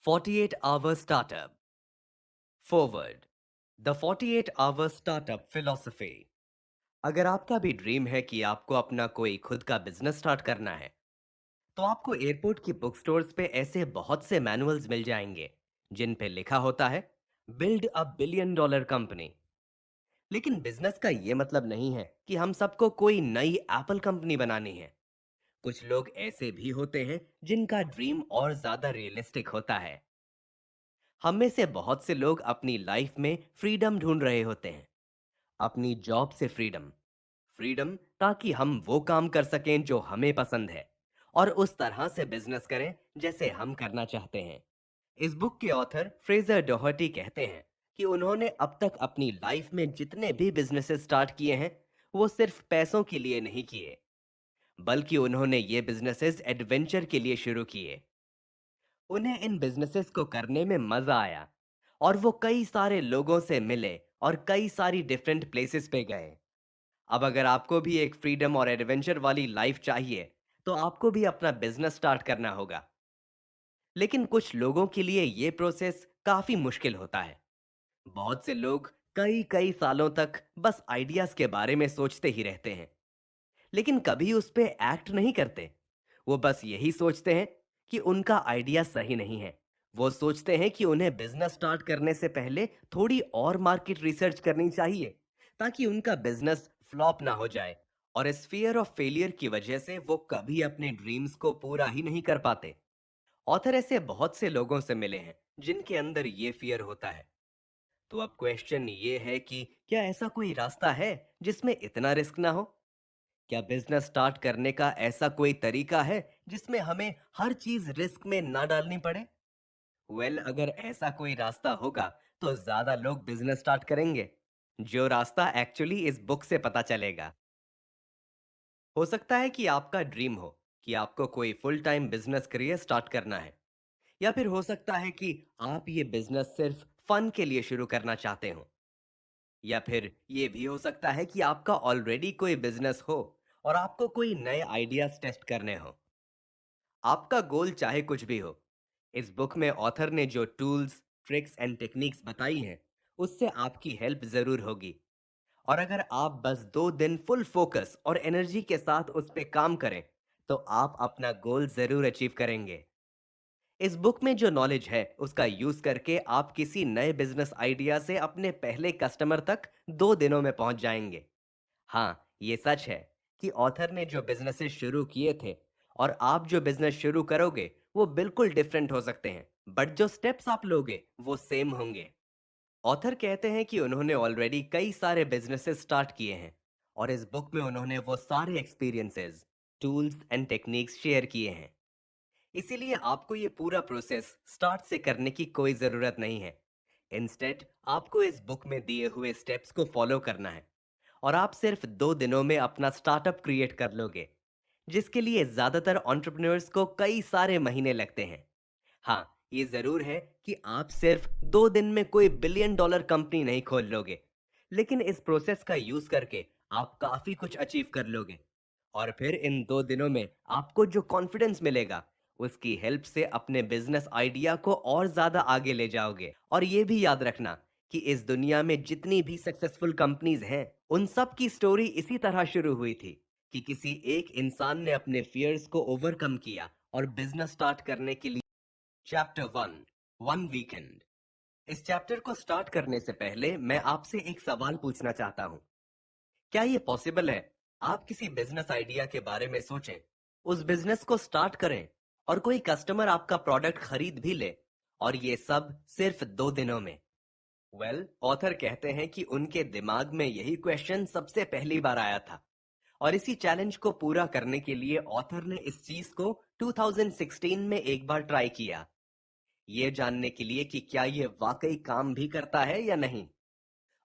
48 Hour Startup. Forward. The 48 Hour Startup Philosophy. अगर आपका भी ड्रीम है कि आपको अपना कोई खुद का बिजनेस स्टार्ट करना है, तो आपको एयरपोर्ट की बुक स्टोर्स पे ऐसे बहुत से मैनुअल्स मिल जाएंगे जिन पे लिखा होता है build a billion dollar company. लेकिन बिजनेस का ये मतलब नहीं है कि हम सबको कोई नई एप्पल कंपनी बनानी है। कुछ लोग ऐसे भी होते हैं जिनका ड्रीम और ज्यादा रियलिस्टिक होता है। हम में से बहुत से लोग अपनी लाइफ में फ्रीडम ढूंढ रहे होते हैं। अपनी जॉब से फ्रीडम, फ्रीडम ताकि हम वो काम कर सकें जो हमें पसंद है और उस तरह से बिजनेस करें जैसे हम करना चाहते हैं। इस बुक के ऑथर फ्रेजर डोहर्टी कहते हैं कि उन्होंने अब तक अपनी लाइफ में जितने भी बिजनेसेस स्टार्ट किए हैं, वो सिर्फ पैसों के लिए नहीं किए, बल्कि उन्होंने ये बिजनेसेस एडवेंचर के लिए शुरू किए। उन्हें इन बिजनेसेस को करने में मजा आया और वो कई सारे लोगों से मिले और कई सारी डिफरेंट प्लेसेस पे गए। अब अगर आपको भी एक फ्रीडम और एडवेंचर वाली लाइफ चाहिए, तो आपको भी अपना बिजनेस स्टार्ट करना होगा। लेकिन कुछ लोगों के लिए ये प्रोसेस काफी मुश्किल होता है। बहुत से लोग कई कई सालों तक बस आइडियाज के बारे में सोचते ही रहते हैं, लेकिन कभी उस पे एक्ट नहीं करते। वो बस यही सोचते हैं कि उनका आइडिया सही नहीं है। वो सोचते हैं कि उन्हें बिजनेस स्टार्ट करने से पहले थोड़ी और मार्केट रिसर्च करनी चाहिए ताकि उनका बिजनेस फ्लॉप ना हो जाए। और इस फियर ऑफ फेलियर की वजह से वो कभी अपने ड्रीम्स को पूरा ही नहीं कर पाते। ऑथर ऐसे बहुत से लोगों से मिले हैं जिनके अंदर ये फियर होता है। तो अब क्वेश्चन ये है कि क्या ऐसा कोई रास्ता है जिसमें इतना रिस्क ना हो? क्या बिजनेस स्टार्ट करने का ऐसा कोई तरीका है जिसमें हमें हर चीज रिस्क में ना डालनी पड़े? अगर ऐसा कोई रास्ता होगा तो ज्यादा लोग बिजनेस स्टार्ट करेंगे। जो रास्ता एक्चुअली इस बुक से पता चलेगा। हो सकता है कि आपका ड्रीम हो कि आपको कोई full time business career start करना है, या फिर हो सकता है कि आप ये बिजनेस सिर्फ फन के लिए शुरू करना चाहते हो, या फिर ये भी हो सकता है कि आपका ऑलरेडी कोई बिजनेस हो और आपको कोई नए आइडियाज टेस्ट करने हो। आपका गोल चाहे कुछ भी हो, इस बुक में ऑथर ने जो टूल्स, ट्रिक्स एंड टेक्निक्स बताई हैं, उससे आपकी हेल्प जरूर होगी। और अगर आप बस 2 दिन फुल फोकस और एनर्जी के साथ उस पे काम करें, तो आप अपना गोल जरूर अचीव करेंगे। इस बुक में जो नॉलेज है उसका यूज करके आप किसी नए बिजनेस आइडिया से अपने पहले कस्टमर तक 2 दिनों में पहुंच जाएंगे। हाँ, ये सच है कि ऑथर ने जो बिजनेसेस शुरू किए थे और आप जो बिजनेस शुरू करोगे वो बिल्कुल डिफरेंट हो सकते हैं, बट जो स्टेप्स आप लोगे वो सेम होंगे। ऑथर कहते हैं कि उन्होंने ऑलरेडी कई सारे बिजनेसेस स्टार्ट किए हैं और इस बुक में उन्होंने वो सारे experiences, tools and techniques share किए हैं। इसीलिए आपको ये पूरा प्रोसेस स्टार्ट से करने की कोई जरूरत नहीं है। इंस्टेड आपको इस बुक में दिए हुए स्टेप्स को फॉलो करना है और आप सिर्फ 2 दिनों में अपना स्टार्टअप क्रिएट कर लोगे, जिसके लिए ज्यादातर एंटरप्रेन्योर्स को कई सारे महीने लगते हैं। हाँ, ये जरूर है कि आप सिर्फ 2 दिन में कोई बिलियन डॉलर कंपनी नहीं खोल लोगे, लेकिन इस प्रोसेस का यूज करके आप काफी कुछ अचीव कर लोगे। और फिर इन 2 दिनों में आपको जो कॉन्फिडेंस मिलेगा, उसकी हेल्प से अपने बिजनेस आइडिया को और ज्यादा आगे ले जाओगे। और ये भी याद रखना कि इस दुनिया में जितनी भी सक्सेसफुल कंपनीज हैं, उन सब की स्टोरी इसी तरह शुरू हुई थी कि किसी एक इंसान ने अपने फियर्स को ओवरकम किया और बिजनेस स्टार्ट करने के लिए। Chapter 1, one weekend. इस चैप्टर को स्टार्ट करने से पहले मैं आपसे एक सवाल पूछना चाहता हूँ। क्या ये पॉसिबल है आप किसी बिजनेस आइडिया के बारे में सोचें, उस बिजनेस को स्टार्ट करें और कोई कस्टमर आपका प्रोडक्ट खरीद भी ले, और ये सब सिर्फ 2 दिनों में? ऑथर कहते हैं कि उनके दिमाग में यही क्वेश्चन सबसे पहली बार आया था, और इसी चैलेंज को पूरा करने के लिए ऑथर ने इस चीज को 2016 में एक बार ट्राई किया, ये जानने के लिए कि क्या ये वाकई काम भी करता है या नहीं।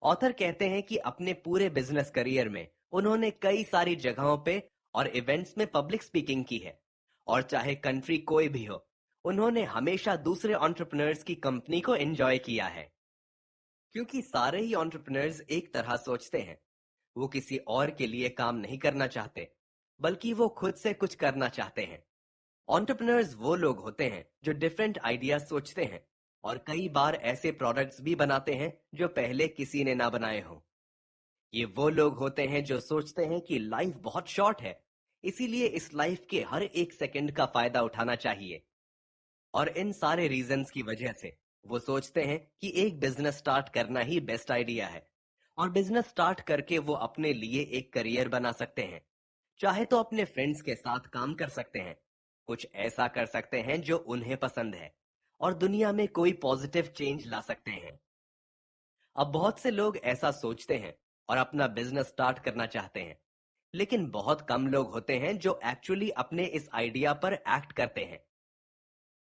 ऑथर कहते हैं कि अपने पूरे बिजनेस करियर में उन्होंने कई सारी जगहों पे और इवेंट्स में पब्लिक स्पीकिंग की है, और चाहे कंट्री कोई भी हो, उन्होंने हमेशा दूसरे एंटरप्रेन्योर्स की कंपनी को एंजॉय किया है। क्योंकि सारे ही एंटरप्रेन्योर्स एक तरह सोचते हैं, वो किसी और के लिए काम नहीं करना चाहते, बल्कि वो खुद से कुछ करना चाहते हैं। एंटरप्रेन्योर्स वो लोग होते हैं जो डिफरेंट आइडियाज सोचते हैं और कई बार ऐसे प्रोडक्ट्स भी बनाते हैं जो पहले किसी ने ना बनाए हों। ये वो लोग होते हैं जो सोचते हैं कि लाइफ बहुत शॉर्ट है, इसीलिए इस लाइफ के हर एक सेकंड का फायदा उठाना चाहिए। और इन सारे रीजंस की वजह से वो सोचते हैं कि एक बिजनेस स्टार्ट करना ही बेस्ट आइडिया है, और बिजनेस स्टार्ट करके वो अपने लिए एक करियर बना सकते हैं। चाहे तो अपने फ्रेंड्स के साथ काम कर सकते हैं, कुछ ऐसा कर सकते हैं जो उन्हें पसंद है, और दुनिया में कोई पॉजिटिव चेंज ला सकते हैं। अब बहुत से लोग ऐसा सोचते हैं और अपना बिजनेस स्टार्ट करना चाहते हैं, लेकिन बहुत कम लोग होते हैं जो एक्चुअली अपने इस आइडिया पर एक्ट करते हैं।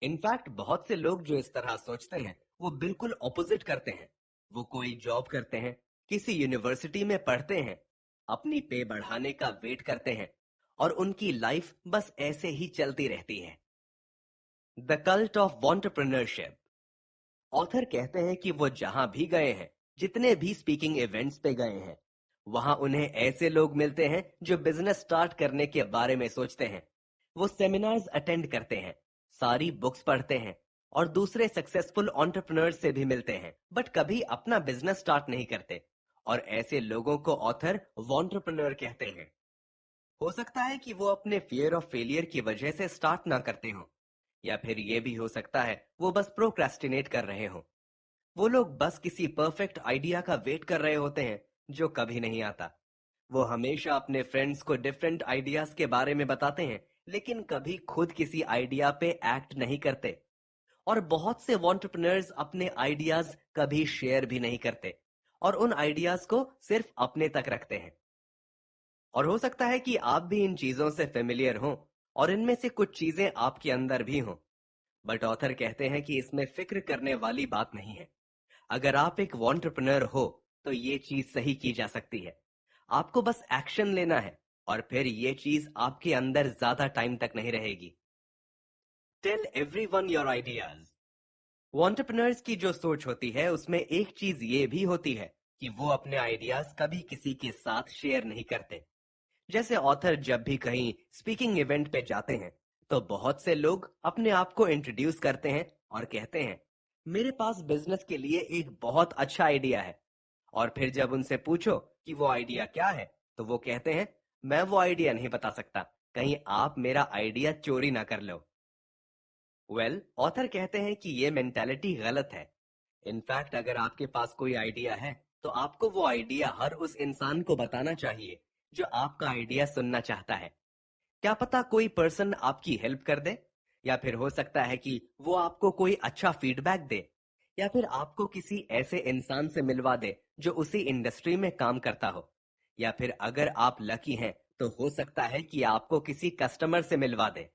इनफैक्ट बहुत से लोग जो इस तरह सोचते हैं वो बिल्कुल ऑपोजिट करते हैं। वो कोई जॉब करते हैं, किसी यूनिवर्सिटी में पढ़ते हैं, अपनी पे बढ़ाने का वेट करते हैं, और उनकी लाइफ बस ऐसे ही चलती रहती है। The cult of entrepreneurship. Author कहते हैं कि वो जहां भी गए हैं, जितने भी स्पीकिंग इवेंट्स पे गए हैं, वहां उन्हें ऐसे लोग मिलते हैं जो बिजनेस स्टार्ट करने के बारे में सोचते हैं। वो सेमिनार्स अटेंड करते हैं, सारी बुक्स पढ़ते हैं, और दूसरे सक्सेसफुल एंटरप्रेन्योर्स से भी मिलते हैं, बट कभी अपना बिजनेस स्टार्ट नहीं करते। और ऐसे लोगों को ऑथर एंटरप्रेन्योर कहते हैं। हो सकता है कि वो अपने फियर ऑफ फेलियर की वजह से स्टार्ट ना करते हो, या फिर ये भी हो सकता है वो बस प्रोक्रेस्टिनेट कर रहे हो। वो लोग बस किसी परफेक्ट आइडिया का वेट कर रहे होते हैं जो कभी नहीं आता। वो हमेशा अपने फ्रेंड्स को डिफरेंट आइडियाज के बारे में बताते हैं, लेकिन कभी खुद किसी आइडिया पे एक्ट नहीं करते। और बहुत से एंटरप्रेन्योर्स अपने आइडियाज कभी शेयर भी नहीं करते, और उन आइडियाज को सिर्फ अपने तक रखते हैं। और हो सकता है कि आप भी इन चीजों से फेमिलियर हों, और इनमें से कुछ चीजें आपके अंदर भी हों। बट ऑथर कहते हैं कि इसमें फिक्र करने वाली बात नहीं है। अगर आप एक एंटरप्रेन्योर हो तो ये चीज सही की जा सकती है। आपको बस एक्शन लेना है, और फिर ये चीज आपके अंदर ज्यादा टाइम तक नहीं रहेगी। Tell everyone your ideas. Entrepreneurs की जो सोच होती है उसमें एक चीज ये भी होती है कि वो अपने आइडियाज कभी किसी के साथ शेयर नहीं करते। जैसे ऑथर जब भी कहीं स्पीकिंग इवेंट पे जाते हैं, तो बहुत से लोग अपने आप को इंट्रोड्यूस करते हैं और कहते हैं, मेरे पास बिजनेस के लिए एक बहुत अच्छा आइडिया है। और फिर जब उनसे पूछो कि वो आइडिया क्या है, तो वो कहते हैं, मैं वो आइडिया नहीं बता सकता, कहीं आप मेरा आइडिया चोरी ना कर लो। ऑथर कहते हैं कि ये मेंटालिटी गलत है। इनफैक्ट अगर आपके पास कोई आइडिया है, तो आपको वो आइडिया हर उस इंसान को बताना चाहिए जो आपका आइडिया सुनना चाहता है। क्या पता कोई पर्सन आपकी हेल्प कर दे, या फिर हो सकता है कि वो आपको कोई अच्छा फीडबैक दे, या फिर आपको किसी ऐसे इंसान से मिलवा दे जो उसी इंडस्ट्री में काम करता हो, या फिर अगर आप लकी हैं तो हो सकता है कि आपको किसी कस्टमर से मिलवा दे।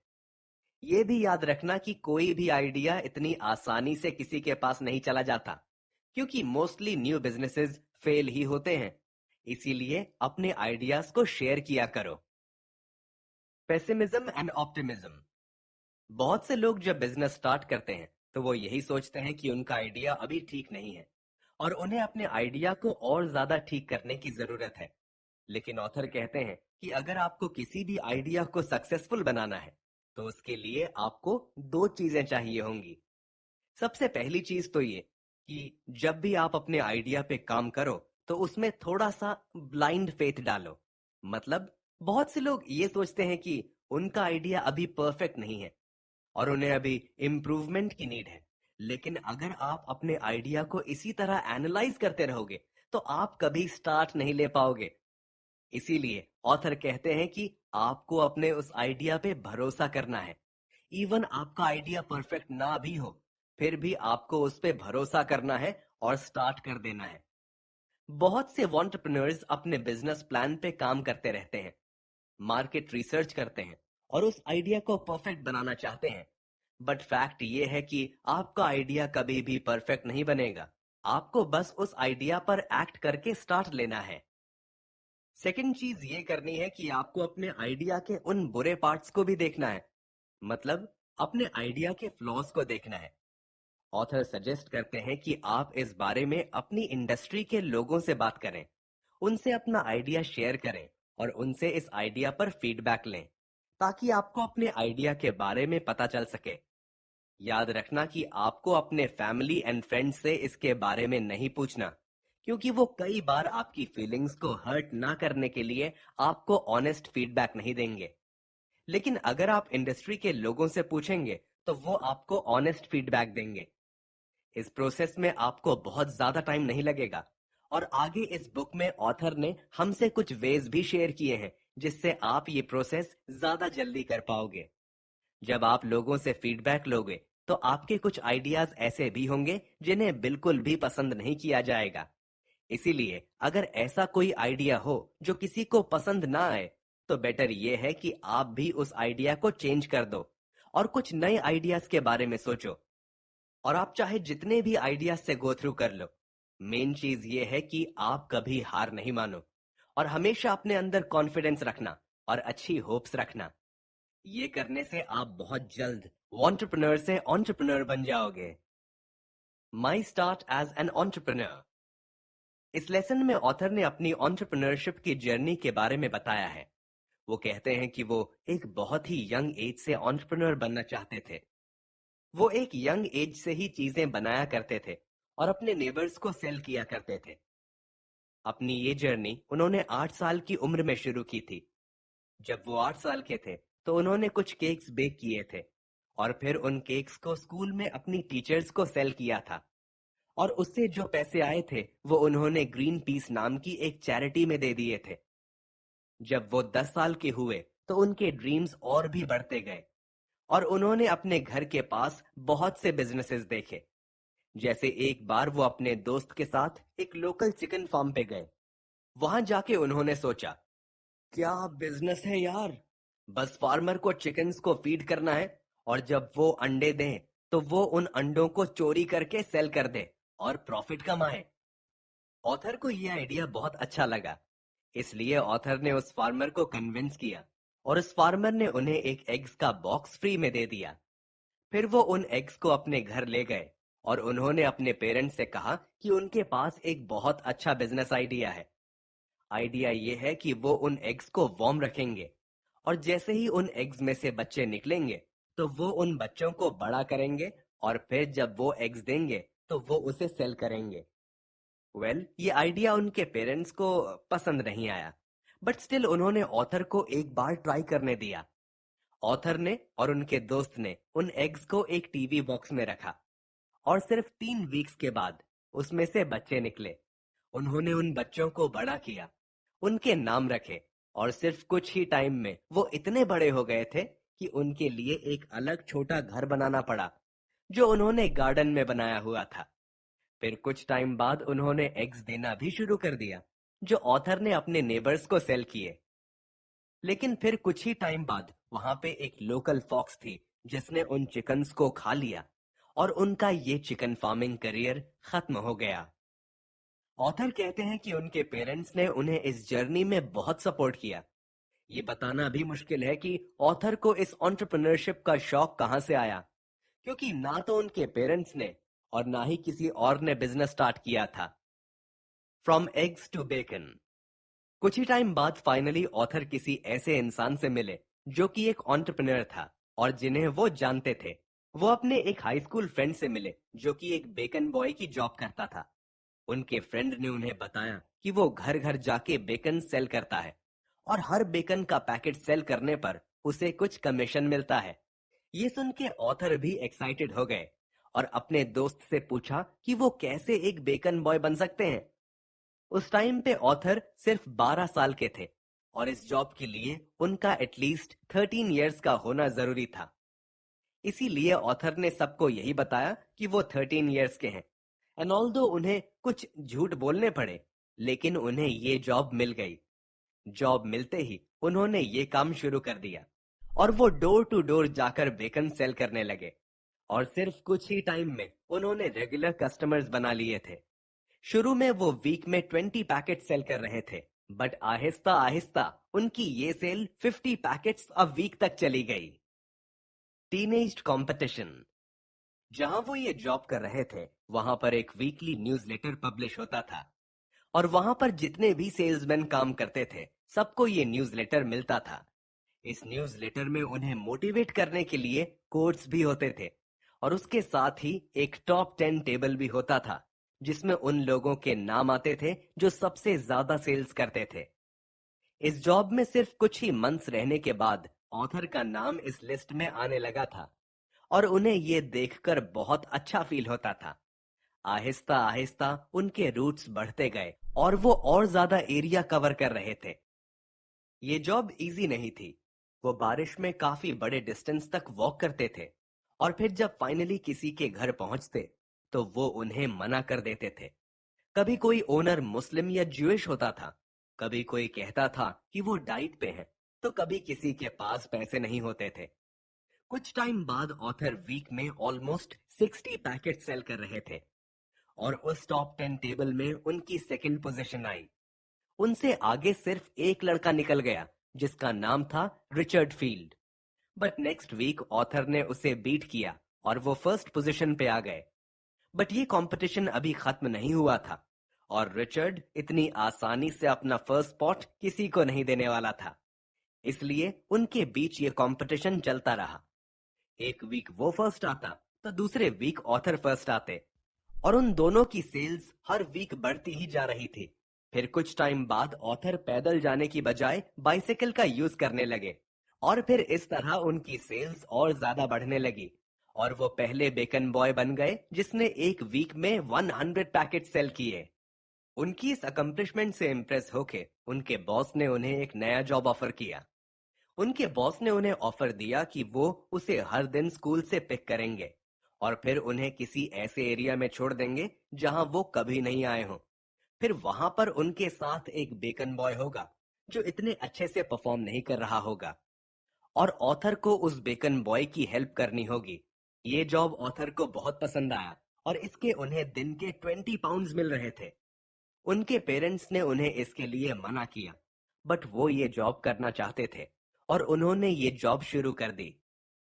ये भी याद रखना कि कोई भी आइडिया इतनी आसानी से किसी के पास नहीं चला जाता, क्योंकि मोस्टली न्यू बिजनेसेस फेल ही होते हैं। इसीलिए अपने आइडियाज को शेयर किया करो। Pessimism and optimism. बहुत से लोग जब बिजनेस स्टार्ट करते हैं तो वो यही सोचते हैं कि उनका आइडिया अभी ठीक नहीं है, और उन्हें अपने आइडिया को और ज्यादा ठीक करने की जरूरत है। लेकिन ऑथर कहते हैं कि अगर आपको किसी भी आइडिया को सक्सेसफुल बनाना है, तो उसके लिए आपको दो चीजें चाहिए होंगी। सबसे पहली चीज तो ये कि जब भी आप अपने आइडिया पे काम करो, तो उसमें थोड़ा सा ब्लाइंड फेथ डालो। मतलब बहुत से लोग ये सोचते हैं कि उनका आइडिया अभी परफेक्ट नहीं है, और उन्हें अभी इम्प्रूवमेंट की नीड है। लेकिन अगर आप अपने आइडिया को इसी तरह एनालाइज करते रहोगे, तो आप कभी स्टार्ट नहीं ले पाओगे। इसीलिए ऑथर कहते हैं कि आपको अपने उस आइडिया पे भरोसा करना है। इवन आपका आइडिया परफेक्ट ना भी हो, फिर भी आपको उस पे भरोसा करना है और स्टार्ट कर देना है। बहुत से एंटरप्रेन्योर्स अपने बिजनेस प्लान पे काम करते रहते हैं, मार्केट रिसर्च करते हैं, और उस आइडिया को परफेक्ट बनाना चाहते हैं। बट फैक्ट ये है कि आपका आइडिया कभी भी परफेक्ट नहीं बनेगा। आपको बस उस आइडिया पर एक्ट करके स्टार्ट लेना है। सेकंड चीज ये करनी है कि आपको अपने आइडिया के उन बुरे पार्ट्स को भी देखना है। मतलब अपने आइडिया के फ्लॉज को देखना है। ऑथर सजेस्ट करते हैं कि आप इस बारे में अपनी इंडस्ट्री के लोगों से बात करें, उनसे अपना आइडिया शेयर करें, और उनसे इस आइडिया पर फीडबैक लें, ताकि आपको अपने आइडिया के बारे में पता चल सके। याद रखना कि आपको अपने फैमिली एंड फ्रेंड्स से इसके बारे में नहीं पूछना, क्योंकि वो कई बार आपकी फीलिंग्स को हर्ट ना करने के लिए आपको ऑनेस्ट फीडबैक नहीं देंगे। लेकिन अगर आप इंडस्ट्री के लोगों से पूछेंगे तो वो आपको ऑनेस्ट फीडबैक देंगे। इस प्रोसेस में आपको बहुत ज्यादा टाइम नहीं लगेगा। और आगे इस बुक में ऑथर ने हमसे कुछ वेज भी शेयर किए हैं जिससे आप ये प्रोसेस ज्यादा जल्दी कर पाओगे। जब आप लोगों से फीडबैक लोगे तो आपके कुछ आइडियाज ऐसे भी होंगे जिन्हें बिल्कुल भी पसंद नहीं किया जाएगा। इसीलिए अगर ऐसा कोई आइडिया हो जो किसी को पसंद ना आए, तो बेटर ये है कि आप भी उस आइडिया को चेंज कर दो और कुछ नए आइडियाज के बारे में सोचो। और आप चाहे जितने भी आइडियाज से गो थ्रू कर लो, मेन चीज ये है कि आप कभी हार नहीं मानो और हमेशा अपने अंदर कॉन्फिडेंस रखना और अच्छी होप्स रखना। ये करने से आप बहुत जल्द एंटरप्रेन्योर से एंटरप्रेन्योर बन जाओगे। My start as an entrepreneur. इस लेसन में ऑथर ने अपनी एंटरप्रेन्योरशिप की जर्नी के बारे में बताया है। वो कहते हैं कि वो एक बहुत ही यंग एज से एंटरप्रेन्योर बनना चाहते थे। वो एक यंग एज से ही चीजें बनाया करते थे और अपने नेबर्स को सेल किया करते थे। अपनी ये जर्नी उन्होंने 8 साल की उम्र में शुरू की थी। जब वो 8 साल के थे तो उन्होंने कुछ केक्स बेक किए थे और फिर उन केक्स को स्कूल में अपनी टीचर्स को सेल किया था। और उससे जो पैसे आए थे वो उन्होंने ग्रीन पीस नाम की एक चैरिटी में दे दिए थे। जब वो 10 साल के हुए तो उनके ड्रीम्स और भी बढ़ते गए और उन्होंने अपने घर के पास बहुत से बिजनेसेस देखे। जैसे एक बार वो अपने दोस्त के साथ एक लोकल चिकन फार्म पे गए। वहां जाके उन्होंने सोचा, क्या बिजनेस है यार, बस फार्मर को चिकन्स को फीड करना है और जब वो अंडे दें तो वो उन अंडों को चोरी करके सेल कर दे और प्रॉफिट कमाए। ऑथर को ये आइडिया बहुत अच्छा लगा, इसलिए ऑथर ने उस फार्मर को कन्विंस किया और उस फार्मर ने उन्हें एक एग्स का बॉक्स फ्री में दे दिया। फिर वो उन एग्स को अपने घर ले गए और उन्होंने अपने पेरेंट्स से कहा कि उनके पास एक बहुत अच्छा बिजनेस आइडिया है। आइडिया ये है कि वो उन एग्स को वार्म रखेंगे और जैसे ही उन एग्स में से बच्चे निकलेंगे तो वो उन बच्चों को बड़ा करेंगे और फिर जब वो एग्स देंगे तो वो उसे सेल करेंगे। ये आइडिया उनके पेरेंट्स को पसंद नहीं आया, बट स्टिल उन्होंने ऑथर को एक बार ट्राई करने दिया। ऑथर ने और उनके दोस्त ने उन एग्स को एक टीवी बॉक्स में रखा और सिर्फ 3 वीक्स के बाद उसमें से बच्चे निकले। उन्होंने उन बच्चों को बड़ा किया, उनके नाम रखे और सिर्फ कुछ ही टाइम में वो इतने बड़े हो गए थे कि उनके लिए एक अलग छोटा घर बनाना पड़ा जो उन्होंने गार्डन में बनाया हुआ था। फिर कुछ टाइम बाद उन्होंने एग्स देना भी शुरू कर दिया जो ऑथर ने अपने नेबर्स को सेल किए। लेकिन फिर कुछ ही टाइम बाद वहां पे एक लोकल फॉक्स थी जिसने उन चिकन्स को खा लिया और उनका ये चिकन फार्मिंग करियर खत्म हो गया। ऑथर कहते हैं कि उनके पेरेंट्स ने उन्हें इस जर्नी में बहुत सपोर्ट किया। ये बताना भी मुश्किल है कि ऑथर को इस एंटरप्रेन्योरशिप का शौक कहां से आया, क्योंकि ना तो उनके पेरेंट्स ने और ना ही किसी और ने बिजनेस स्टार्ट किया था। From eggs to bacon. कुछ ही टाइम बाद फाइनली ऑथर किसी ऐसे इंसान से मिले जो कि एक एंटरप्रेन्योर था और जिन्हें वो जानते थे। वो अपने एक हाई स्कूल फ्रेंड से मिले जो कि एक बेकन बॉय की जॉब करता था। उनके फ्रेंड ने उन्हें बताया कि वो घर घर जाके बेकन सेल करता है और हर बेकन का पैकेट सेल करने पर उसे कुछ कमीशन मिलता है। ये सुन के ऑथर भी एक्साइटेड हो गए और अपने दोस्त से पूछा कि वो कैसे एक बेकन बॉय बन सकते हैं। उस टाइम पे ऑथर सिर्फ 12 साल के थे और इस जॉब के लिए उनका एटलीस्ट 13 इयर्स का होना जरूरी था। इसीलिए ऑथर ने सबको यही बताया कि वो 13 इयर्स के हैं। एंड ऑल्दो उन्हें कुछ झूठ बोलने पड़े, लेकिन उन्हें ये जॉब मिल गई। जॉब मिलते ही उन्होंने ये काम शुरू कर दिया और वो डोर टू डोर जाकर बेकन सेल करने लगे और सिर्फ कुछ ही टाइम में उन्होंने रेगुलर कस्टमर्स बना लिए थे। शुरू में वो वीक में 20 पैकेट सेल कर रहे थे, बट आहिस्ता आहिस्ता उनकी ये सेल 50 पैकेट्स अ वीक तक चली गई। Teenage competition. जहां वो ये जॉब कर रहे थे वहां पर एक वीकली न्यूज़लेटर पब्लिश होता था और वहां पर जितने भी सेल्समैन काम करते थे सबको ये न्यूज़लेटर मिलता था। इस न्यूज़लेटर में उन्हें मोटिवेट करने के लिए कोट्स भी होते थे और उसके साथ ही एक टॉप 10 टेबल भी होता था जिसमें उन लोगों के नाम आते थे जो सबसे ज्यादा सेल्स करते थे। इस जॉब में सिर्फ कुछ ही मंथ्स रहने के बाद ऑथर का नाम इस लिस्ट में आने लगा था और उन्हें ये देखकर बहुत अच्छा फील होता था। आहिस्ता आहिस्ता उनके रूट्स बढ़ते गए और वो और ज्यादा एरिया कवर कर रहे थे। ये जॉब इजी नहीं थी। वो बारिश में काफी बड़े डिस्टेंस तक वॉक करते थे और फिर जब फाइनली किसी के घर पहुंचते तो वो उन्हें मना कर देते थे। कभी कोई ओनर मुस्लिम या ज्यूइश होता था, कभी कोई कहता था कि वो डाइट पे है, तो कभी किसी के पास पैसे नहीं होते थे। कुछ टाइम बाद ऑथर वीक में ऑलमोस्ट 60 पैकेट सेल कर रहे थे और उस टॉप 10 टेबल में उनकी सेकंड पोजीशन आई। उनसे आगे सिर्फ एक लड़का निकल गया जिसका नाम था Richard Field. But next week author ने उसे बीट किया और वो फर्स्ट पोजीशन पे आ गए। बट ये कंपटीशन अभी खत्म नहीं हुआ था और रिचर्ड इतनी आसानी से अपना फर्स्ट स्पॉट किसी को नहीं देने वाला था। इसलिए उनके बीच ये कंपटीशन चलता रहा। एक वीक वो फर्स्ट आता तो दूसरे वीक ऑथर फर्स्ट आते और उन दोनों की सेल्स हर वीक बढ़ती ही जा रही थी। फिर कुछ टाइम बाद ऑथर पैदल जाने की बजाय बाइसाइकिल का यूज करने लगे और फिर इस तरह उनकी सेल्स और ज्यादा बढ़ने लगी और वो पहले बेकन बॉय बन गए जिसने एक वीक में 100 पैकेट सेल किए। उनकी इस अकम्पलिशमेंट से इम्प्रेस होके उनके बॉस ने उन्हें एक नया जॉब ऑफर किया। उनके बॉस ने उन्हें ऑफर दिया कि वो उसे हर दिन स्कूल से पिक करेंगे और फिर उन्हें किसी ऐसे एरिया में छोड़ देंगे जहां वो कभी नहीं आए हों। फिर वहां पर उनके साथ एक बेकन बॉय होगा जो इतने अच्छे से परफॉर्म नहीं कर रहा होगा और ऑथर को उस बेकन बॉय की हेल्प करनी होगी। ये जॉब ऑथर को बहुत पसंद आया और इसके उन्हें दिन के 20 पाउंड्स मिल रहे थे। उनके पेरेंट्स ने उन्हें इसके लिए मना किया, बट वो ये जॉब करना चाहते थे और उन्होंने ये जॉब शुरू कर दी।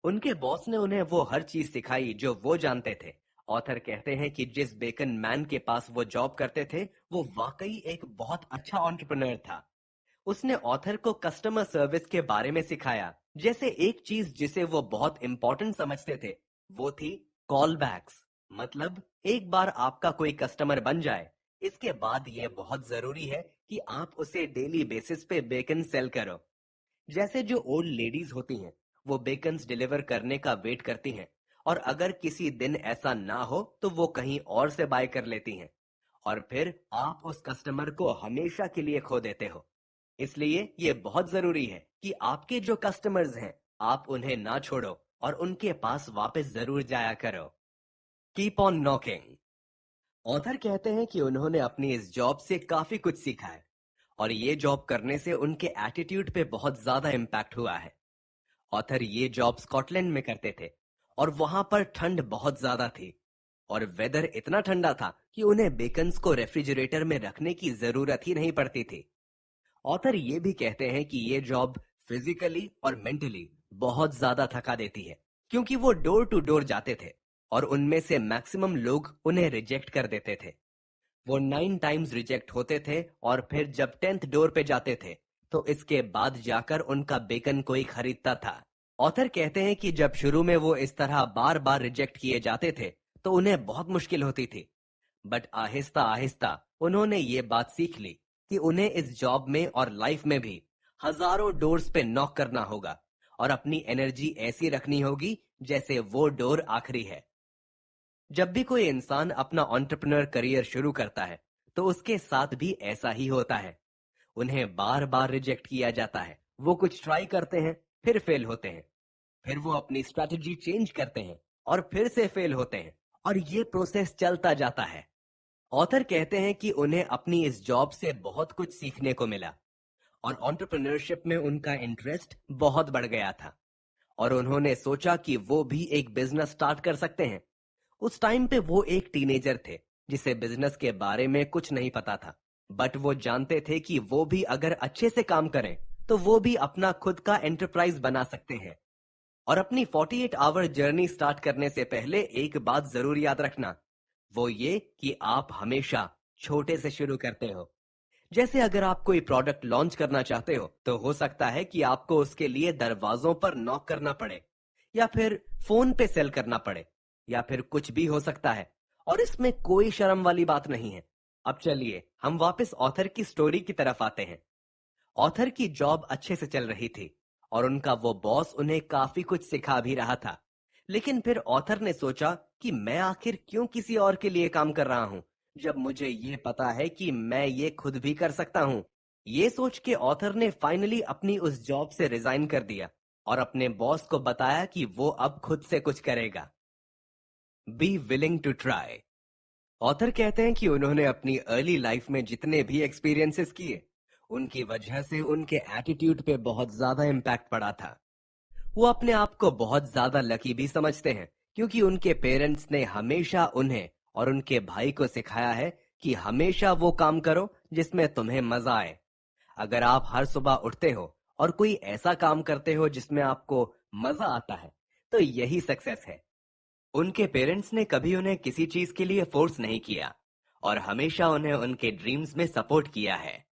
उनके बॉस ने उन्हें वो हर चीज सिखाई जो वो जानते थे। ऑथर कहते हैं कि जिस बेकन मैन के पास वो जॉब करते थे वो वाकई एक बहुत अच्छा एंटरप्रेन्योर था। उसने ऑथर को कस्टमर सर्विस के बारे में सिखाया। जैसे एक चीज जिसे वो बहुत इंपॉर्टेंट समझते थे वो थी कॉल बैक्स। मतलब एक बार आपका कोई कस्टमर बन जाए इसके बाद ये बहुत जरूरी है कि आप उसे डेली बेसिस पे बेकन सेल करो। जैसे जो ओल्ड लेडीज होती हैं वो बेकन्स डिलीवर करने का वेट करती हैं और अगर किसी दिन ऐसा ना हो तो वो कहीं और से बाय कर लेती हैं और फिर आप उस कस्टमर को हमेशा के लिए खो देते हो। इसलिए ये बहुत जरूरी है कि आपके जो कस्टमर्स हैं आप उन्हें ना छोड़ो और उनके पास वापस जरूर जाया करो। Keep on knocking. ऑथर कहते हैं कि उन्होंने अपनी इस जॉब से काफी कुछ सीखा है और ये जॉब करने से उनके एटीट्यूड पे बहुत ज्यादा इम्पैक्ट हुआ है। ऑथर ये जॉब स्कॉटलैंड में करते थे और वहां पर ठंड बहुत ज्यादा थी और वेदर इतना ठंडा था कि उन्हें बेकन्स को रेफ्रिजरेटर में रखने की जरूरत ही नहीं पड़ती थी। ऑथर ये भी कहते हैं कि ये जॉब फिजिकली और मेंटली बहुत ज्यादा थका देती है क्योंकि वो डोर टू डोर जाते थे और उनमें से मैक्सिमम लोग उन्हें रिजेक्ट कर देते थे। वो 9 टाइम्स रिजेक्ट होते थे और फिर जब 10th डोर पे जाते थे तो इसके बाद जाकर उनका बेकन कोई खरीदता था। ऑथर कहते हैं कि जब शुरू में वो इस तरह बार बार रिजेक्ट किए जाते थे तो उन्हें बहुत मुश्किल होती थी। बट आहिस्ता आहिस्ता उन्होंने ये बात सीख ली कि उन्हें इस जॉब में और लाइफ में भी हजारों डोर्स पे नॉक करना होगा और अपनी एनर्जी ऐसी रखनी होगी जैसे वो डोर आखिरी है। जब भी कोई इंसान अपना एंटरप्रेन्योर करियर शुरू करता है तो उसके साथ भी ऐसा ही होता है। उन्हें बार बार रिजेक्ट किया जाता है। वो कुछ ट्राई करते हैं, फिर फेल होते हैं, फिर वो अपनी स्ट्रैटेजी चेंज करते हैं और फिर से फेल होते हैं और ये प्रोसेस चलता जाता है। ऑथर कहते हैं कि उन्हें अपनी इस जॉब से बहुत कुछ सीखने को मिला और एंटरप्रेन्योरशिप में उनका इंटरेस्ट बहुत बढ़ गया था और उन्होंने सोचा कि वो भी एक बिजनेस स्टार्ट कर सकते हैं। उस टाइम पे वो एक टीनेजर थे जिसे बिजनेस के बारे में कुछ नहीं पता था, बट वो जानते थे कि वो भी अगर अच्छे से काम करें तो वो भी अपना खुद का एंटरप्राइज बना सकते हैं। और अपनी 48 आवर जर्नी स्टार्ट करने से पहले एक बात जरूर याद रखना, वो ये कि आप हमेशा छोटे से शुरू करते हो, जैसे अगर आप कोई प्रोडक्ट लॉन्च करना चाहते हो तो हो सकता है कि आपको उसके लिए दरवाजों पर नॉक करना पड़े, या फिर फोन पे सेल करना पड़े, या फिर कुछ भी हो सकता है। और इसमें कोई शर्म वाली बात नहीं है। अब चलिए हम वापस ऑथर की स्टोरी की तरफ आते हैं। ऑथर की जॉब अच्छे से चल रही थी और उनका वो बॉस उन्हें काफी कुछ सिखा भी रहा था। लेकिन फिर ऑथर ने सोचा कि मैं आखिर क्यों किसी और के लिए काम कर रहा हूं, जब मुझे ये पता है कि मैं ये खुद भी कर सकता हूं। ये सोच के ऑथर ने फाइनली अपनी उस जॉब से रिजाइन कर दिया और अपने बॉस को बताया कि वो अब खुद से कुछ करेगा। Be willing to try. Author कहते हैं कि उन्होंने अपनी अर्ली लाइफ में जितने भी एक्सपीरियंसेस किए, उनकी वजह से उनके एटीट्यूड पे बहुत ज्यादा इम्पैक्ट पड़ा था। वो अपने आप को बहुत ज्यादा लकी भी समझते हैं, क्योंकि उनके पेरेंट्स ने हमेशा उन्हें और उनके भाई को सिखाया है कि हमेशा वो काम करो जिसमें तुम्हें मजा आए। अगर आप हर सुबह उठते हो और कोई ऐसा काम करते हो जिसमें आपको मजा आता है, तो यही सक्सेस है। उनके पेरेंट्स ने कभी उन्हें किसी चीज के लिए फोर्स नहीं किया और हमेशा उन्हें उनके ड्रीम्स में सपोर्ट किया है।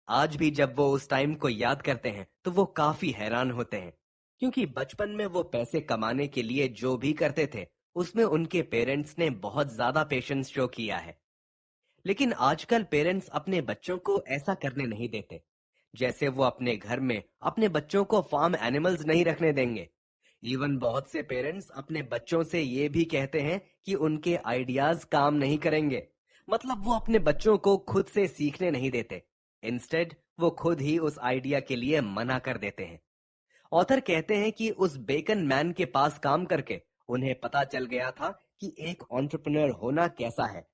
आज भी जब वो उस टाइम को याद करते हैं तो वो काफी हैरान होते हैं, क्योंकि बचपन में वो पैसे कमाने के लिए जो भी करते थे उसमें उनके पेरेंट्स ने बहुत ज्यादा पेशेंस शो किया है। लेकिन आजकल पेरेंट्स अपने बच्चों को ऐसा करने नहीं देते। जैसे वो अपने घर में अपने बच्चों को फार्म एनिमल्स नहीं रखने देंगे। इवन बहुत से पेरेंट्स अपने बच्चों से ये भी कहते हैं कि उनके आइडियाज काम नहीं करेंगे। मतलब वो अपने बच्चों को खुद से सीखने नहीं देते। इंस्टेड वो खुद ही उस आइडिया के लिए मना कर देते हैं। ऑथर कहते हैं कि उस बेकन मैन के पास काम करके उन्हें पता चल गया था कि एक एंटरप्रेन्योर होना कैसा है।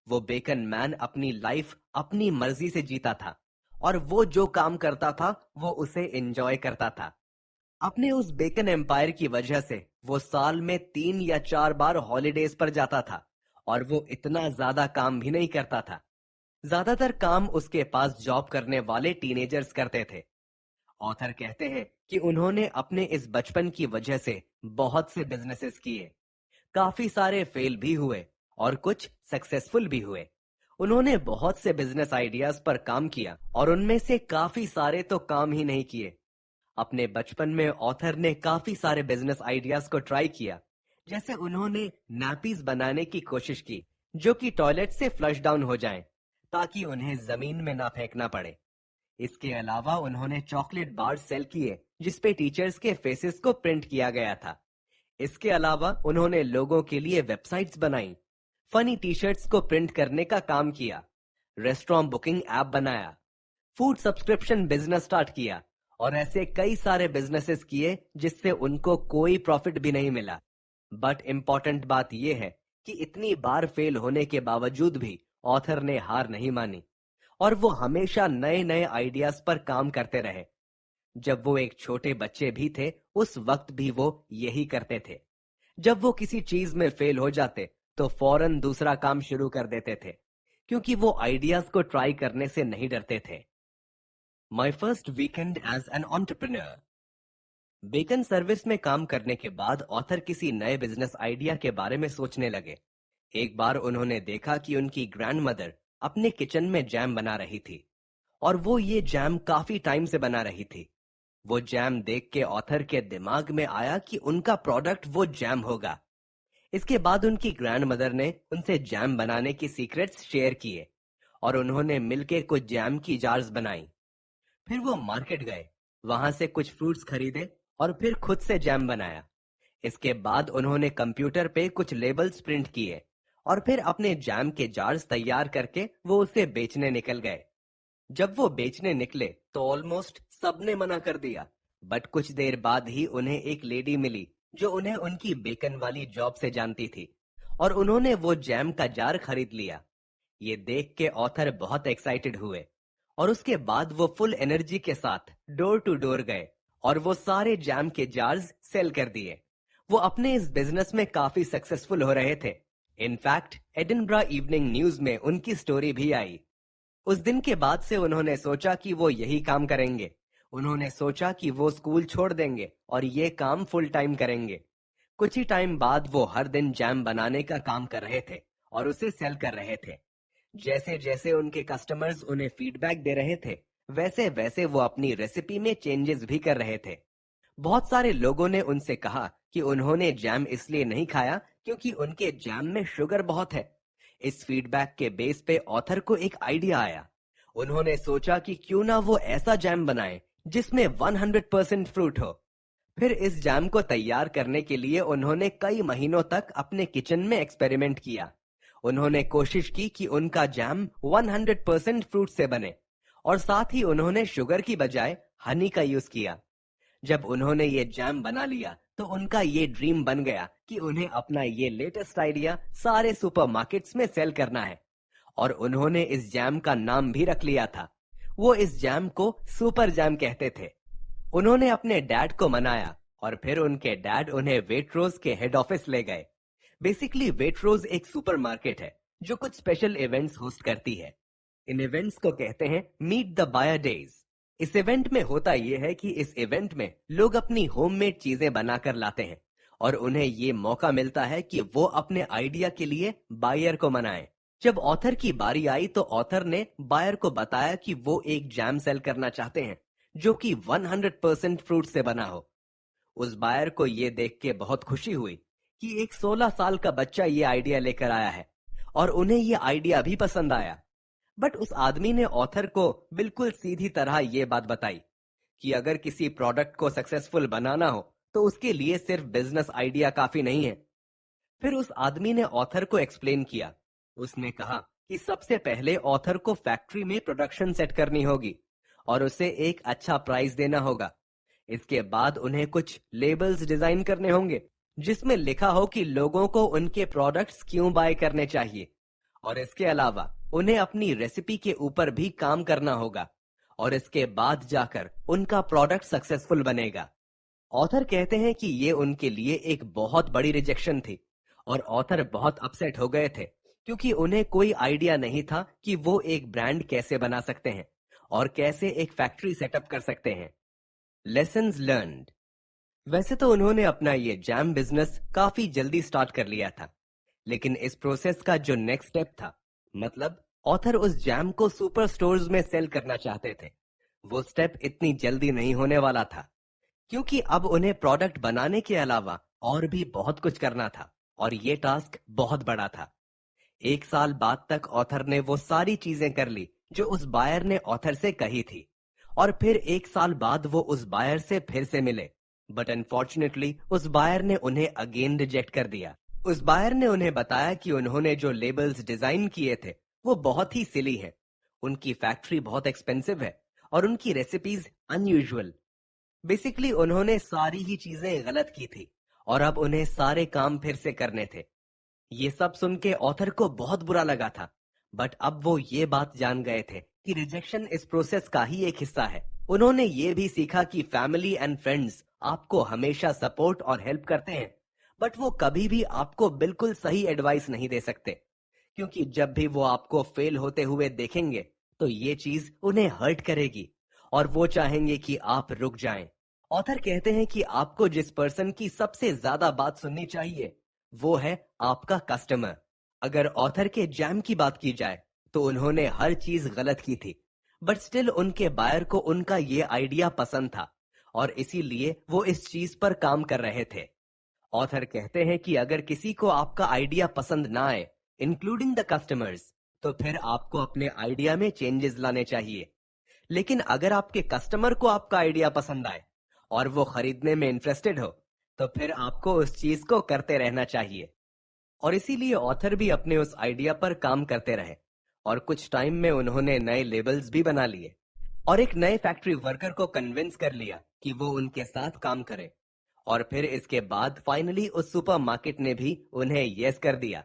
वो बेकन मैन अपनी लाइफ अपनी मर्जी से जीता था और वो जो काम करता था वो उसे एंजॉय करता था। अपने उस बेकन एम्पायर की वजह से वो साल में 3 या 4 बार हॉलीडेज पर जाता था और वो इतना ज्यादा काम भी नहीं करता था। ज्यादातर काम उसके पास जॉब करने वाले टीनेजर्स करते थे। ऑथर कहते हैं कि उन्होंने अपने इस बचपन की वजह से बहुत से बिजनेसेस किए। काफी सारे फेल भी हुए और कुछ सक्सेसफुल भी हुए। उन्होंने बहुत से बिजनेस आइडियाज पर काम किया और उनमें से काफी सारे तो काम ही नहीं किए। अपने बचपन में ऑथर ने काफी सारे बिजनेस आइडियाज को ट्राई किया। जैसे उन्होंने नैपीज बनाने की कोशिश की जो कि टॉयलेट से फ्लश डाउन हो जाएं, ताकि उन्हें जमीन में ना फेंकना पड़े। इसके अलावा उन्होंने चॉकलेट बार सेल किए जिसपे टीचर्स के फेसेस को प्रिंट किया गया था। इसके अलावा उन्होंने लोगों के लिए वेबसाइट्स बनाई, फनी टी शर्ट्स को प्रिंट करने का काम किया, रेस्टोरेंट बुकिंग ऐप बनाया, फूड सब्सक्रिप्शन बिजनेस स्टार्ट किया और ऐसे कई सारे बिजनेसेस किए जिससे उनको कोई प्रॉफिट भी नहीं मिला। बट इम्पॉर्टेंट बात यह है कि इतनी बार फेल होने के बावजूद भी ऑथर ने हार नहीं मानी और वो हमेशा नए नए आइडियाज पर काम करते रहे। जब वो एक छोटे बच्चे भी थे उस वक्त भी वो यही करते थे। जब वो किसी चीज में फेल हो जाते तो फौरन दूसरा काम शुरू कर देते थे, क्योंकि वो आइडियाज को ट्राई करने से नहीं डरते थे। My first weekend as an entrepreneur. Bacon service में काम करने के बाद ऑथर किसी नए बिजनेस आइडिया के बारे में सोचने लगे। एक बार उन्होंने देखा कि उनकी ग्रैंडमदर अपने किचन में जैम बना रही थी और वो ये जैम काफी टाइम से बना रही थी। वो जैम देख के ऑथर के दिमाग में आया कि उनका प्रोडक्ट वो जैम होगा। इसके बाद उनकी ग्रैंडमदर ने उनसे जैम बनाने की सीक्रेट्स शेयर किए और उन्होंने मिलकर कुछ जैम की जार्स बनाई। फिर वो मार्केट गए, वहां से कुछ फ्रूट्स खरीदे और फिर खुद से जैम बनाया। इसके बाद उन्होंने कंप्यूटर पे कुछ लेबल्स प्रिंट किए और फिर अपने जैम के जार्स तैयार करके वो उसे बेचने निकल गए। जब वो बेचने निकले तो ऑलमोस्ट सबने मना कर दिया। बट कुछ देर बाद ही उन्हें एक लेडी मिली जो उन्हें उनकी बेकन वाली जॉब से जानती थी और उन्होंने वो जैम का जार खरीद लिया। ये देख के ऑथर बहुत एक्साइटेड हुए और उसके बाद वो फुल एनर्जी के साथ डोर टू डोर गए और वो सारे जैम के जार्स सेल कर दिए। वो अपने इस बिजनेस में काफी सक्सेसफुल हो रहे थे। इनफैक्ट एडिनब्रा इवनिंग न्यूज में उनकी स्टोरी भी आई। उस दिन के बाद से उन्होंने सोचा कि वो यही काम करेंगे। उन्होंने सोचा कि वो स्कूल छोड़ देंगे और ये काम फुल टाइम करेंगे। कुछ ही टाइम बाद वो हर दिन जैम बनाने का काम कर रहे थे और उसे सेल कर रहे थे। जैसे जैसे उनके कस्टमर्स उन्हें फीडबैक दे रहे थे, वैसे वैसे वो अपनी रेसिपी में चेंजेस भी कर रहे थे। बहुत सारे लोगों ने उनसे कहा कि उन्होंने जैम इसलिए नहीं खाया क्योंकि उनके जैम में शुगर बहुत है। इस फीडबैक के बेस पे ऑथर को एक आइडिया आया। उन्होंने सोचा कि क्यों ना वो ऐसा जैम बनाए जिसमें 100% फ्रूट हो। फिर इस जैम को तैयार करने के लिए उन्होंने कई महीनों तक अपने किचन में एक्सपेरिमेंट किया। उन्होंने कोशिश की कि उनका जैम 100% फ्रूट से बने, और साथ ही उन्होंने शुगर की बजाय हनी का यूज किया। जब उन्होंने ये जैम बना लिया तो उनका ये ड्रीम बन गया कि उन्हें अपना ये लेटेस्ट आइडिया सारे सुपरमार्केट्स में सेल करना है, और उन्होंने इस जैम का नाम भी रख लिया था। वो इस जैम को सुपर जैम कहते थे। उन्होंने अपने डैड को मनाया और फिर उनके डैड उन्हें वेट्रोज के हेड ऑफिस ले गए। बेसिकली वेट्रोज एक सुपरमार्केट है जो कुछ स्पेशल इवेंट्स होस्ट करती है। इन इवेंट्स को कहते हैं मीट द बायर डेज। इस इवेंट में होता यह है कि इस इवेंट में लोग अपनी होममेड चीजें बनाकर लाते हैं, और उन्हें ये मौका मिलता है कि वो अपने आइडिया के लिए बायर को मनाएं। जब ऑथर की बारी आई तो ऑथर ने बायर को बताया कि वो एक जैम सेल करना चाहते हैं जो कि 100% फ्रूट से बना हो। उस बायर को ये देख के बहुत खुशी हुई कि एक 16 साल का बच्चा ये आइडिया लेकर आया है, और उन्हें ये आइडिया भी पसंद आया। बट उस आदमी ने ऑथर को बिल्कुल सीधी तरह ये बात बताई कि अगर किसी प्रोडक्ट को सक्सेसफुल बनाना हो तो उसके लिए सिर्फ बिजनेस आइडिया काफी नहीं है। फिर उस आदमी ने ऑथर को एक्सप्लेन किया। उसने कहा कि सबसे पहले ऑथर को फैक्ट्री में प्रोडक्शन सेट करनी होगी और उसे एक अच्छा प्राइस देना होगा। इसके बाद उन्हें कुछ लेबल्स डिजाइन करने होंगे जिसमें लिखा हो कि लोगों को उनके प्रोडक्ट्स क्यों बाय करने चाहिए। और इसके अलावा उन्हें अपनी रेसिपी के ऊपर भी काम करना होगा, और इसके बाद जाकर उनका प्रोडक्ट सक्सेसफुल बनेगा। ऑथर कहते हैं कि ये उनके लिए एक बहुत बड़ी रिजेक्शन थी, और ऑथर बहुत अपसेट हो गए थे क्योंकि उन्हें कोई आइडिया नहीं था कि वो एक ब्रांड कैसे बना सकते हैं और कैसे एक फैक्ट्री सेटअप कर सकते हैं। Lessons learned. वैसे तो उन्होंने अपना ये जैम बिजनेस काफी जल्दी स्टार्ट कर लिया था, लेकिन इस प्रोसेस का जो नेक्स्ट स्टेप था, मतलब ऑथर उस जैम को सुपर स्टोर्स में सेल करना चाहते थे, वो स्टेप इतनी जल्दी नहीं होने वाला था, क्योंकि अब उन्हें प्रोडक्ट बनाने के अलावा और भी बहुत कुछ करना था, और ये टास्क बहुत बड़ा था। एक साल बाद तक ऑथर ने वो सारी चीजें कर ली जो उस बायर ने ऑथर से कही थी, और फिर एक साल बाद वो उस बायर से फिर से मिले। बट अनफॉर्चुनेटली उस बायर ने उन्हें अगेन रिजेक्ट कर दिया। उस बायर ने उन्हें बताया कि उन्होंने जो लेबल्स डिजाइन किए थे वो बहुत ही सिली हैं, उनकी फैक्ट्री बहुत एक्सपेंसिव है, और उनकी रेसिपीज अनयूजुअल। बेसिकली उन्होंने सारी ही चीजें गलत की थी, और अब उन्हें सारे काम फिर से करने थे। ये सब सुन के ऑथर को बहुत बुरा लगा था, बट अब वो ये बात जान गए थे कि रिजेक्शन इस प्रोसेस का ही एक हिस्सा है। उन्होंने ये भी सीखा कि फैमिली एंड फ्रेंड्स आपको हमेशा सपोर्ट और हेल्प करते हैं, बट वो कभी भी आपको बिल्कुल सही एडवाइस नहीं दे सकते, क्योंकि जब भी वो आपको फेल होते हुए देखेंगे तो ये चीज उन्हें हर्ट करेगी, और वो चाहेंगे कि आप रुक जाएं। ऑथर कहते हैं कि आपको जिस पर्सन की सबसे ज्यादा बात सुननी चाहिए वो है आपका कस्टमर। अगर ऑथर के जैम की बात की जाए तो उन्होंने हर चीज गलत की थी, बट स्टिल उनके बायर को उनका ये आइडिया पसंद था, और इसीलिए वो इस चीज पर काम कर रहे थे। ऑथर कहते हैं कि अगर किसी को आपका आइडिया पसंद ना आए, इंक्लूडिंग द कस्टमर्स, तो फिर आपको अपने आइडिया में चेंजेस लाने चाहिए। लेकिन अगर आपके कस्टमर को आपका आइडिया पसंद आए और वो खरीदने में इंटरेस्टेड हो, तो फिर आपको उस चीज को करते रहना चाहिए। और इसीलिए ऑथर भी अपने उस आइडिया पर काम करते रहे, और कुछ टाइम में उन्होंने नए लेबल्स भी बना लिए, और एक नए फैक्ट्री वर्कर को कन्विंस कर लिया कि वो उनके साथ काम करे। और फिर इसके बाद फाइनली उस सुपरमार्केट ने भी उन्हें यस कर दिया।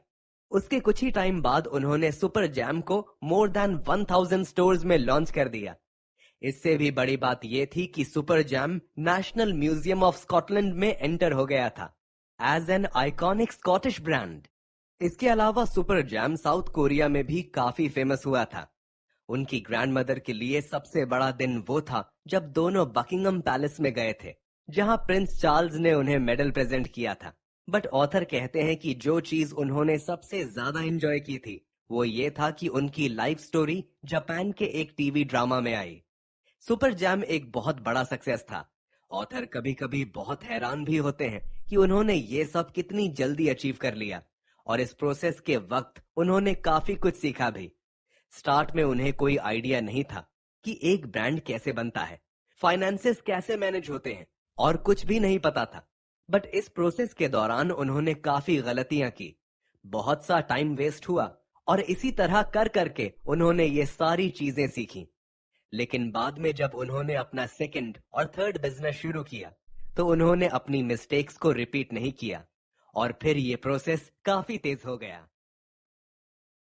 उसके कुछ ही टाइम बाद उन्होंने सुपर जैम को मोर देन 1000 स्टोर्स में लॉन्च कर दिया। इससे भी बड़ी बात यह थी कि super jam national museum of Scotland में एंटर हो गया था as an iconic Scottish brand. इसके अलावा सुपर जैम साउथ कोरिया में भी काफी फेमस हुआ था। उनकी ग्रैंडमदर के लिए सबसे बड़ा दिन वो था जब दोनों बकिंगम पैलेस में गए थे, जहां प्रिंस चार्ल्स ने उन्हें मेडल प्रेजेंट किया था। बट ऑथर कहते हैं कि जो चीज उन्होंने सबसे ज्यादा एंजॉय की थी वो ये था कि उनकी लाइफ स्टोरी जापान के एक टीवी ड्रामा में आई। सुपर जैम एक बहुत बड़ा सक्सेस था। ऑथर कभी कभी बहुत हैरान भी होते हैं कि उन्होंने ये सब कितनी जल्दी अचीव कर लिया, और इस प्रोसेस के वक्त उन्होंने काफी कुछ सीखा भी। स्टार्ट में उन्हें कोई आइडिया नहीं था कि एक ब्रांड कैसे बनता है, फाइनेंसेस कैसे मैनेज होते हैं, और कुछ भी नहीं पता था। बट इस प्रोसेस के दौरान उन्होंने काफी गलतियां की, बहुत सा टाइम वेस्ट हुआ, और इसी तरह कर करके उन्होंने ये सारी चीजें सीखी। लेकिन बाद में जब उन्होंने अपना सेकंड और थर्ड बिजनेस शुरू किया, तो उन्होंने अपनी मिस्टेक्स को रिपीट नहीं किया, और फिर ये प्रोसेस काफी तेज हो गया।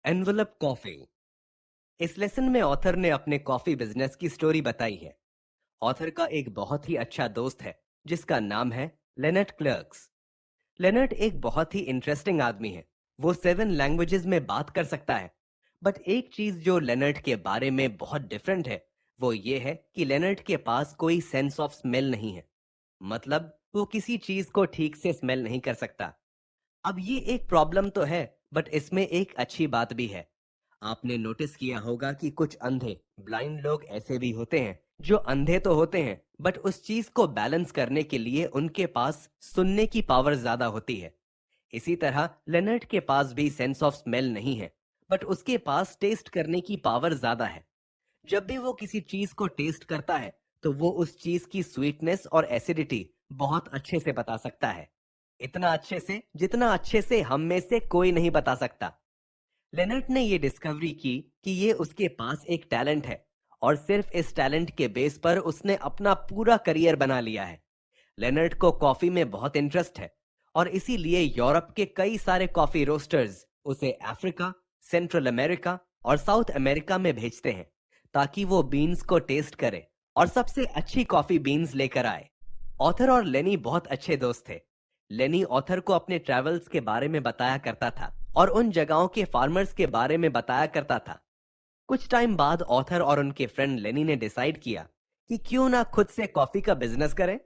Envelope coffee. इस लेसन में ऑथर ने अपने कॉफी बिजनेस की स्टोरी बताई है। ऑथर का एक बहुत ही अच्छा दोस्त है जिसका नाम है लेनर्ट क्लर्क्स। लेनर्ट एक बहुत ही इंटरेस्टिंग आदमी है। वो 7 लैंग्वेजेस में बात कर सकता है। बट एक चीज जो लेनर्ट के बारे में बहुत डिफरेंट है, वो ये है कि लेनर्ट के पास कोई सेंस ऑफ स्मेल नहीं है। मतलब वो किसी चीज को ठीक से स्मेल नहीं कर सकता। अब ये एक प्रॉब्लम तो है, बट इसमें एक अच्छी बात भी है। आपने नोटिस किया होगा कि कुछ अंधे ब्लाइंड लोग ऐसे भी होते हैं जो अंधे तो होते हैं, बट उस चीज को बैलेंस करने के लिए उनके पास सुनने की पावर ज्यादा होती है। इसी तरह लेनर्ट के पास भी सेंस ऑफ स्मेल नहीं है, बट उसके पास टेस्ट करने की पावर ज्यादा है। जब भी वो किसी चीज को टेस्ट करता है, तो वो उस चीज की स्वीटनेस और एसिडिटी बहुत अच्छे से बता सकता है। इतना अच्छे से जितना अच्छे से हम में से कोई नहीं बता सकता। लेनर्ट ने ये डिस्कवरी की कि ये उसके पास एक टैलेंट है, और सिर्फ इस टैलेंट के बेस पर उसने अपना पूरा करियर बना लिया है। लेनर्ट को कॉफी में बहुत इंटरेस्ट है, और इसीलिए यूरोप के कई सारे कॉफी रोस्टर्स उसे अफ्रीका, सेंट्रल अमेरिका और साउथ अमेरिका में भेजते हैं, ताकि वो बीन्स को टेस्ट करे और सबसे अच्छी कॉफी बीन्स लेकर आए। ऑथर और लेनी बहुत अच्छे दोस्त थे। लेनी ऑथर को अपने ट्रेवल्स के बारे में बताया करता था, और उन जगहों के फार्मर्स के बारे में बताया करता था। कुछ टाइम बाद ऑथर और उनके फ्रेंड लेनी ने डिसाइड किया कि क्यों ना खुद से कॉफी का बिजनेस करें।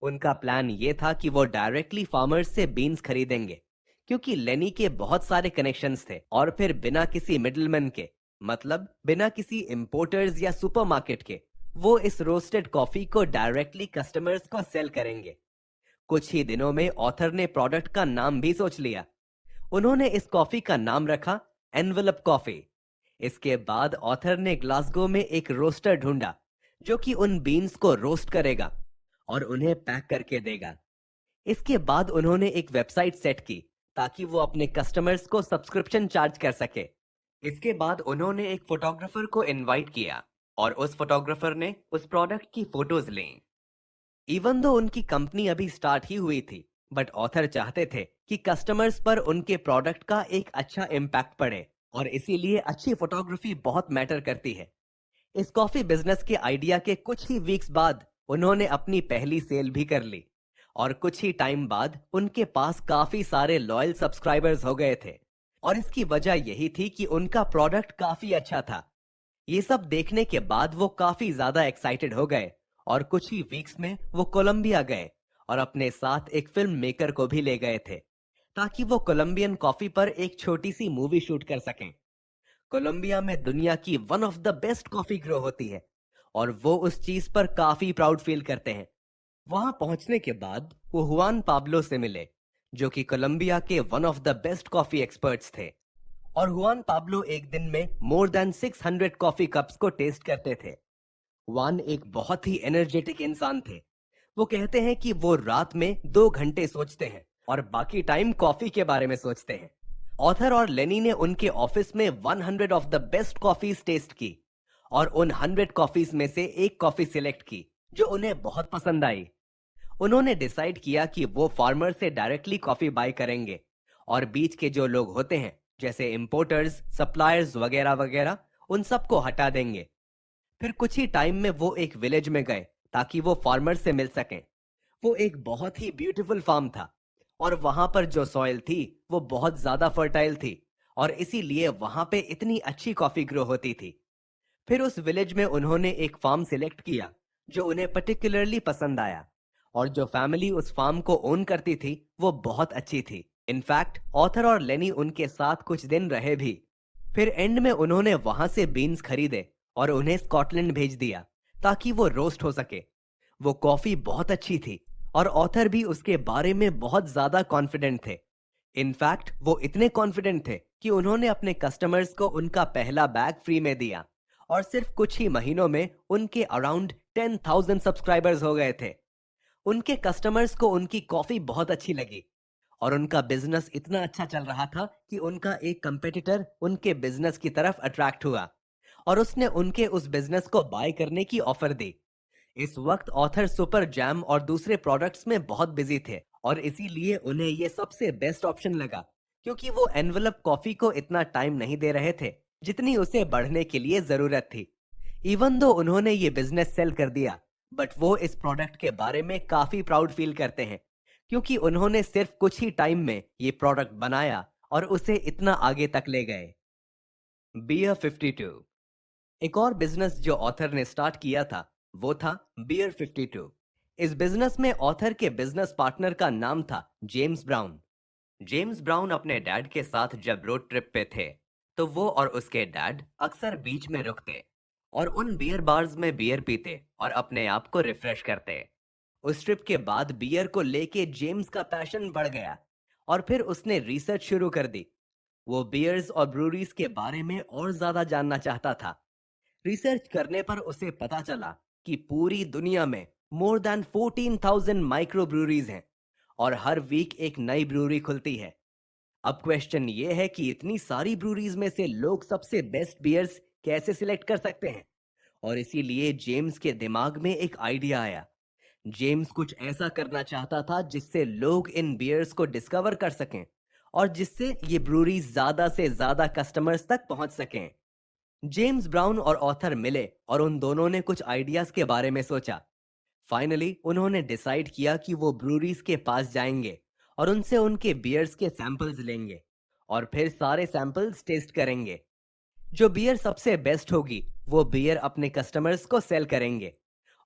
उनका प्लान ये था कि वो डायरेक्टली फार्मर्स से बीन्स खरीदेंगे, क्योंकि लेनी के बहुत सारे कनेक्शंस थे, और फिर बिना किसी मिडलमैन के, मतलब बिना किसी इंपोर्टर्स या सुपरमार्केट के, वो इस रोस्टेड कॉफी को डायरेक्टली कस्टमर्स को सेल करेंगे। कुछ ही दिनों में ऑथर ने प्रोडक्ट का नाम भी सोच लिया। उन्होंने इस कॉफी का नाम रखा एनवेलप कॉफी। इसके बाद ऑथर ने ग्लासगो में एक रोस्टर ढूंढा जो कि उन बीन्स को रोस्ट करेगा और उन्हें पैक करके देगा। इसके बाद उन्होंने एक वेबसाइट सेट की ताकि वो अपने कस्टमर्स को सब्सक्रिप्शन चार्ज कर सके। इसके बाद उन्होंने एक फोटोग्राफर को इनवाइट किया, और उस फोटोग्राफर ने उस प्रोडक्ट की फोटोज ली। इवन दो उनकी कंपनी अभी स्टार्ट ही हुई थी, बट ऑथर चाहते थे कि कस्टमर्स पर उनके प्रोडक्ट का एक अच्छा इम्पैक्ट पड़े, और इसीलिए अच्छी फोटोग्राफी बहुत मैटर करती है। इस कॉफी बिजनेस के आइडिया के कुछ ही वीक्स बाद उन्होंने अपनी पहली सेल भी कर ली, और कुछ ही टाइम बाद उनके पास काफी सारे लॉयल सब्सक्राइबर्स हो गए थे। और इसकी वजह यही थी कि उनका प्रोडक्ट काफी अच्छा था। ये सब देखने के बाद वो काफी ज्यादा एक्साइटेड हो गए, और कुछ ही वीक्स में वो कोलंबिया गए और अपने साथ एक फिल्म मेकर को भी ले गए थे, ताकि वो कोलंबियन कॉफी पर एक छोटी सी मूवी शूट कर सकें। कोलंबिया में दुनिया की one of the best coffee grow होती है, और वो उस चीज पर काफी प्राउड फील करते हैं। वहां पहुंचने के बाद वो हुआन पाब्लो से मिले, जो कि कोलंबिया के one of the best coffee experts थे। और हुआन पाब्लो एक दिन में मोर देन 600 कॉफी कप्स को टेस्ट करते थे। हुआन एक बहुत ही एनर्जेटिक इंसान थे। वो कहते हैं कि वो रात में 2 घंटे सोचते हैं और बाकी टाइम कॉफी के बारे में सोचते हैं। ऑथर और लेनी ने उनके ऑफिस में 100 of the best coffees taste की, और उन 100 कॉफीज में से एक कॉफी सिलेक्ट की जो उन्हें बहुत पसंद आई। उन्होंने डिसाइड किया कि वो फार्मर से डायरेक्टली कॉफी बाय करेंगे, और बीच के जो लोग होते हैं जैसे इंपोर्टर्स, सप्लायर्स वगैरह वगैरह, उन सबको हटा देंगे। फिर कुछ ही टाइम में वो एक विलेज में गए ताकि वो फार्मर से मिल सकें। वो एक बहुत ही ब्यूटीफुल फार्म था, और वहां पर जो सॉइल थी वो बहुत ज्यादा फर्टाइल थी, और इसीलिए वहां पे इतनी अच्छी कॉफी ग्रो होती थी। फिर उस विलेज में उन्होंने एक फार्म सिलेक्ट किया जो उन्हें पर्टिकुलरली पसंद आया, और जो फैमिली उस फार्म को ओन करती थी वो बहुत अच्छी थी। इनफैक्ट ऑथर और लेनी उनके साथ कुछ दिन रहे भी। फिर एंड में उन्होंने वहां से बीन्स खरीदे और उन्हें स्कॉटलैंड भेज दिया ताकि वो रोस्ट हो सके। वो कॉफी बहुत अच्छी थी और ऑथर भी उसके बारे में बहुत ज्यादा कॉन्फिडेंट थे। इनफैक्ट वो इतने कॉन्फिडेंट थे कि उन्होंने अपने कस्टमर्स को उनका पहला बैग फ्री में दिया और सिर्फ कुछ ही महीनों में उनके अराउंड 10,000 सब्सक्राइबर्स हो गए थे। उनके कस्टमर्स को उनकी कॉफी बहुत अच्छी लगी और उनका बिजनेस इतना अच्छा चल रहा था कि उनका एक कंपेटिटर उनके बिजनेस की तरफ अट्रैक्ट हुआ और उसने उनके उस बिजनेस को बाय करने की ऑफर दी। इस वक्त ऑथर सुपर जैम और दूसरे प्रोडक्ट्स में बहुत बिजी थे और इसीलिए उन्हें ये सबसे बेस्ट ऑप्शन लगा, क्योंकि वो एनवेलप कॉफी को इतना टाइम नहीं दे रहे थे जितनी उसे बढ़ने के लिए जरूरत थी। इवन दो उन्होंने ये बिजनेस सेल कर दिया, बट वो इस प्रोडक्ट के बारे में काफी प्राउड फील करते हैं, क्योंकि उन्होंने सिर्फ कुछ ही टाइम में ये प्रोडक्ट बनाया और उसे इतना आगे तक ले गए। बियर 52। एक और बिजनेस जो ऑथर ने स्टार्ट किया था वो था बियर 52। इस बिजनेस में ऑथर के बिजनेस पार्टनर का नाम था जेम्स ब्राउन। जेम्स ब्राउन अपने डैड के साथ जब रोड ट्रिप पे थे तो वो और उसके डैड अक्सर बीच में रुकते और उन बियर बार्स में बियर पीते और अपने आप को रिफ्रेश करते। उस ट्रिप के बाद बियर को लेके जेम्स का पैशन बढ़ गया और फिर उसने रिसर्च शुरू कर दी। वो बियर्स और ब्रूरीज के बारे में और ज्यादा जानना चाहता था। रिसर्च करने पर उसे पता चला कि पूरी दुनिया में मोर देन 14,000 माइक्रो ब्रूरीज हैं और हर वीक एक नई ब्रूरी खुलती है। अब क्वेश्चन ये है कि इतनी सारी ब्रूरीज में से लोग सबसे बेस्ट बियर्स कैसे सिलेक्ट कर सकते हैं, और इसीलिए जेम्स के दिमाग में एक आइडिया आया। जेम्स कुछ ऐसा करना चाहता था जिससे लोग इन बियर्स को डिस्कवर कर सकें और जिससे ये ब्रूरीज ज्यादा से ज्यादा कस्टमर्स तक पहुंच सकें। जेम्स ब्राउन और ऑथर मिले और उन दोनों ने कुछ आइडियाज के बारे में सोचा। फाइनली उन्होंने डिसाइड किया कि वो ब्रूरीज के पास जाएंगे और उनसे उनके बियर्स के सैंपल्स लेंगे और फिर सारे सैंपल्स टेस्ट करेंगे। जो बियर सबसे बेस्ट होगी वो बियर अपने कस्टमर्स को सेल करेंगे,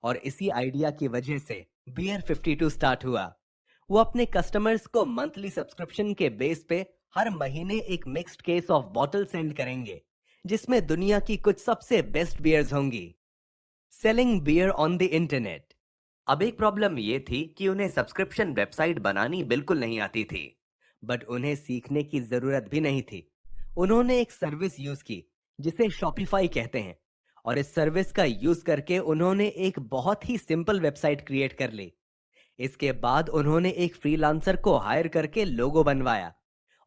और इसी आइडिया की वजह से बियर 52 स्टार्ट हुआ। वो अपने कस्टमर्स को मंथली सब्सक्रिप्शन के बेस पे हर महीने एक mixed case of bottle send करेंगे जिसमें दुनिया की कुछ सबसे बेस्ट बियर्स होंगी। Selling beer on the internet. अब एक प्रॉब्लम ये थी कि उन्हें सब्सक्रिप्शन वेबसाइट बनानी बिल्कुल नहीं आती थी, बट उन्हें सीखने की जरूरत भी नहीं थी। उन्होंने एक सर्विस यूज की जिसे शॉपिफाई कहते हैं, और इस सर्विस का यूज करके उन्होंने एक बहुत ही सिंपल वेबसाइट क्रिएट कर ली। इसके बाद उन्होंने एक फ्रीलांसर को हायर करके लोगो बनवाया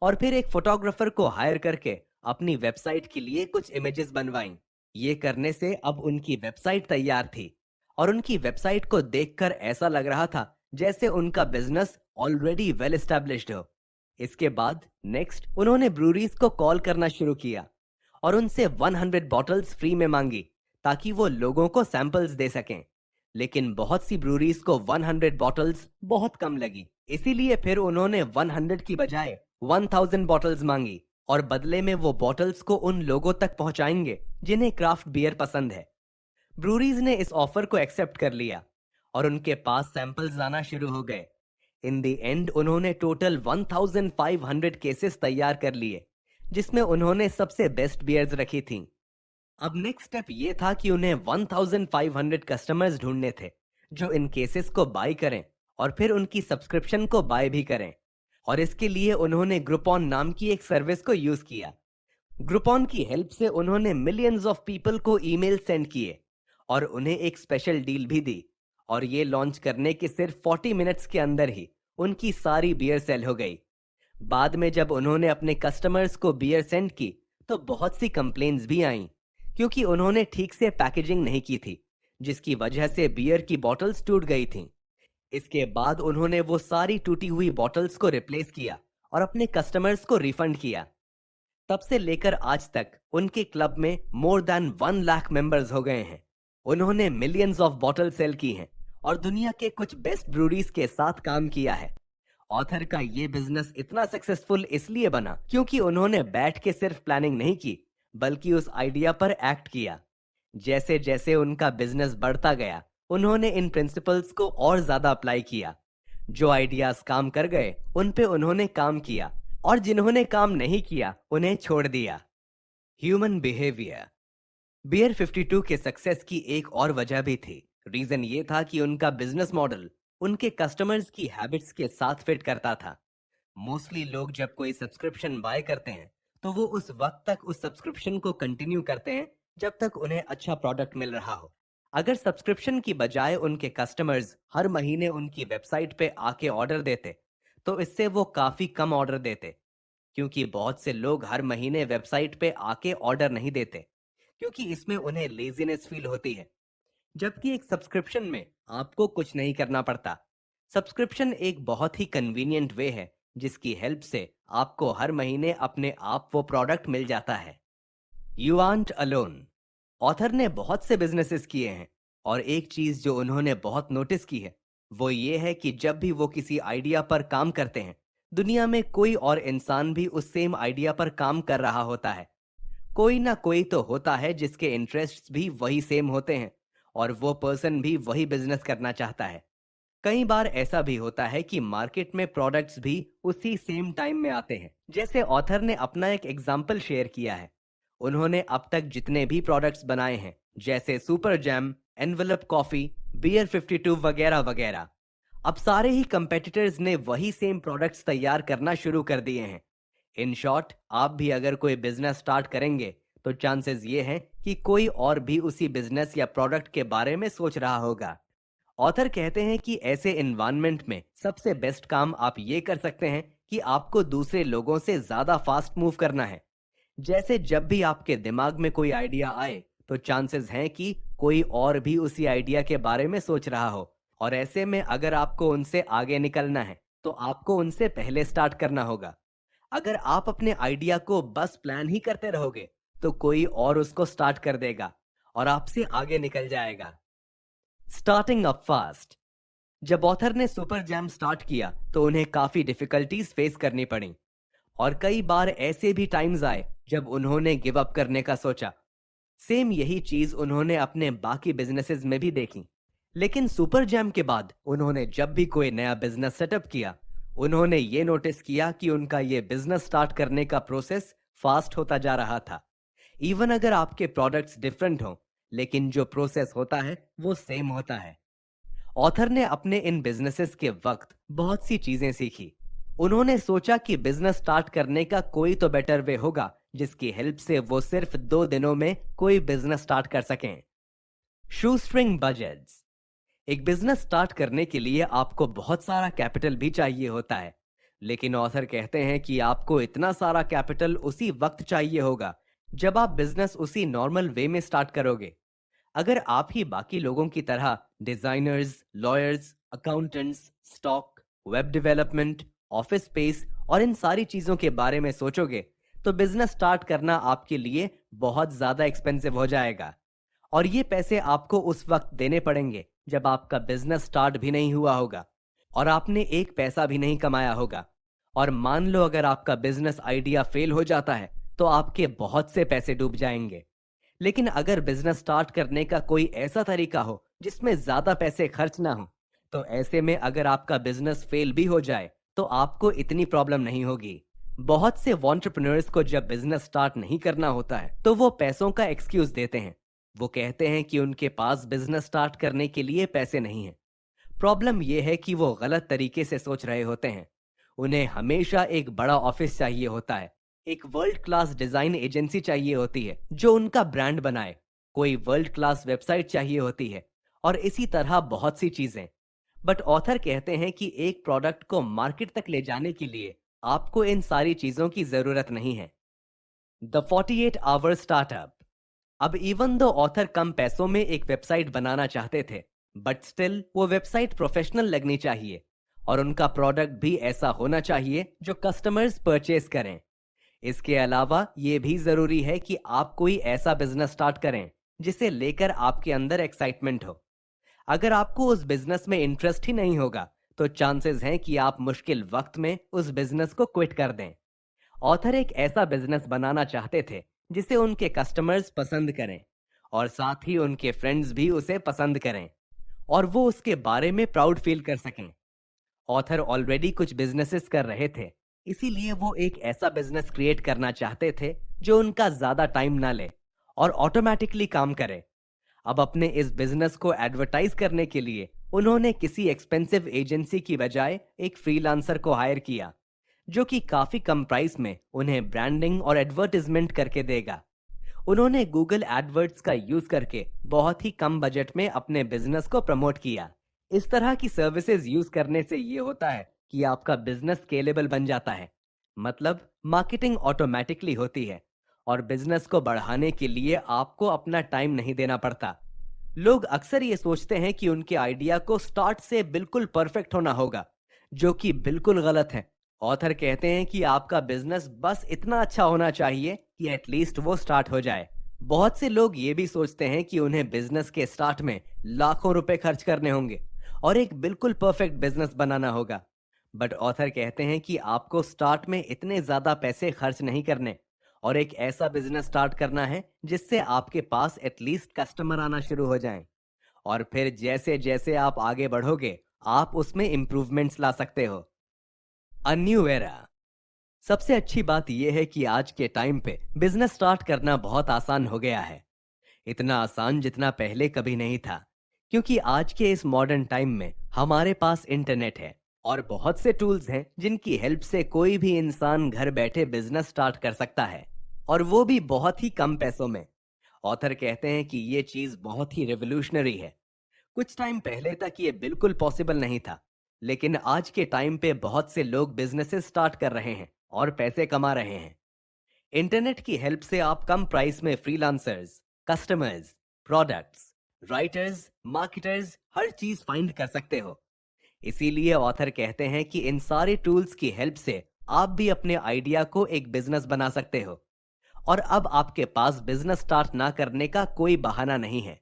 और फिर एक फोटोग्राफर को हायर करके अपनी वेबसाइट के लिए कुछ इमेजेस बनवाईं। ये करने से अब उनकी वेबसाइट तैयार थी और उनकी वेबसाइट को देखकर ऐसा लग रहा था जैसे उनका बिजनेस ऑलरेडी वेल एस्टेब्लिश्ड हो। इसके बाद नेक्स्ट उन्होंने ब्रूरीज को कॉल करना शुरू किया और उनसे 100 बॉटल्स फ्री में मांगी ताकि वो लोगों को सैंपल्स दे सकें। लेकिन बहुत सी ब्रूरीज को 100 बॉटल्स बहुत कम लगी, इसीलिए फिर उन्होंने 100 की बजाय 1000 बॉटल्स मांगी और बदले में वो बॉटल्स को उन लोगों तक पहुंचाएंगे जिन्हें क्राफ्ट बियर पसंद है। ब्रूरीज ने इस ऑफर को एक्सेप्ट कर लिया और उनके पास सैंपल्स आना शुरू हो गए। इन द एंड उन्होंने टोटल 1500 केसेस तैयार कर लिए जिसमें उन्होंने सबसे बेस्ट बियर्स रखी थीं। अब नेक्स्ट स्टेप ये था कि उन्हें 1500 कस्टमर्स ढूंढने थे जो इन केसेस को बाय करें और फिर उनकी सब्सक्रिप्शन को बाय भी करें, और इसके लिए उन्होंने ग्रुपॉन नाम की एक सर्विस को यूज किया। ग्रुपॉन की हेल्प से उन्होंने मिलियंस ऑफ पीपल को ईमेल सेंड किए और उन्हें एक स्पेशल डील भी दी, और ये लॉन्च करने के सिर्फ 40 मिनट्स के अंदर ही उनकी सारी बियर सेल हो गई। बाद में जब उन्होंने अपने कस्टमर्स को बियर सेंड की तो बहुत सी कंप्लेन्स भी आईं, क्योंकि उन्होंने ठीक से पैकेजिंग नहीं की थी जिसकी वजह से बियर की बॉटल्स टूट गई थीं। इसके बाद उन्होंने वो सारी टूटी हुई बॉटल्स को रिप्लेस किया और अपने कस्टमर्स को रिफंड किया। तब से लेकर आज तक उनके क्लब में मोर देन 1 लाख मेंबर्स हो गए हैं। उन्होंने मिलियंस ऑफ बॉटल सेल की हैं और दुनिया के कुछ बेस्ट ब्रूरीज के साथ काम किया है। ऑथर का ये बिजनेस इतना सक्सेसफुल इसलिए बना क्योंकि उन्होंने बैठ के सिर्फ प्लानिंग नहीं की बल्कि उस आइडिया पर एक्ट किया। जैसे जैसे उनका बिजनेस बढ़ता गया उन्होंने इन प्रिंसिपल्स को और ज्यादा अप्लाई किया। जो आइडियाज काम कर गए उन पे उन्होंने काम किया और जिन्होंने काम नहीं किया उन्हें छोड़ दिया। Human behaviour. बियर 52 के सक्सेस की एक और वजह भी थी। रीजन ये था कि उनका बिजनेस मॉडल उनके कस्टमर्स की हैबिट्स के साथ फिट करता था। मोस्टली लोग जब कोई सब्सक्रिप्शन बाय करते हैं तो वो उस वक्त तक उस सब्सक्रिप्शन को कंटिन्यू करते हैं जब तक उन्हें अच्छा प्रोडक्ट मिल रहा हो। अगर सब्सक्रिप्शन की बजाय उनके कस्टमर्स हर महीने उनकी वेबसाइट पे आके ऑर्डर देते तो इससे वो काफी कम ऑर्डर देते, क्योंकि बहुत से लोग हर महीने वेबसाइट पे आके ऑर्डर नहीं देते क्योंकि इसमें उन्हें लेजीनेस फील होती है। जबकि एक सब्सक्रिप्शन में आपको कुछ नहीं करना पड़ता। सब्सक्रिप्शन एक बहुत ही कन्वीनियंट वे है जिसकी हेल्प से आपको हर महीने अपने आप वो प्रोडक्ट मिल जाता है। You aunt alone. ऑथर ने बहुत से बिजनेसेस किए हैं और एक चीज जो उन्होंने बहुत नोटिस की है वो ये है कि जब भी वो किसी आइडिया पर काम करते हैं, दुनिया में कोई और इंसान भी उस सेम आइडिया पर काम कर रहा होता है। कोई ना कोई तो होता है जिसके इंटरेस्ट्स भी वही सेम होते हैं और वो पर्सन भी वही बिजनेस करना चाहता है। कई बार ऐसा भी होता है कि मार्केट में प्रोडक्ट्स भी उसी सेम टाइम में आते हैं। जैसे ऑथर ने अपना एक एग्जाम्पल शेयर किया है। उन्होंने अब तक जितने भी प्रोडक्ट्स बनाए हैं, जैसे super jam, envelope coffee, beer 52 वगैरह वगैरह, अब सारे ही कंपेटिटर्स ने वही सेम प्रोडक्ट्स तैयार करना शुरू कर दिए हैं। इन शॉर्ट, आप भी अगर कोई बिजनेस स्टार्ट करेंगे तो चांसेस ये हैं कि कोई और भी उसी बिजनेस या प्रोडक्ट के बारे में सोच रहा होगा। ऑथर कहते हैं कि ऐसे एनवायरनमेंट में सबसे बेस्ट काम आप ये कर सकते हैं कि आपको दूसरे लोगों से ज्यादा फास्ट मूव करना है। जैसे जब भी आपके दिमाग में कोई आइडिया आए तो चांसेस हैं कि कोई और भी उसी आइडिया के बारे में सोच रहा हो, और ऐसे में अगर आपको उनसे आगे निकलना है तो आपको उनसे पहले स्टार्ट करना होगा। अगर आप अपने आइडिया को बस प्लान ही करते रहोगे तो कोई और उसको स्टार्ट कर देगा और आपसे आगे निकल जाएगा। Starting up fast. जब ऑथर ने सुपर जैम स्टार्ट किया तो उन्हें काफी डिफिकल्टीज फेस करनी पड़ी और कई बार ऐसे भी टाइम्स आए जब उन्होंने गिव अप करने का सोचा। सेम यही चीज उन्होंने अपने बाकी बिजनेसेस में भी देखी। लेकिन सुपर जैम के बाद उन्होंने जब भी कोई नया बिजनेस सेटअप किया, उन्होंने ये नोटिस किया कि उनका ये बिजनेस स्टार्ट करने का प्रोसेस फास्ट होता जा रहा था। इवन अगर आपके प्रोडक्ट्स डिफरेंट हों, लेकिन जो प्रोसेस होता है वो सेम होता है। ऑथर ने अपने इन बिजनेसेस के वक्त बहुत सी चीजें सीखी। उन्होंने सोचा कि बिजनेस स्टार्ट करने का कोई तो बेटर वे होगा जिसकी हेल्प से वो सिर्फ 2 दिनों में कोई बिजनेस स्टार्ट कर सकें। शू स्ट्रिंग बजट्स। एक बिजनेस स्टार्ट करने के लिए आपको बहुत सारा कैपिटल भी चाहिए होता है, लेकिन ऑथर कहते हैं कि आपको इतना सारा कैपिटल उसी वक्त चाहिए होगा जब आप बिजनेस उसी नॉर्मल वे में स्टार्ट करोगे। अगर आप ही बाकी लोगों की तरह designers, lawyers, accountants, stock, web development, office space और इन सारी चीजों के बारे में सोचोगे तो बिजनेस स्टार्ट करना आपके लिए बहुत ज्यादा एक्सपेंसिव हो जाएगा। और ये पैसे आपको उस वक्त देने पड़ेंगे जब आपका बिजनेस स्टार्ट भी नहीं हुआ होगा और आपने एक पैसा भी नहीं कमाया होगा। और मान लो अगर आपका बिजनेस आइडिया फेल हो जाता है तो आपके बहुत से पैसे डूब जाएंगे। लेकिन अगर बिजनेस स्टार्ट करने का कोई ऐसा तरीका हो जिसमें ज्यादा पैसे खर्च ना हो, तो ऐसे में अगर आपका बिजनेस फेल भी हो जाए तो आपको इतनी प्रॉब्लम नहीं होगी। बहुत से एंटरप्रेन्योर्स को जब बिजनेस स्टार्ट नहीं करना होता है तो वो पैसों का एक्सक्यूज देते हैं। वो कहते हैं कि उनके पास बिजनेस स्टार्ट करने के लिए पैसे नहीं हैं। प्रॉब्लम यह है कि वो गलत तरीके से सोच रहे होते हैं। उन्हें हमेशा एक बड़ा ऑफिस चाहिए होता है, एक वर्ल्ड क्लास डिजाइन एजेंसी चाहिए होती है जो उनका ब्रांड बनाए, कोई वर्ल्ड क्लास वेबसाइट चाहिए होती है और इसी तरह बहुत सी चीजें। बट ऑथर कहते हैं कि एक प्रोडक्ट को मार्केट तक ले जाने के लिए आपको इन सारी चीजों की जरूरत नहीं है। The 48 hour startup. अब इवन दो ऑथर कम पैसों में एक वेबसाइट बनाना चाहते थे, बट स्टिल वो वेबसाइट प्रोफेशनल लगनी चाहिए और उनका प्रोडक्ट भी ऐसा होना चाहिए जो कस्टमर्स परचेज करें। इसके अलावा ये भी जरूरी है कि आप कोई ऐसा बिजनेस स्टार्ट करें जिसे लेकर आपके अंदर एक्साइटमेंट हो। अगर आपको उस बिजनेस में इंटरेस्ट ही नहीं होगा तो चांसेस हैं कि आप मुश्किल वक्त में उस बिजनेस को क्विट कर दें। ऑथर एक ऐसा बिजनेस बनाना चाहते थे जिसे उनके कस्टमर्स पसंद करें और साथ ही उनके फ्रेंड्स भी उसे पसंद करें और वो उसके बारे में प्राउड फील कर सकें। ऑथर ऑलरेडी कुछ बिजनेसेस कर रहे थे, इसीलिए वो एक ऐसा बिजनेस क्रिएट करना चाहते थे जो उनका ज्यादा टाइम ना ले और ऑटोमेटिकली काम करे। अब अपने इस बिजनेस को एडवर्टाइज करने के लिए उन्होंने किसी एक्सपेंसिव एजेंसी की बजाय एक फ्रीलांसर को हायर किया, जो कि काफी कम प्राइस में उन्हें ब्रांडिंग और एडवर्टाइजमेंट करके देगा। उन्होंने गूगल एडवर्ड्स का यूज करके बहुत ही कम बजट में अपने बिजनेस को प्रमोट किया। इस तरह की सर्विसेज यूज करने से ये होता है कि आपका बिजनेस स्केलेबल बन जाता है। मतलब मार्केटिंग ऑटोमेटिकली होती है और बिजनेस को बढ़ाने के लिए आपको अपना टाइम नहीं देना पड़ता। लोग अक्सर ये सोचते हैं कि उनके आइडिया को स्टार्ट से बिल्कुल परफेक्ट होना होगा, जो कि बिल्कुल गलत है। ऑथर कहते हैं कि आपका बिजनेस बस इतना अच्छा होना चाहिए कि एटलीस्ट वो स्टार्ट हो जाए। बहुत से लोग ये भी सोचते हैं कि उन्हें बिजनेस के स्टार्ट में लाखों रुपए खर्च करने होंगे और एक बिल्कुल परफेक्ट बिजनेस बनाना होगा। बट ऑथर कहते हैं कि आपको स्टार्ट में इतने ज्यादा पैसे खर्च नहीं करने और एक ऐसा बिजनेस स्टार्ट करना है जिससे आपके पास एटलीस्ट कस्टमर आना शुरू हो जाएं। और फिर जैसे जैसे आप आगे बढ़ोगे, आप उसमें इंप्रूवमेंट्स ला सकते हो। A new era. सबसे अच्छी बात यह है कि आज के टाइम पे बिजनेस स्टार्ट करना बहुत आसान हो गया है। इतना आसान जितना पहले कभी नहीं था, क्योंकि आज के इस मॉडर्न टाइम में हमारे पास इंटरनेट है और बहुत से टूल्स हैं जिनकी हेल्प से कोई भी इंसान घर बैठे बिजनेस स्टार्ट कर सकता है, और वो भी बहुत ही कम पैसों में। ऑथर कहते हैं कि ये चीज बहुत ही रेवोल्यूशनरी है। कुछ टाइम पहले तक ये बिल्कुल पॉसिबल नहीं था, लेकिन आज के टाइम पे बहुत से लोग बिजनेसेस स्टार्ट कर रहे हैं और पैसे कमा रहे हैं। इंटरनेट की हेल्प से आप कम प्राइस में freelancers, customers, products, writers, marketers, हर चीज फाइंड कर सकते हो। इसीलिए ऑथर कहते हैं कि इन सारे टूल्स की हेल्प से आप भी अपने आइडिया को एक बिजनेस बना सकते हो, और अब आपके पास बिजनेस स्टार्ट ना करने का कोई बहाना नहीं है।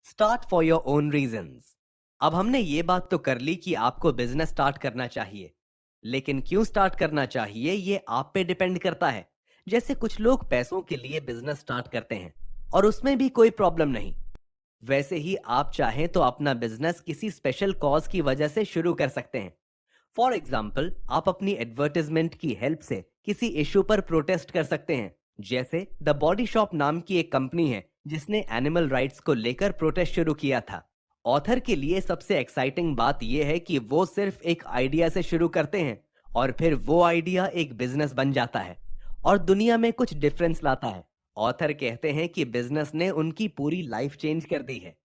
Start for your own reasons. अब हमने ये बात तो कर ली कि आपको बिजनेस स्टार्ट करना चाहिए, लेकिन क्यों स्टार्ट करना चाहिए ये आप पे डिपेंड करता है। जैसे कुछ लोग पैसों के लिए बिजनेस स्टार्ट करते हैं और उसमें भी कोई प्रॉब्लम नहीं, वैसे ही आप चाहें तो अपना बिजनेस किसी स्पेशल कॉज की वजह से शुरू कर सकते हैं। फॉर एग्जाम्पल, आप अपनी एडवर्टाइजमेंट की हेल्प से किसी इशू पर प्रोटेस्ट कर सकते हैं। जैसे द बॉडी शॉप नाम की एक कंपनी है जिसने एनिमल राइट्स को लेकर प्रोटेस्ट शुरू किया था। ऑथर के लिए सबसे एक्साइटिंग बात यह है कि वो सिर्फ एक आइडिया से शुरू करते हैं और फिर वो आइडिया एक बिजनेस बन जाता है और दुनिया में कुछ डिफरेंस लाता है। ऑथर कहते हैं कि बिजनेस ने उनकी पूरी लाइफ चेंज कर दी है।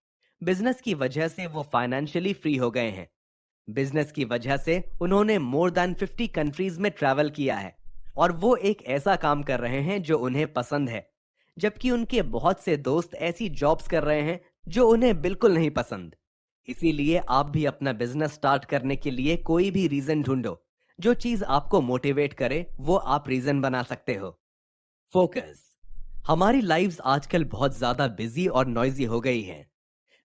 बिजनेस की वजह से वो फाइनेंशियली फ्री हो गए हैं। बिजनेस की वजह से उन्होंने मोर देन 50 कंट्रीज में ट्रैवल किया है और वो एक ऐसा काम कर रहे हैं जो उन्हें पसंद है, जबकि उनके बहुत से दोस्त ऐसी जॉब्स कर रहे हैं जो उन्हें बिल्कुल नहीं पसंद। इसीलिए आप भी अपना बिजनेस स्टार्ट करने के लिए कोई भी रीजन ढूंढो। जो चीज आपको मोटिवेट करे वो आप रीजन बना सकते हो। फोकस। हमारी लाइव्स आजकल बहुत ज्यादा बिजी और नॉइजी हो गई हैं।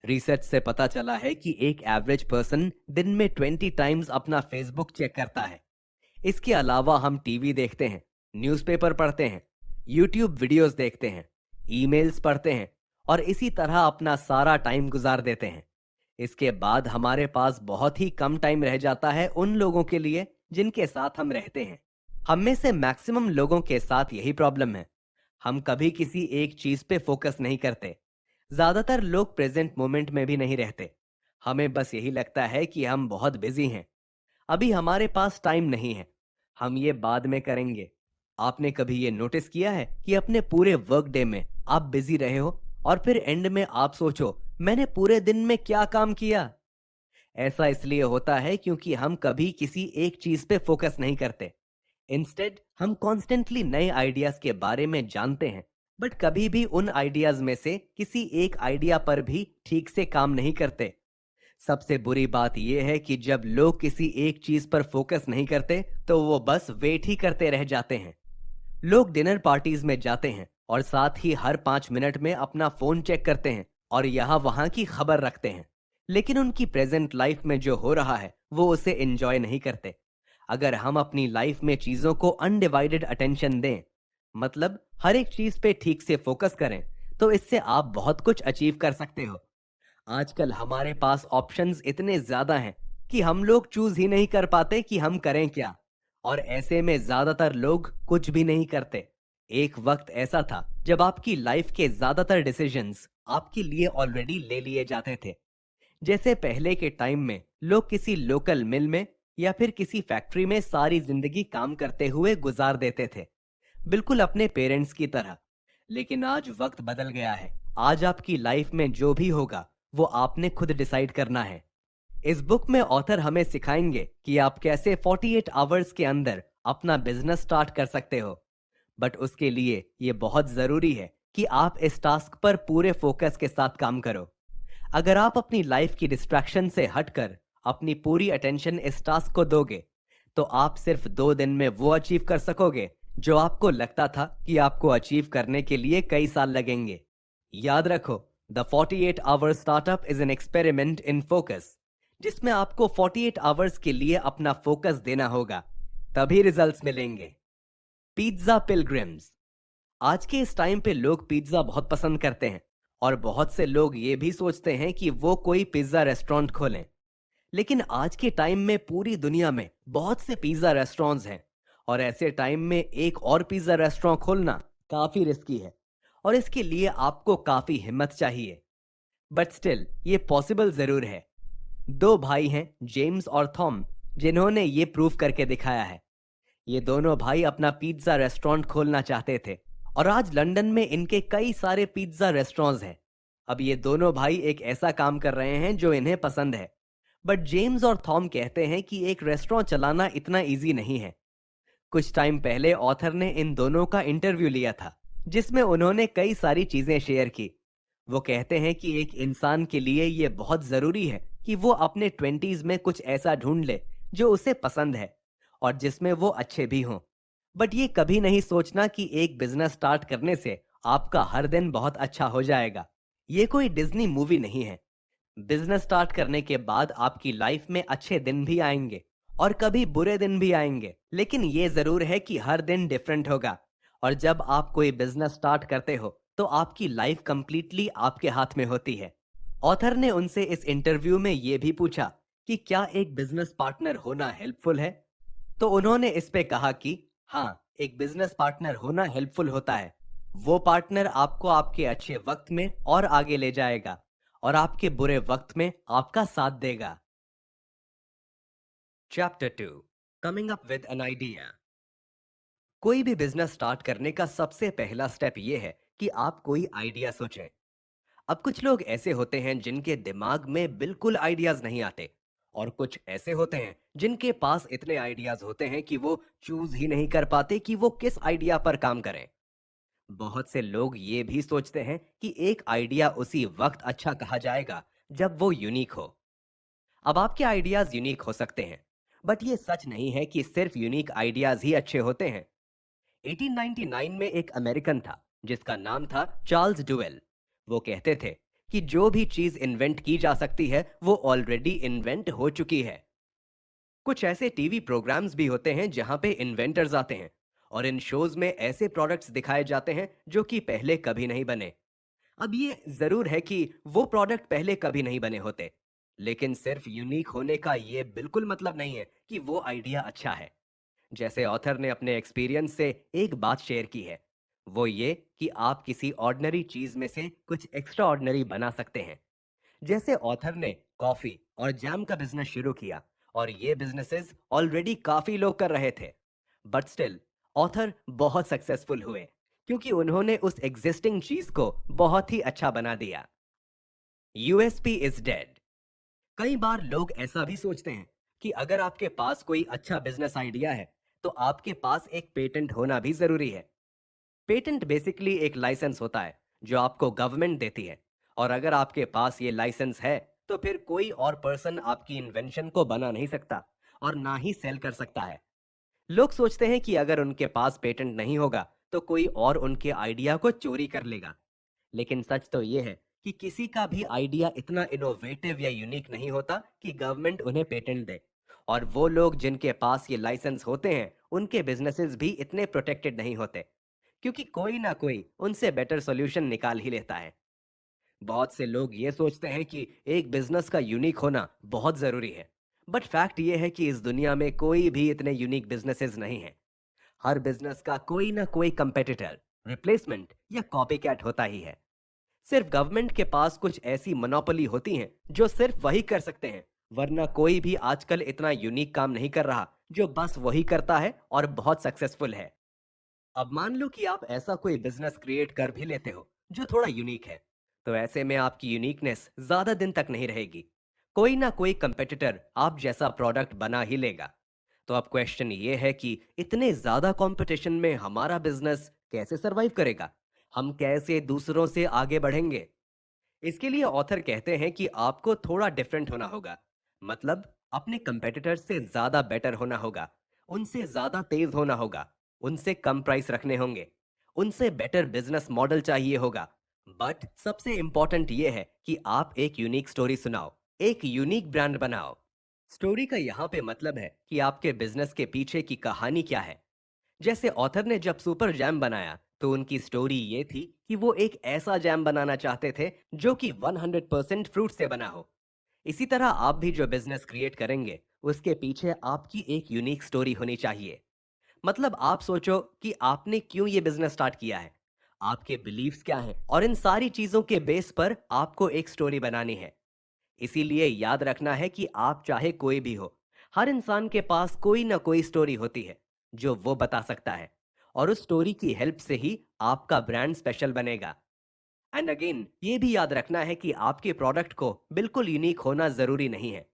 रिसर्च से पता चला है कि एक एवरेज पर्सन दिन में 20 टाइम्स अपना फेसबुक चेक करता है। इसके अलावा हम टीवी देखते हैं, न्यूज़पेपर पढ़ते हैं, यूट्यूब वीडियोस देखते हैं, ईमेल्स पढ़ते हैं और इसी तरह अपना सारा टाइम गुजार देते हैं। इसके बाद हमारे पास बहुत ही कम टाइम रह जाता है उन लोगों के लिए जिनके साथ हम रहते हैं। हम में से मैक्सिमम लोगों के साथ यही प्रॉब्लम है। हम कभी किसी एक चीज पे फोकस नहीं करते। ज्यादातर लोग प्रेजेंट मोमेंट में भी नहीं रहते। हमें बस यही लगता है कि हम बहुत बिजी हैं, अभी हमारे पास टाइम नहीं है, हम ये बाद में करेंगे। आपने कभी ये नोटिस किया है कि अपने पूरे वर्क डे में आप बिजी रहे हो और फिर एंड में आप सोचो मैंने पूरे दिन में क्या काम किया? ऐसा इसलिए होता है क्योंकि हम कभी किसी एक चीज पे फोकस नहीं करते। इंस्टेड हम कॉन्स्टेंटली नए आइडियाज के बारे में जानते हैं, बट कभी भी उन आइडियाज में से किसी एक आइडिया पर भी ठीक से काम नहीं करते। सबसे बुरी बात यह है कि जब लोग किसी एक चीज पर फोकस नहीं करते तो वो बस वेट ही करते रह जाते हैं। लोग डिनर पार्टीज में जाते हैं और साथ ही हर 5 मिनट में अपना फोन चेक करते हैं और यहाँ वहां की खबर रखते हैं, लेकिन उनकी प्रेजेंट लाइफ में जो हो रहा है वो उसे एंजॉय नहीं करते। अगर हम अपनी लाइफ में चीजों को अनडिवाइडेड अटेंशन दें, मतलब हर एक चीज पे ठीक से फोकस करें, तो इससे आप बहुत कुछ अचीव कर सकते हो। आजकल हमारे पास ऑप्शंस इतने ज्यादा हैं कि हम लोग चूज ही नहीं कर पाते कि हम करें क्या, और ऐसे में ज्यादातर लोग कुछ भी नहीं करते। एक वक्त ऐसा था जब आपकी लाइफ के ज्यादातर डिसीजंस आपके लिए ऑलरेडी ले लिए जाते थे। जैसे पहले के टाइम में लोग किसी लोकल मिल में या फिर किसी फैक्ट्री में सारी जिंदगी काम करते हुए गुजार देते थे, बिल्कुल अपने पेरेंट्स की तरह। लेकिन आज वक्त बदल गया है। आज आपकी लाइफ में जो भी होगा वो आपने खुद डिसाइड करना है। इस बुक में ऑथर हमें सिखाएंगे कि आप कैसे 48 आवर्स के अंदर अपना बिजनेस स्टार्ट कर सकते हो। बट उसके लिए ये बहुत जरूरी है कि आप इस टास्क पर पूरे फोकस के साथ काम करो। अगर आप अपनी लाइफ की डिस्ट्रैक्शन से हटकर अपनी पूरी अटेंशन इस टास्क को दोगे, तो आप सिर्फ 2 दिन में वो अचीव कर सकोगे जो आपको लगता था कि आपको अचीव करने के लिए कई साल लगेंगे। याद रखो, the 48 hour startup is an experiment in focus, जिसमें आपको 48 आवर्स के लिए अपना फोकस देना होगा, तभी रिजल्ट्स मिलेंगे। Pizza pilgrims. आज के इस टाइम पे लोग पिज्जा बहुत पसंद करते हैं, और बहुत से लोग ये भी सोचते हैं कि वो कोई पिज्जा रेस्टोरेंट खोलें। लेकिन आज के टाइम में पूरी दुनिया में बहुत से पिज्जा रेस्टोरेंट्स हैं, और ऐसे टाइम में एक और पिज्जा रेस्टोरेंट खोलना काफी रिस्की है, और इसके लिए आपको काफी हिम्मत चाहिए। बट स्टिल ये पॉसिबल जरूर है। 2 भाई हैं, जेम्स और थॉम, जिन्होंने ये प्रूव करके दिखाया है। ये दोनों भाई अपना पिज्जा रेस्टोरेंट खोलना चाहते थे, और आज लंदन में इनके कई सारे पिज्जा रेस्टोरेंट्स हैं। अब ये दोनों भाई एक ऐसा काम कर रहे हैं जो इन्हें पसंद है। बट जेम्स और थॉम कहते हैं कि एक रेस्टोरेंट चलाना इतना इजी नहीं है। कुछ टाइम पहले ऑथर ने इन दोनों का इंटरव्यू लिया था, जिसमें उन्होंने कई सारी चीजें शेयर की। वो कहते हैं कि एक इंसान के लिए ये बहुत जरूरी है कि वो अपने 20s में कुछ ऐसा ढूंढ ले जो उसे पसंद है और जिसमें वो अच्छे भी हों। बट ये कभी नहीं सोचना कि एक बिजनेस स्टार्ट करने से आपका हर दिन बहुत अच्छा हो जाएगा। ये कोई डिज्नी मूवी नहीं है। बिजनेस स्टार्ट करने के बाद आपकी लाइफ में अच्छे दिन भी आएंगे और कभी बुरे दिन भी आएंगे, लेकिन ये जरूर है कि हर दिन डिफरेंट होगा। और जब आप कोई बिजनेस स्टार्ट करते हो तो आपकी लाइफ कंप्लीटली आपके हाथ में होती है। ऑथर ने उनसे इस इंटरव्यू में ये भी पूछा कि क्या एक बिजनेस पार्टनर होना हेल्पफुल है। तो उन्होंने इस पे कहा कि हाँ, एक बिजनेस पार्टनर होना हेल्पफुल होता है। वो पार्टनर आपको आपके अच्छे वक्त में और आगे ले जाएगा, और आपके बुरे वक्त में आपका साथ देगा। Chapter 2, coming up with an idea. कोई भी बिजनेस स्टार्ट करने का सबसे पहला स्टेप ये है कि आप कोई आइडिया सोचें। अब कुछ लोग ऐसे होते हैं जिनके दिमाग में बिल्कुल आइडियाज नहीं आते, और कुछ ऐसे होते हैं जिनके पास इतने आइडियाज होते हैं कि वो चूज ही नहीं कर पाते कि वो किस आइडिया पर काम करें। बहुत से लोग ये भी सोचते हैं कि एक आइडिया उसी वक्त अच्छा कहा जाएगा जब वो यूनिक हो। अब आपके आइडियाज यूनिक हो सकते हैं, बट ये सच नहीं है कि सिर्फ यूनिक आइडियाज ही अच्छे होते हैं। 1899 में एक अमेरिकन था जिसका नाम था चार्ल्स डुवेल। वो कहते थे कि जो भी चीज इन्वेंट की जा सकती है वो ऑलरेडी इन्वेंट हो चुकी है। कुछ ऐसे टीवी प्रोग्राम्स भी होते हैं जहां पे इन्वेंटर्स आते हैं, और इन शोज में ऐसे प्रोडक्ट्स दिखाए जाते हैं जो कि पहले कभी नहीं बने। अब ये जरूर है कि वो प्रोडक्ट पहले कभी नहीं बने होते, लेकिन सिर्फ यूनिक होने का ये बिल्कुल मतलब नहीं है कि वो आइडिया अच्छा है। जैसे ऑथर ने अपने एक्सपीरियंस से एक बात शेयर की है, वो ये कि आप किसी ऑर्डिनरी चीज में से कुछ एक्स्ट्रा ऑर्डिनरी बना सकते हैं। जैसे ऑथर ने कॉफी और जैम का बिजनेस शुरू किया, और ये बिजनेसेस ऑलरेडी काफी लोग कर रहे थे। बट स्टिल ऑथर बहुत सक्सेसफुल हुए क्योंकि उन्होंने उस एग्जिस्टिंग चीज को बहुत ही अच्छा बना दिया। USP is dead. कई बार लोग ऐसा भी सोचते हैं कि अगर आपके पास कोई अच्छा बिजनेस आइडिया है तो आपके पास एक पेटेंट होना भी जरूरी है। पेटेंट बेसिकली एक लाइसेंस होता है जो आपको गवर्नमेंट देती है, और अगर आपके पास ये लाइसेंस है तो फिर कोई और पर्सन आपकी इन्वेंशन को बना नहीं सकता और ना ही सेल कर सकता है। लोग सोचते हैं कि अगर उनके पास पेटेंट नहीं होगा तो कोई और उनके आइडिया को चोरी कर लेगा। लेकिन सच तो ये है कि किसी का भी आइडिया इतना इनोवेटिव या यूनिक नहीं होता कि गवर्नमेंट उन्हें पेटेंट दे। और वो लोग जिनके पास ये लाइसेंस होते हैं उनके बिजनेसेस भी इतने प्रोटेक्टेड नहीं होते, क्योंकि कोई ना कोई उनसे बेटर सॉल्यूशन निकाल ही लेता है। बहुत से लोग ये सोचते हैं कि एक बिजनेस का यूनिक होना बहुत जरूरी है, बट फैक्ट ये है कि इस दुनिया में कोई भी इतने यूनिक बिजनेसेस नहीं है। हर बिजनेस का कोई ना कोई कंपेटिटर, रिप्लेसमेंट या कॉपी कैट होता ही है। सिर्फ गवर्नमेंट के पास कुछ ऐसी मोनोपोली होती हैं जो सिर्फ वही कर सकते हैं, वरना कोई भी आजकल इतना यूनिक काम नहीं कर रहा जो बस वही करता है और बहुत सक्सेसफुल है। अब मान लो कि आप ऐसा कोई बिजनेस क्रिएट कर भी लेते हो जो थोड़ा यूनिक है, तो ऐसे में आपकी यूनिकनेस ज्यादा दिन तक नहीं रहेगी। कोई ना कोई कंपेटिटर आप जैसा प्रोडक्ट बना ही लेगा। तो अब क्वेश्चन ये है कि इतने ज्यादा कंपटीशन में हमारा बिजनेस कैसे सरवाइव करेगा? हम कैसे दूसरों से आगे बढ़ेंगे? इसके लिए ऑथर कहते हैं कि आपको थोड़ा डिफरेंट होना होगा। मतलब अपने कंपेटिटर से ज्यादा बेटर होना होगा, उनसे ज्यादा तेज होना होगा, उनसे कम प्राइस रखने होंगे, उनसे बेटर बिजनेस मॉडल चाहिए होगा। बट सबसे इंपॉर्टेंट यह है कि आप एक यूनिक स्टोरी सुनाओ, एक यूनिक ब्रांड बनाओ। स्टोरी का यहाँ पे मतलब है कि आपके बिजनेस के पीछे की कहानी क्या है। जैसे ऑथर ने जब सुपर जैम बनाया तो उनकी स्टोरी ये थी कि वो एक ऐसा जैम बनाना चाहते थे जो कि 100% फ्रूट से बना हो। इसी तरह आप भी जो बिजनेस क्रिएट करेंगे उसके पीछे आपकी एक यूनिक स्टोरी होनी चाहिए। मतलब आप सोचो कि आपने क्यों ये बिजनेस स्टार्ट किया है, आपके बिलीव्स क्या हैं, और इन सारी चीजों के बेस पर आपको एक स्टोरी बनानी है। इसीलिए याद रखना है कि आप चाहे कोई भी हो, हर इंसान के पास कोई ना कोई स्टोरी होती है जो वो बता सकता है, और उस स्टोरी की हेल्प से ही आपका ब्रांड स्पेशल बनेगा। एंड अगेन ये भी याद रखना है कि आपके प्रोडक्ट को बिल्कुल यूनिक होना जरूरी नहीं है।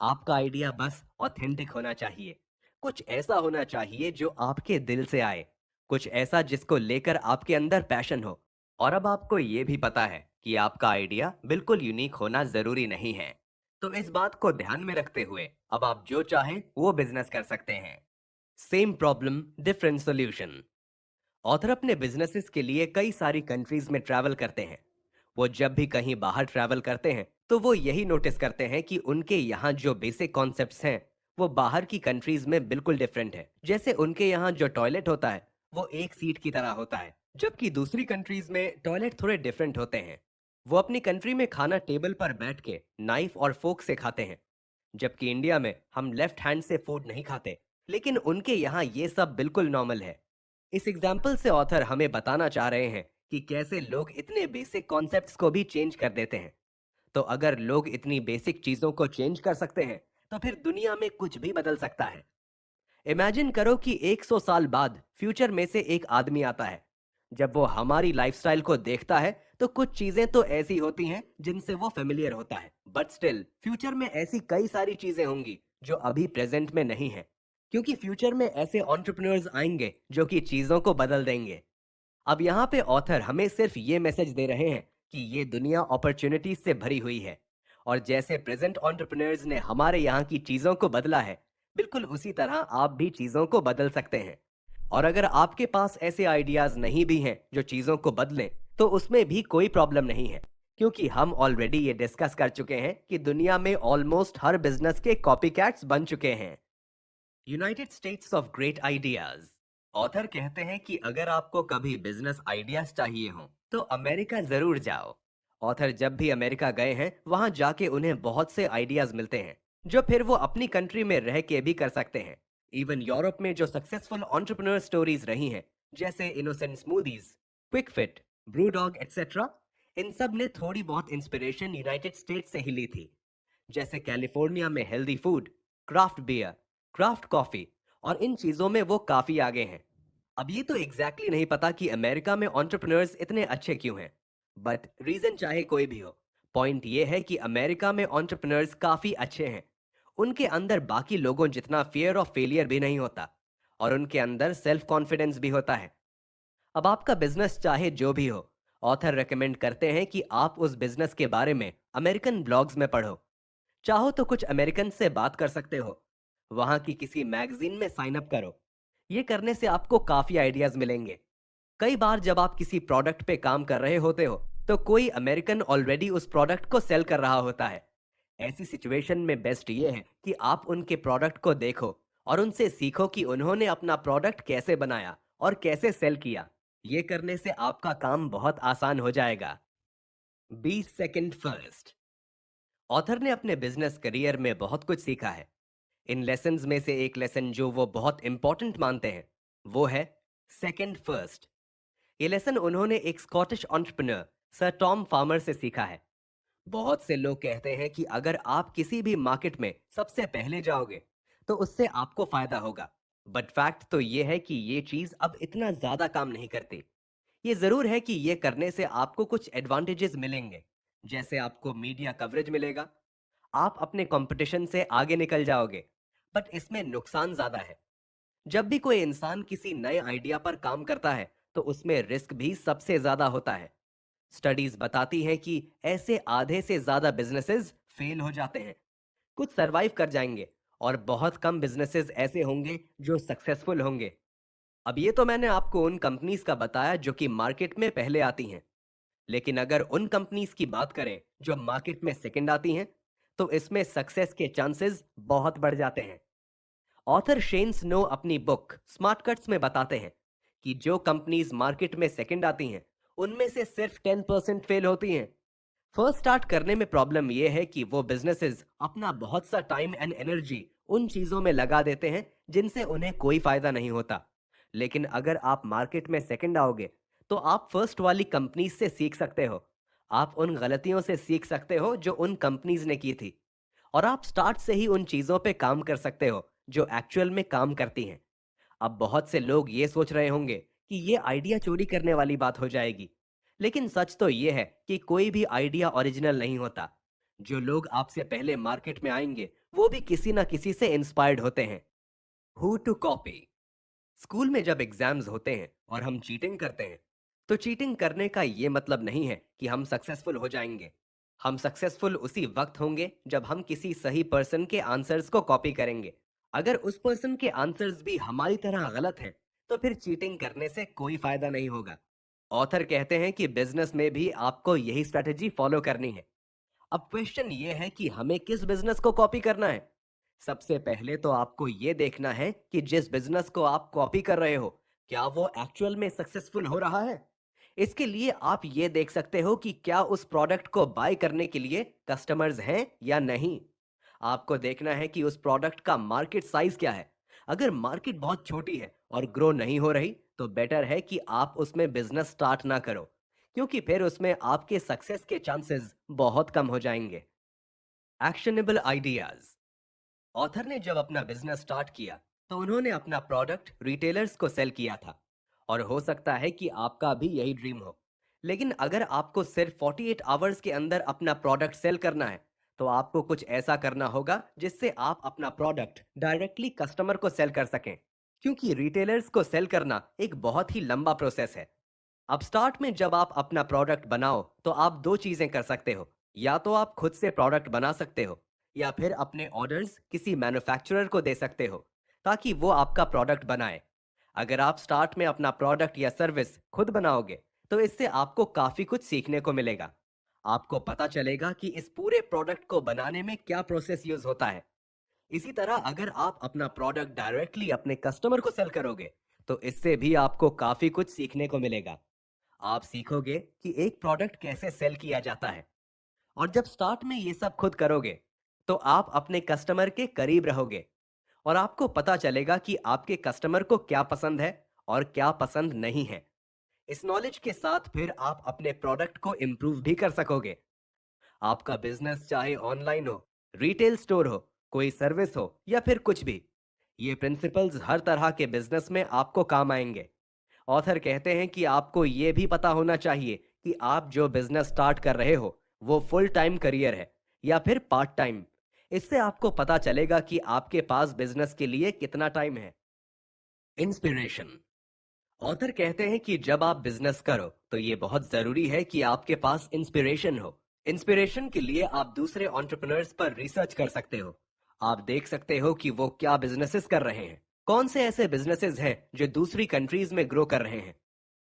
आपका आइडिया बस ऑथेंटिक होना चाहिए। कुछ ऐसा होना चाहिए जो आपके दिल से आए, कुछ ऐसा जिसको लेकर आपके अंदर पैशन हो। और अब आपको ये भी पता है कि आपका आइडिया बिल्कुल यूनिक होना जरूरी नहीं है। तो इस बात को ध्यान में रखते हुए अब आप जो चाहें वो बिजनेस कर सकते हैं। Same problem different solution. Author अपने बिजनेसेस के लिए कई सारी कंट्रीज में ट्रैवल करते हैं। वो जब भी कहीं बाहर ट्रैवल करते हैं तो वो यही नोटिस करते हैं कि उनके यहाँ जो बेसिक कॉन्सेप्ट्स हैं वो बाहर की कंट्रीज में बिल्कुल डिफरेंट है। जैसे उनके यहाँ जो टॉयलेट होता है वो एक सीट की तरह होता है, जबकि दूसरी कंट्रीज में टॉयलेट थोड़े डिफरेंट होते हैं। वो अपनी कंट्री में खाना टेबल पर बैठ के नाइफ और फोक से खाते हैं, जबकि इंडिया में हम लेफ्ट हैंड से फूड नहीं खाते। लेकिन उनके यहाँ ये सब बिल्कुल नॉर्मल है। इस एग्जाम्पल से ऑथर हमें बताना चाह रहे हैं कि कैसे लोग इतने बेसिक कॉन्सेप्ट्स को भी चेंज कर देते हैं। तो अगर लोग इतनी बेसिक चीजों को चेंज कर सकते हैं तो फिर दुनिया में कुछ भी बदल सकता है। इमेजिन करो कि 100 साल बाद फ्यूचर में से एक आदमी आता है। जब वो हमारी लाइफस्टाइल को देखता है तो कुछ चीजें तो ऐसी होती हैं जिनसे वो फेमिलियर होता है, बट स्टिल फ्यूचर में ऐसी कई सारी चीजें होंगी जो अभी प्रेजेंट में नहीं है, क्योंकि फ्यूचर में ऐसे एंटरप्रेन्योर्स आएंगे जो कि चीजों को बदल देंगे। अब यहाँ पे ऑथर हमें सिर्फ ये मैसेज दे रहे हैं कि ये दुनिया अपॉर्चुनिटीज से भरी हुई है, और जैसे प्रेजेंट एंटरप्रेन्योर्स ने हमारे यहाँ की चीजों को बदला है, बिल्कुल उसी तरह आप भी चीजों को बदल सकते हैं। और अगर आपके पास ऐसे आइडियाज नहीं भी हैं जो चीजों को बदलें, तो उसमें भी कोई प्रॉब्लम नहीं है, क्योंकि हम ऑलरेडी ये डिस्कस कर चुके हैं कि दुनिया में ऑलमोस्ट हर बिजनेस के कॉपी कैट्स बन चुके हैं। United states of great ideas. Author कहते हैं कि अगर आपको कभी बिजनेस आइडियाज चाहिए हो तो अमेरिका जरूर जाओ। ऑथर जब भी अमेरिका गए हैं वहां जाके उन्हें बहुत से आइडियाज मिलते हैं जो फिर वो अपनी कंट्री में रह के भी कर सकते हैं। इवन यूरोप में जो सक्सेसफुल एंटरप्रेन्योर स्टोरीज रही हैं, जैसे Innocent smoothies, Quick Fit, BrewDog etcetera, इन सब ने थोड़ी बहुत इंस्पिरेशन यूनाइटेड स्टेट्स से ही ली थी। जैसे कैलिफोर्निया में healthy food, craft beer, craft coffee, और इन चीजों में वो काफी आगे हैं। अब ये तो एग्जैक्टली नहीं पता कि अमेरिका में एंटरप्रेन्योर्स इतने अच्छे क्यों हैं, बट रीजन चाहे कोई भी हो, पॉइंट ये है कि अमेरिका में एंटरप्रेन्योर्स काफी अच्छे हैं। उनके अंदर बाकी लोगों जितना फियर ऑफ फेलियर भी नहीं होता, और उनके अंदर सेल्फ कॉन्फिडेंस भी होता है। अब आपका बिजनेस चाहे जो भी हो, ऑथर रेकमेंड करते हैं कि आप उस बिजनेस के बारे में अमेरिकन ब्लॉग्स में पढ़ो। चाहो तो कुछ अमेरिकन से बात कर सकते हो, वहां की किसी मैगजीन में साइन अप करो। ये करने से आपको काफी आइडियाज मिलेंगे। कई बार जब आप किसी प्रोडक्ट पे काम कर रहे होते हो तो कोई अमेरिकन ऑलरेडी उस प्रोडक्ट को सेल कर रहा होता है। ऐसी सिचुएशन में बेस्ट ये है कि आप उनके प्रोडक्ट को देखो और उनसे सीखो कि उन्होंने अपना प्रोडक्ट कैसे बनाया और कैसे सेल किया। ये करने से आपका काम बहुत आसान हो जाएगा। 20 सेकंड फर्स्ट। ऑथर ने अपने बिजनेस करियर में बहुत कुछ सीखा है। इन लेसन्स में से एक लेसन जो वो बहुत इंपॉर्टेंट मानते हैं वो है सेकंड फर्स्ट। ये लेसन उन्होंने एक Scottish entrepreneur sir Tom farmer से सीखा है। बहुत से लोग कहते हैं कि अगर आप किसी भी मार्केट में सबसे पहले जाओगे तो उससे आपको फायदा होगा, बट फैक्ट तो ये है कि ये चीज अब इतना ज्यादा काम नहीं करती। ये जरूर है कि ये करने से आपको कुछ एडवांटेजेस मिलेंगे, जैसे आपको मीडिया कवरेज मिलेगा, आप अपने कंपटीशन से आगे निकल जाओगे, बट इसमें नुकसान ज्यादा है। जब भी कोई इंसान किसी नए आइडिया पर काम करता है तो उसमें रिस्क भी सबसे ज्यादा होता है। स्टडीज बताती हैं कि ऐसे आधे से ज्यादा बिजनेसेस फेल हो जाते हैं। कुछ सरवाइव कर जाएंगे और बहुत कम बिजनेसेस ऐसे होंगे जो सक्सेसफुल होंगे। अब ये तो मैंने आपको उन कंपनीज का बताया जो कि मार्केट में पहले आती हैं, लेकिन अगर उन कंपनीज की बात करें जो मार्केट में सेकंड आती हैं, तो इसमें सक्सेस के चांसेस बहुत बढ़ जाते हैं। ऑथर शेन स्नो अपनी बुक स्मार्ट कट्स में बताते हैं कि जो कंपनीज मार्केट में सेकंड आती हैं, उनमें से सिर्फ 10% फेल होती हैं। फर्स्ट स्टार्ट करने में प्रॉब्लम यह है कि वो बिजनेसेस अपना बहुत सा टाइम एंड एनर्जी उन चीजों में लगा देते हैं जिनसे उन्हें कोई फायदा नहीं होता। लेकिन अगर आप मार्केट में सेकंड आओगे तो आप फर्स्ट वाली कंपनीज से सीख सकते हो। आप उन गलतियों से सीख सकते हो जो उन कंपनीज ने की थी, और आप स्टार्ट से ही उन चीजों पे काम कर सकते हो जो एक्चुअल में काम करती हैं। अब बहुत से लोग ये सोच रहे होंगे कि ये आइडिया चोरी करने वाली बात हो जाएगी, लेकिन सच तो ये है कि कोई भी आइडिया ओरिजिनल नहीं होता। जो लोग आपसे पहले मार्केट में आएंगे वो भी किसी ना किसी से इंस्पायर्ड होते हैं। Who to copy. स्कूल में जब एग्जाम्स होते हैं और हम चीटिंग करते हैं, तो चीटिंग करने का ये मतलब नहीं है कि हम सक्सेसफुल हो जाएंगे। हम सक्सेसफुल उसी वक्त होंगे जब हम किसी सही पर्सन के आंसर्स को कॉपी करेंगे। अगर उस पर्सन के आंसर्स भी हमारी तरह गलत हैं, तो फिर चीटिंग करने से कोई फायदा नहीं होगा। ऑथर कहते हैं कि बिजनेस में भी आपको यही स्ट्रेटजी फॉलो करनी है। अब क्वेश्चन ये है कि हमें किस बिजनेस को कॉपी करना है। सबसे पहले तो आपको ये देखना है कि जिस बिजनेस को आप कॉपी कर रहे हो, क्या वो एक्चुअल में सक्सेसफुल हो रहा है। इसके लिए आप ये देख सकते हो कि क्या उस प्रोडक्ट को बाय करने के लिए कस्टमर्स हैं या नहीं। आपको देखना है कि उस प्रोडक्ट का मार्केट साइज क्या है। अगर मार्केट बहुत छोटी है और ग्रो नहीं हो रही, तो बेटर है कि आप उसमें बिजनेस स्टार्ट ना करो, क्योंकि फिर उसमें आपके सक्सेस के चांसेस बहुत कम हो जाएंगे। Actionable ideas. ऑथर ने जब अपना बिजनेस स्टार्ट किया तो उन्होंने अपना प्रोडक्ट रिटेलर्स को सेल किया था, और हो सकता है कि आपका भी यही ड्रीम हो। लेकिन अगर आपको सिर्फ 48 आवर्स के अंदर अपना प्रोडक्ट सेल करना है, तो आपको कुछ ऐसा करना होगा जिससे आप अपना प्रोडक्ट डायरेक्टली कस्टमर को सेल कर सकें, क्योंकि रिटेलर्स को सेल करना एक बहुत ही लंबा प्रोसेस है। अब स्टार्ट में जब आप अपना प्रोडक्ट बनाओ तो आप दो चीजें कर सकते हो। या तो आप खुद से प्रोडक्ट बना सकते हो, या फिर अपने ऑर्डर्स किसी मैन्युफैक्चरर को दे सकते हो ताकि वो आपका प्रोडक्ट बनाए। अगर आप स्टार्ट में अपना प्रोडक्ट या सर्विस खुद बनाओगे तो इससे आपको काफी कुछ सीखने को मिलेगा। आपको पता चलेगा कि इस पूरे प्रोडक्ट को बनाने में क्या प्रोसेस यूज होता है। इसी तरह अगर आप अपना प्रोडक्ट डायरेक्टली अपने कस्टमर को सेल करोगे, तो इससे भी आपको काफी कुछ सीखने को मिलेगा। आप सीखोगे कि एक प्रोडक्ट कैसे सेल किया जाता है, और जब स्टार्ट में ये सब खुद करोगे तो आप अपने कस्टमर के करीब रहोगे, और आपको पता चलेगा कि आपके कस्टमर को क्या पसंद है और क्या पसंद नहीं है। इस नॉलेज के साथ फिर आप अपने प्रोडक्ट को इम्प्रूव भी कर सकोगे। आपका बिजनेस चाहे ऑनलाइन हो, रिटेल स्टोर हो, कोई सर्विस हो या फिर कुछ भी, ये प्रिंसिपल्स हर तरह के बिजनेस में आपको काम आएंगे। ऑथर कहते हैं कि आपको ये भी पता होना चाहिए कि आप जो बिजनेस स्टार्ट कर रहे हो वो फुल टाइम करियर है या फिर पार्ट टाइम। इससे आपको पता चलेगा कि आपके पास बिजनेस के लिए कितना टाइम है। इंस्पिरेशन। ऑथर कहते हैं कि जब आप बिजनेस करो तो ये बहुत जरूरी है कि आपके पास इंस्पिरेशन हो। इंस्पिरेशन के लिए आप दूसरे एंटरप्रेन्योर्स पर रिसर्च कर सकते हो। आप देख सकते हो कि वो क्या बिजनेसेस कर रहे हैं, कौन से ऐसे बिजनेसेस हैं जो दूसरी कंट्रीज में ग्रो कर रहे हैं।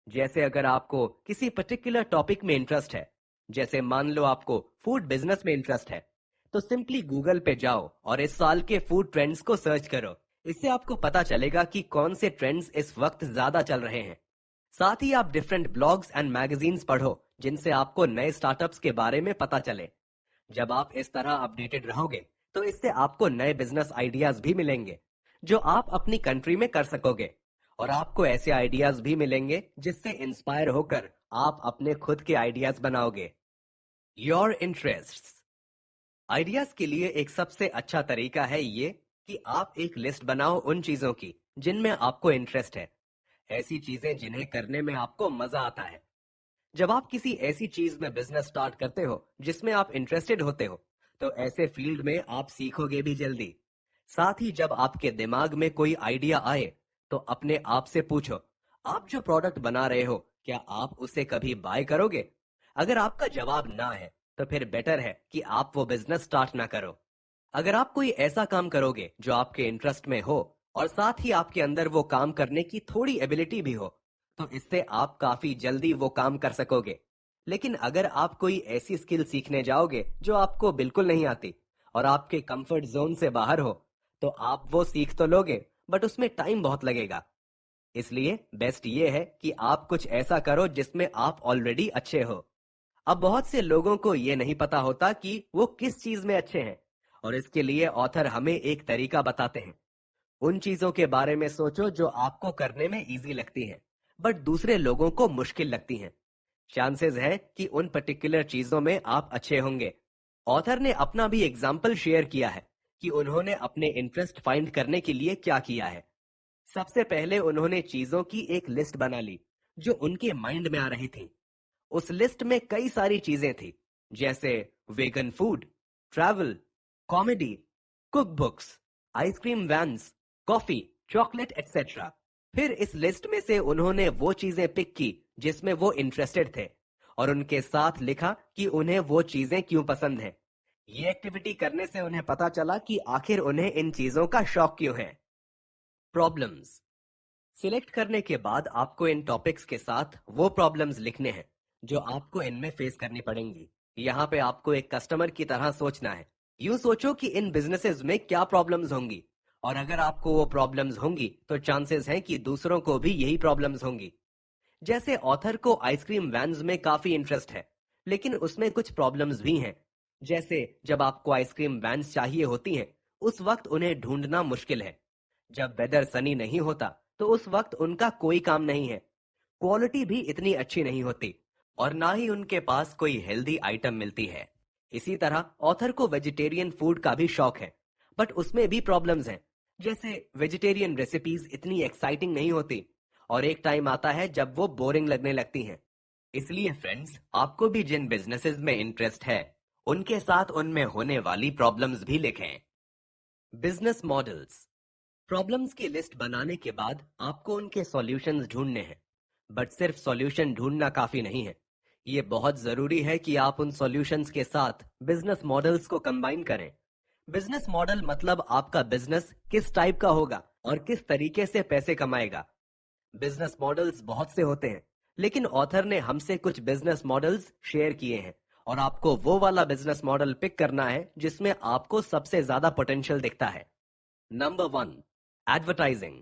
जैसे अगर आपको किसी पर्टिकुलर टॉपिक में इंटरेस्ट है, जैसे मान लो आपको फूड बिजनेस में इंटरेस्ट है, तो सिंपली गूगल पे जाओ और इस साल के फूड ट्रेंड्स को सर्च करो। इससे आपको पता चलेगा कि कौन से ट्रेंड्स इस वक्त ज्यादा चल रहे हैं। साथ ही आप डिफरेंट ब्लॉग्स एंड मैगजीन्स पढ़ो जिनसे आपको नए स्टार्टअप्स के बारे में पता चले। जब आप इस तरह अपडेटेड रहोगे तो इससे आपको नए बिजनेस आइडियाज भी मिलेंगे जो आप अपनी कंट्री में कर सकोगे, और आपको ऐसे आइडियाज भी मिलेंगे जिससे इंस्पायर होकर आप अपने खुद के आइडियाज बनाओगे। Your interests. आइडियाज के लिए एक सबसे अच्छा तरीका है ये कि आप एक लिस्ट बनाओ उन चीजों की जिनमें आपको इंटरेस्ट है, ऐसी चीजें जिन्हें करने में आपको मजा आता है। जब आप किसी ऐसी चीज में बिजनेस स्टार्ट करते हो जिसमें आप इंटरेस्टेड होते हो, तो ऐसे फील्ड में आप सीखोगे भी जल्दी। साथ ही जब आपके दिमाग में कोई आइडिया आए, तो अपने आप से पूछो, आप जो प्रोडक्ट बना रहे हो क्या आप उसे कभी बाय करोगे? अगर आपका जवाब ना है, तो फिर बेटर है कि आप वो बिजनेस स्टार्ट ना करो। अगर आप कोई ऐसा काम करोगे जो आपके इंटरेस्ट में हो और साथ ही आपके अंदर वो काम करने की थोड़ी एबिलिटी भी हो, तो इससे आप काफी जल्दी वो काम कर सकोगे। लेकिन अगर आप कोई ऐसी स्किल सीखने जाओगे जो आपको बिल्कुल नहीं आती और आपके कंफर्ट जोन से बाहर हो, तो आप वो सीख तो लोगे, बट उसमें टाइम बहुत लगेगा। इसलिए बेस्ट ये है कि आप कुछ ऐसा करो जिसमें आप ऑलरेडी अच्छे हो। अब बहुत से लोगों को ये नहीं पता होता कि वो किस चीज में अच्छे हैं, और इसके लिए ऑथर हमें एक तरीका बताते हैं। उन चीजों के बारे में सोचो जो आपको करने में इजी लगती हैं, बट दूसरे लोगों को मुश्किल लगती हैं। चांसेस है कि उन पर्टिकुलर चीजों में आप अच्छे होंगे। ऑथर ने अपना भी एग्जाम्पल शेयर किया है कि उन्होंने अपने इंटरेस्ट फाइंड करने के लिए क्या किया है। सबसे पहले उन्होंने चीजों की एक लिस्ट बना ली जो उनके माइंड में आ रही थी। उस लिस्ट में कई सारी चीजें थी, जैसे vegan food, travel, comedy, cook books, ice cream vans, coffee, chocolate etcetera. फिर इस लिस्ट में से उन्होंने वो चीजें पिक की जिसमें वो इंटरेस्टेड थे, और उनके साथ लिखा कि उन्हें वो चीजें क्यों पसंद हैं। ये एक्टिविटी करने से उन्हें पता चला कि आखिर उन्हें इन चीजों का शौक क्यों है। प्रॉब्लम्स। सिलेक्ट करने के बाद आपको इन टॉपिक्स के साथ वो प्रॉब्लम्स लिखने हैं जो आपको इनमें फेस करनी पड़ेंगी। यहाँ पे आपको एक कस्टमर की तरह सोचना है। यूं सोचो कि इन बिजनेसेस में क्या प्रॉब्लम्स होंगी, और अगर आपको वो प्रॉब्लम्स होंगी तो चांसेस हैं कि दूसरों को भी यही प्रॉब्लम्स होंगी। जैसे ऑथर को आइसक्रीम वैन्स में काफी इंटरेस्ट है, लेकिन उसमें कुछ प्रॉब्लम्स भी हैं। जैसे जब आपको आइसक्रीम वैन्स चाहिए होती हैं, उस वक्त उन्हें ढूंढना मुश्किल है। जब वेदर सनी नहीं होता, तो उस वक्त उनका कोई काम नहीं है। क्वालिटी भी इतनी अच्छी नहीं होती, और ना ही उनके पास कोई हेल्दी आइटम मिलती है। इसी तरह ऑथर को वेजिटेरियन फूड का भी शौक है, बट उसमें भी प्रॉब्लम्स हैं। जैसे वेजिटेरियन रेसिपीज इतनी एक्साइटिंग नहीं होती, और एक टाइम आता है जब वो बोरिंग लगने लगती हैं। इसलिए फ्रेंड्स, आपको भी जिन बिजनेसेस में इंटरेस्ट है, उनके साथ उनमें होने वाली प्रॉब्लम्स भी लिखें। Business models. प्रॉब्लम्स की लिस्ट बनाने के बाद आपको उनके सॉल्यूशंस ढूंढने हैं, बट सिर्फ सॉल्यूशन ढूंढना काफी नहीं है। ये बहुत जरूरी है कि आप उन सॉल्यूशंस के साथ बिजनेस मॉडल्स को कंबाइन करें। बिजनेस मॉडल मतलब आपका बिजनेस किस टाइप का होगा और किस तरीके से पैसे कमाएगा। बिजनेस मॉडल्स बहुत से होते हैं, लेकिन ऑथर ने हमसे कुछ बिजनेस मॉडल्स शेयर किए हैं, और आपको वो वाला बिजनेस मॉडल पिक करना है जिसमें आपको सबसे ज्यादा पोटेंशियल दिखता है। Number one, advertising.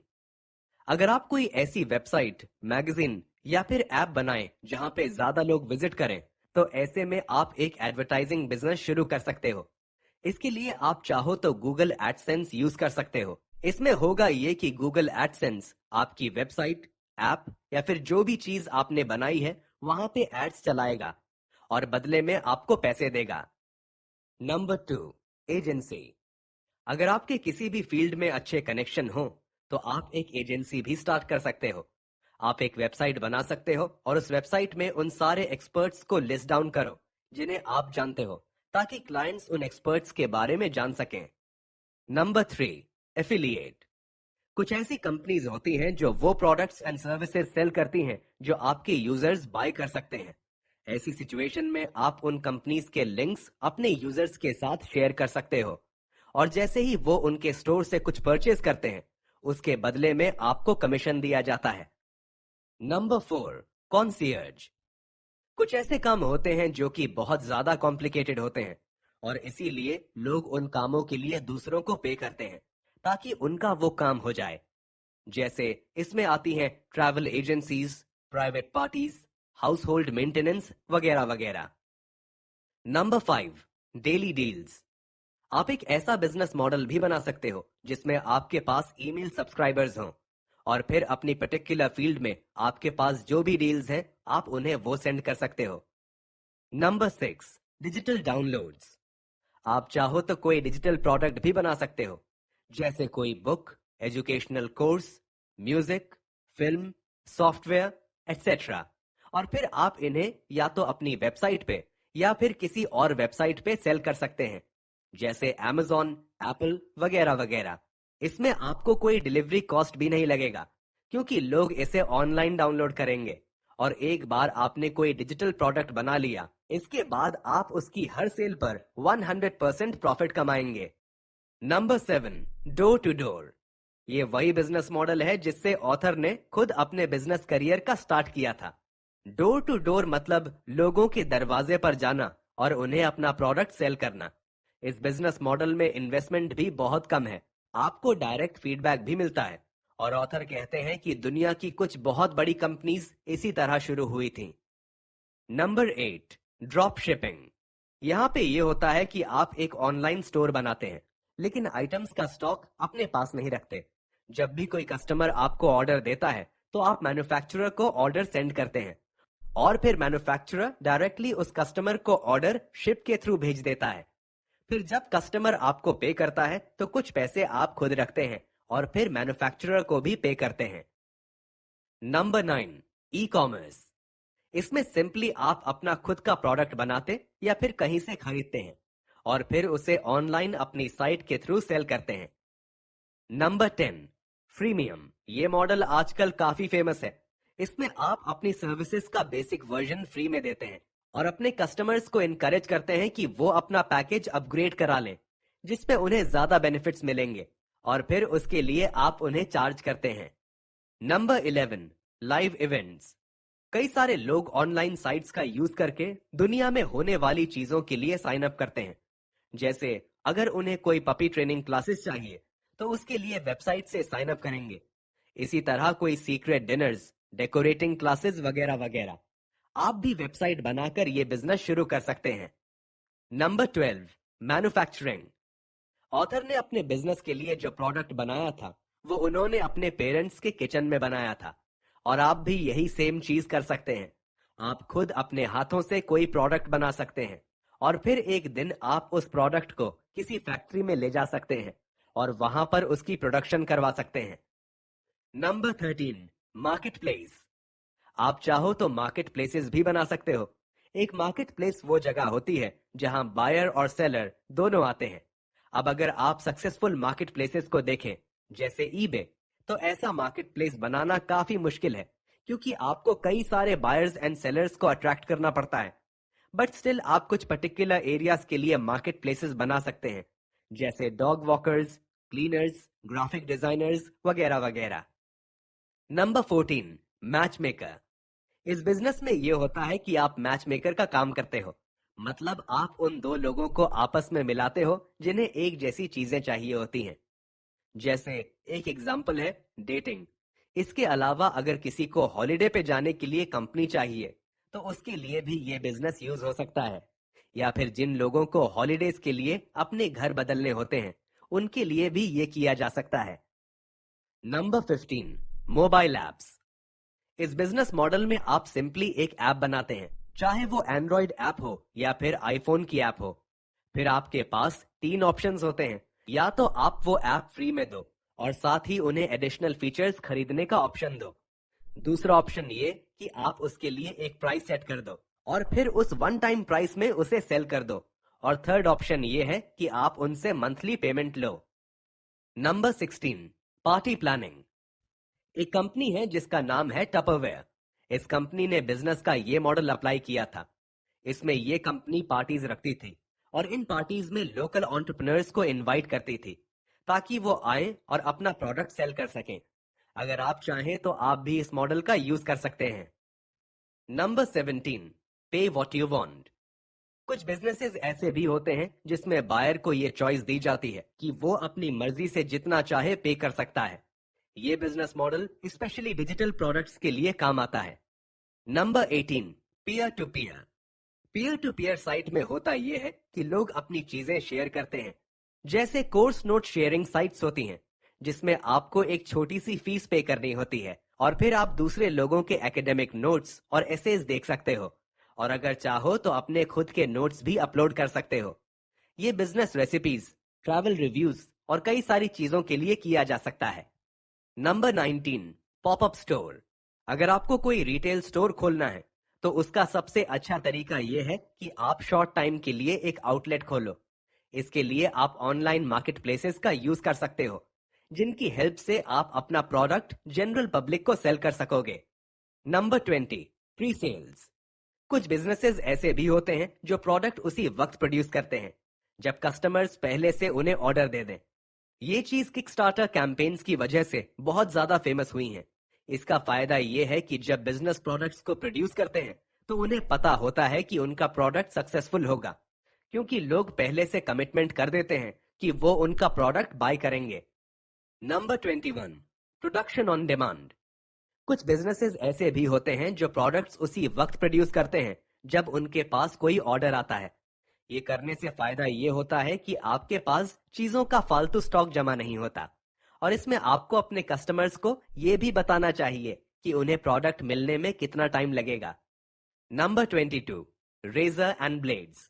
अगर आप कोई ऐसी वेबसाइट, मैगजीन या फिर ऐप बनाएं जहां पे ज्यादा लोग विजिट करें, तो ऐसे में आप एक एडवर्टाइजिंग बिजनेस शुरू कर सकते हो। इसके लिए आप चाहो तो गूगल एडसेंस यूज कर सकते हो। इसमें होगा ये कि गूगल एडसेंस आपकी वेबसाइट, ऐप या फिर जो भी चीज आपने बनाई है वहां पे एड्स चलाएगा, और बदले में आपको पैसे देगा। Number two, agency. अगर आपके किसी भी फील्ड में अच्छे कनेक्शन हो, तो आप एक एजेंसी भी स्टार्ट कर सकते हो। आप एक वेबसाइट बना सकते हो और उस वेबसाइट में उन सारे एक्सपर्ट्स को लिस्ट डाउन करो जिन्हें आप जानते हो, ताकि क्लाइंट्स उन एक्सपर्ट्स के बारे में जान सकें। Number three, affiliate. कुछ ऐसी कंपनीज होती हैं जो वो प्रोडक्ट्स एंड सर्विसेज सेल करती हैं जो आपके यूजर्स बाय कर सकते हैं। ऐसी सिचुएशन में आप उन कंपनीज के लिंक्स अपने यूजर्स के साथ शेयर कर सकते हो, और जैसे ही वो उनके स्टोर से कुछ परचेज करते हैं, उसके बदले में आपको कमीशन दिया जाता है। Number four, concierge. कुछ ऐसे काम होते हैं जो कि बहुत ज्यादा कॉम्प्लिकेटेड होते हैं, और इसीलिए लोग उन कामों के लिए दूसरों को पे करते हैं ताकि उनका वो काम हो जाए। जैसे इसमें आती हैं travel agencies, private parties, house hold maintenance वगैरह वगैरह। Number five, daily deals. आप एक ऐसा बिजनेस मॉडल भी बना सकते हो जिसमें आपके पास ईमेल सब्सक्राइबर्स हों, और फिर अपनी पर्टिकुलर फील्ड में आपके पास जो भी डील्स हैं आप उन्हें वो सेंड कर सकते हो। Number 6, digital downloads. आप चाहो तो कोई डिजिटल प्रोडक्ट भी बना सकते हो, जैसे कोई book, educational course, music, film, software, etcetera. और फिर आप इन्हें या तो अपनी वेबसाइट पे या फिर किसी और वेबसाइट पे सेल कर सकते हैं, जैसे Amazon, एप्पल वगैरह वगैरह। इसमें आपको कोई डिलीवरी कॉस्ट भी नहीं लगेगा, क्योंकि लोग इसे ऑनलाइन डाउनलोड करेंगे। और एक बार आपने कोई डिजिटल प्रोडक्ट बना लिया, इसके बाद आप उसकी हर सेल पर 100% प्रॉफिट कमाएंगे। Number 7, door to door. ये वही बिजनेस मॉडल है जिससे ऑथर ने खुद अपने बिजनेस करियर का स्टार्ट किया था। डोर टू डोर मतलब लोगों के दरवाजे पर जाना और उन्हें अपना प्रोडक्ट सेल करना। इस बिजनेस मॉडल में इन्वेस्टमेंट भी बहुत कम है, आपको डायरेक्ट फीडबैक भी मिलता है। और ऑथर कहते हैं कि दुनिया की कुछ बहुत बड़ी कंपनीज इसी तरह शुरू हुई थी। Number 8, drop shipping. यहाँ पे ये होता है कि आप एक ऑनलाइन स्टोर बनाते हैं, लेकिन आइटम्स का स्टॉक अपने पास नहीं रखते। जब भी कोई कस्टमर आपको ऑर्डर देता है तो आप मैन्युफैक्चरर को ऑर्डर सेंड करते हैं, और फिर मैन्युफैक्चरर डायरेक्टली उस कस्टमर को ऑर्डर शिप के थ्रू भेज देता है। फिर जब कस्टमर आपको पे करता है तो कुछ पैसे आप खुद रखते हैं और फिर मैन्युफैक्चरर को भी पे करते हैं। Number 9, e commerce. इसमें सिंपली आप अपना खुद का प्रोडक्ट बनाते या फिर कहीं से खरीदते हैं और फिर उसे ऑनलाइन अपनी साइट के थ्रू सेल करते हैं। Number 10, freemium. ये मॉडल आजकल काफी फेमस है। इसमें आप अपनी सर्विसेज का बेसिक वर्जन फ्री में देते हैं और अपने कस्टमर्स को इनकरेज करते हैं कि वो अपना पैकेज अपग्रेड करा लें, जिसमें उन्हें ज्यादा बेनिफिट्स मिलेंगे, और फिर उसके लिए आप उन्हें चार्ज करते हैं। Number 11, live events. कई सारे लोग ऑनलाइन साइट्स का यूज करके दुनिया में होने वाली चीजों के लिए साइन अप करते हैं। जैसे अगर उन्हें कोई पपी ट्रेनिंग क्लासेस चाहिए तो उसके लिए वेबसाइट से साइन अप करेंगे। इसी तरह कोई सीक्रेट डिनर्स, डेकोरेटिंग क्लासेस वगैरह वगैरह। आप भी वेबसाइट बनाकर ये बिजनेस शुरू कर सकते हैं। Number 12, manufacturing. ऑथर ने अपने बिजनेस के लिए जो प्रोडक्ट बनाया था वो उन्होंने अपने पेरेंट्स के किचन में बनाया था, और आप भी यही सेम चीज कर सकते हैं। आप खुद अपने हाथों से कोई प्रोडक्ट बना सकते हैं और फिर एक दिन आप उस प्रोडक्ट को किसी फैक्ट्री में ले जा सकते हैं और वहां पर उसकी प्रोडक्शन करवा सकते हैं। Number 13, market place. आप चाहो तो मार्केट प्लेसेस भी बना सकते हो। एक मार्केट प्लेस वो जगह होती है जहां बायर और सेलर दोनों आते हैं। अब अगर आप सक्सेसफुल मार्केट प्लेसेस को देखें, जैसे ईबे, तो ऐसा मार्केट प्लेस बनाना काफी मुश्किल है, क्योंकि आपको कई सारे बायर्स एंड सेलर्स को अट्रैक्ट करना पड़ता है। बट स्टिल आप कुछ पर्टिकुलर एरियाज के लिए मार्केट प्लेसेस बना सकते हैं, जैसे dog walkers, cleaners, graphic designers वगैरह वगैरह। Number 14, match maker. इस बिजनेस में ये होता है कि आप मैच मेकर का काम करते हो। मतलब आप उन दो लोगों को आपस में मिलाते हो जिन्हें एक जैसी चीजें चाहिए होती हैं। जैसे एक एग्जाम्पल है डेटिंग। इसके अलावा अगर किसी को हॉलिडे पे जाने के लिए कंपनी चाहिए तो उसके लिए भी ये बिजनेस यूज हो सकता है। या फिर जिन लोगों को हॉलिडेज के लिए अपने घर बदलने होते हैं, उनके लिए भी ये किया जा सकता है। Number 15, mobile apps. इस बिजनेस मॉडल में आप सिंपली एक ऐप बनाते हैं, चाहे वो एंड्रॉइड ऐप हो या फिर आईफोन की ऐप हो। फिर आपके पास तीन ऑप्शंस होते हैं। या तो आप वो ऐप फ्री में दो और साथ ही उन्हें एडिशनल फीचर्स खरीदने का ऑप्शन दो। दूसरा ऑप्शन ये कि आप उसके लिए एक प्राइस सेट कर दो और फिर उस वन टाइम प्राइस में उसे सेल कर दो। और थर्ड ऑप्शन ये है कि आप उनसे मंथली पेमेंट लो। Number 16, party planning. एक कंपनी है जिसका नाम है टपरवेयर। इस कंपनी ने बिजनेस का ये मॉडल अप्लाई किया था। इसमें ये कंपनी पार्टीज रखती थी और इन पार्टीज में लोकल एंटरप्रेन्योर्स को इनवाइट करती थी, ताकि वो आए और अपना प्रोडक्ट सेल कर सकें। अगर आप चाहें तो आप भी इस मॉडल का यूज कर सकते हैं। नंबर 17, पे व्हाट यू वांट। कुछ बिजनेसेस ऐसे भी होते हैं जिसमें बायर को ये चॉइस दी जाती है कि वो अपनी मर्जी से जितना चाहे पे कर सकता है। ये business model specially digital products के लिए काम आता है। Number 18, peer to peer. Peer to peer site में होता यह है कि लोग अपनी चीजें शेयर करते हैं। जैसे कोर्स नोट शेयरिंग साइट्स होती हैं, जिसमें आपको एक छोटी सी फीस पे करनी होती है और फिर आप दूसरे लोगों के एकेडमिक नोट्स और एसेज देख सकते हो, और अगर चाहो तो अपने खुद के नोट्स भी अपलोड कर सकते हो। ये बिजनेस रेसिपीज, ट्रैवल रिव्यूज और कई सारी चीजों के लिए किया जा सकता है। Number 19, popup store. अगर आपको कोई रिटेल स्टोर खोलना है तो उसका सबसे अच्छा तरीका यह है कि आप शॉर्ट टाइम के लिए एक आउटलेट खोलो। इसके लिए आप ऑनलाइन मार्केट प्लेसेस का यूज कर सकते हो, जिनकी हेल्प से आप अपना प्रोडक्ट जनरल पब्लिक को सेल कर सकोगे। Number 20, pre sales. कुछ बिजनेसेस ऐसे भी होते हैं जो प्रोडक्ट उसी वक्त प्रोड्यूस करते हैं जब कस्टमर्स पहले से उन्हें ऑर्डर दे दें। ये चीज किकस्टार्टर कैंपेन्स की वजह से बहुत ज्यादा फेमस हुई है। इसका फायदा ये है कि जब बिजनेस प्रोडक्ट्स को प्रोड्यूस करते हैं तो उन्हें पता होता है कि उनका प्रोडक्ट सक्सेसफुल होगा, क्योंकि लोग पहले से कमिटमेंट कर देते हैं कि वो उनका प्रोडक्ट बाय करेंगे। Number 21, production on demand. कुछ बिजनेसेस ऐसे भी होते हैं जो प्रोडक्ट्स उसी वक्त प्रोड्यूस करते हैं जब उनके पास कोई ऑर्डर आता है। ये करने से फायदा ये होता है कि आपके पास चीजों का फालतू स्टॉक जमा नहीं होता, और इसमें आपको अपने कस्टमर्स को ये भी बताना चाहिए कि उन्हें प्रोडक्ट मिलने में कितना टाइम लगेगा। Number 22, razor and blades.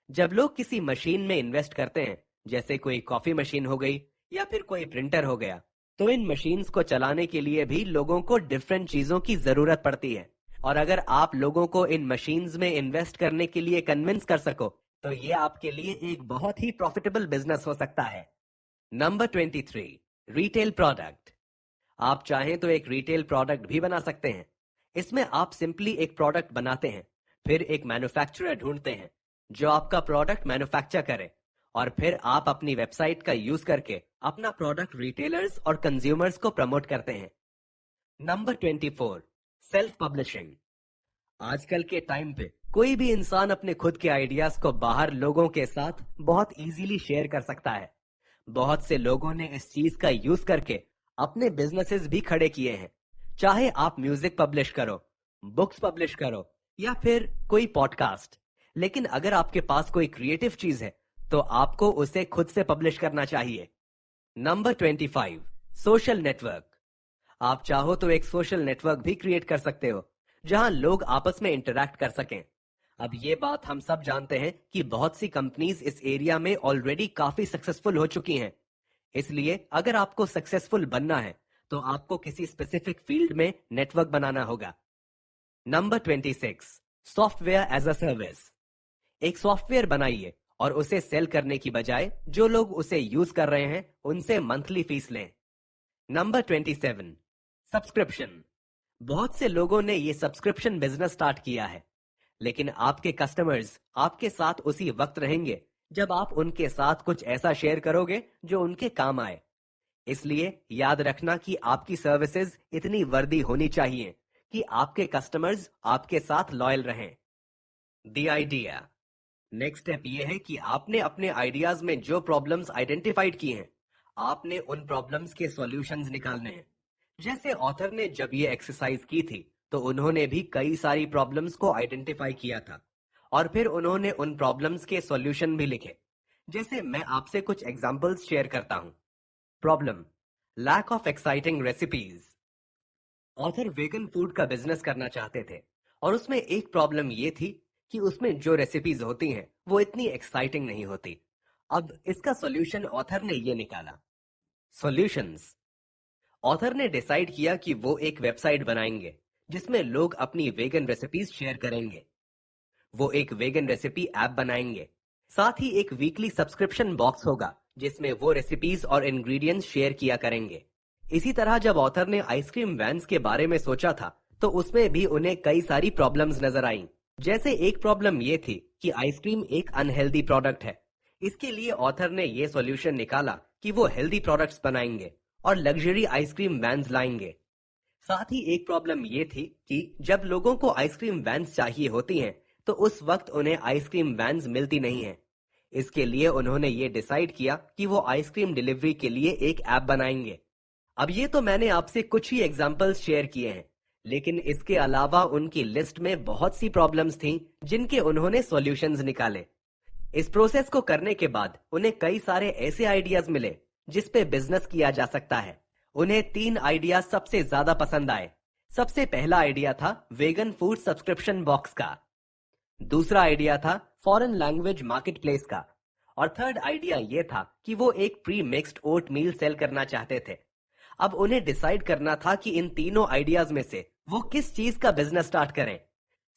जब लोग किसी मशीन में इन्वेस्ट करते हैं, जैसे कोई कॉफी मशीन हो गई या फिर कोई प्रिंटर हो गया, तो इन मशीन्स को चलाने के लिए भी लोगों को डिफरेंट चीजों की जरूरत पड़ती है। और अगर आप लोगों को इन मशीन्स में इन्वेस्ट करने के लिए कन्विंस कर सको तो ये आपके लिए एक बहुत ही प्रॉफिटेबल बिजनेस हो सकता है। Number 23, retail product. आप चाहें तो एक रिटेल प्रोडक्ट भी बना सकते हैं। इसमें आप सिंपली एक प्रोडक्ट बनाते हैं, फिर एक मैन्युफैक्चरर ढूंढते हैं जो आपका प्रोडक्ट मैन्युफैक्चर करे, और फिर आप अपनी वेबसाइट का यूज करके अपना प्रोडक्ट रिटेलर्स और कंज्यूमर्स को प्रमोट करते हैं। Number 24, self publishing. आजकल के टाइम पे कोई भी इंसान अपने खुद के आइडियाज को बाहर लोगों के साथ बहुत इजीली शेयर कर सकता है। बहुत से लोगों ने इस चीज का यूज करके अपने बिजनेसेस भी खड़े किए हैं। चाहे आप म्यूजिक पब्लिश करो, बुक्स पब्लिश करो या फिर कोई पॉडकास्ट, लेकिन अगर आपके पास कोई क्रिएटिव चीज है तो आपको उसे खुद से पब्लिश करना चाहिए। Number 25, social network. आप चाहो तो एक सोशल नेटवर्क भी क्रिएट कर सकते हो जहां लोग आपस में इंटरैक्ट कर सकें। अब ये बात हम सब जानते हैं कि बहुत सी कंपनीज इस एरिया में ऑलरेडी काफी सक्सेसफुल हो चुकी हैं। इसलिए अगर आपको सक्सेसफुल बनना है तो आपको किसी स्पेसिफिक फील्ड में नेटवर्क बनाना होगा। Number 26, software as a service. एक सॉफ्टवेयर बनाइए और उसे सेल करने की बजाय जो लोग उसे यूज कर रहे हैं उनसे मंथली फीस लें। Number 27, subscription. बहुत से लोगों ने ये सब्सक्रिप्शन बिजनेस स्टार्ट किया है, लेकिन आपके कस्टमर्स आपके साथ उसी वक्त रहेंगे जब आप उनके साथ कुछ ऐसा शेयर करोगे जो उनके काम आए। इसलिए याद रखना कि आपकी सर्विसेज इतनी वर्दी होनी चाहिए कि आपके कस्टमर्स आपके साथ लॉयल रहें। The idea. नेक्स्ट स्टेप ये है कि आपने अपने आइडियाज में जो प्रॉब्लम्स आइडेंटिफाइड की हैं, आपने उन प्रॉब्लम्स के सॉल्यूशंस निकालने हैं। जैसे ऑथर ने जब ये एक्सरसाइज की थी तो उन्होंने भी कई सारी प्रॉब्लम्स को आइडेंटिफाई किया था, और फिर उन्होंने उन प्रॉब्लम्स के सॉल्यूशन भी लिखे। जैसे मैं आपसे कुछ एग्जांपल्स शेयर करता हूं। Problem, lack of exciting recipes. Author vegan food का बिजनेस करना चाहते थे, और उसमें एक प्रॉब्लम ये थी कि उसमें जो रेसिपीज होती हैं वो इतनी एक्साइटिंग नहीं होती। अब इसका सॉल्यूशन ऑथर ने ये निकाला। सॉल्यूशंस। ऑथर ने डिसाइड किया कि वो एक वेबसाइट बनाएंगे जिसमें लोग अपनी वेगन रेसिपीज शेयर करेंगे। वो एक वेगन रेसिपी ऐप बनाएंगे। साथ ही एक वीकली सब्सक्रिप्शन बॉक्स होगा जिसमें वो रेसिपीज और इंग्रेडिएंट्स शेयर किया करेंगे। इसी तरह जब ऑथर ने आइसक्रीम वैन्स के बारे में सोचा था तो उसमें भी उन्हें कई सारी प्रॉब्लम्स नजर आईं। जैसे एक प्रॉब्लम ये थी कि आइसक्रीम एक अनहेल्दी प्रोडक्ट है। इसके लिए ऑथर ने ये सॉल्यूशन निकाला कि वो हेल्दी प्रोडक्ट्स बनाएंगे और लग्जरी आइसक्रीम वैन्स लाएंगे। साथ ही एक प्रॉब्लम ये थी कि जब लोगों को आइसक्रीम वैन्स चाहिए होती हैं तो उस वक्त उन्हें आइसक्रीम वैन्स मिलती नहीं हैं। इसके लिए उन्होंने ये डिसाइड किया कि वो आइसक्रीम डिलीवरी के लिए एक ऐप बनाएंगे। अब ये तो मैंने आपसे कुछ ही एग्जांपल्स शेयर किए हैं, लेकिन इसके अलावा उनकी लिस्ट में बहुत सी प्रॉब्लम्स थीं जिनके उन्होंने सॉल्यूशंस निकाले। इस प्रोसेस को करने के बाद उन्हें कई सारे ऐसे आइडियाज मिले जिस पे बिजनेस किया जा सकता है। उन्हें 3 आइडिया सबसे ज्यादा पसंद आए। सबसे पहला आइडिया था वेगन फूड सब्सक्रिप्शन बॉक्स का, दूसरा आइडिया था फॉरेन लैंग्वेज मार्केट प्लेस का, और थर्ड आइडिया यह था कि वो एक प्री मिक्स्ड ओट मील सेल करना चाहते थे। अब उन्हें डिसाइड करना था कि इन तीनों आइडियाज में से वो किस चीज का बिजनेस स्टार्ट करें।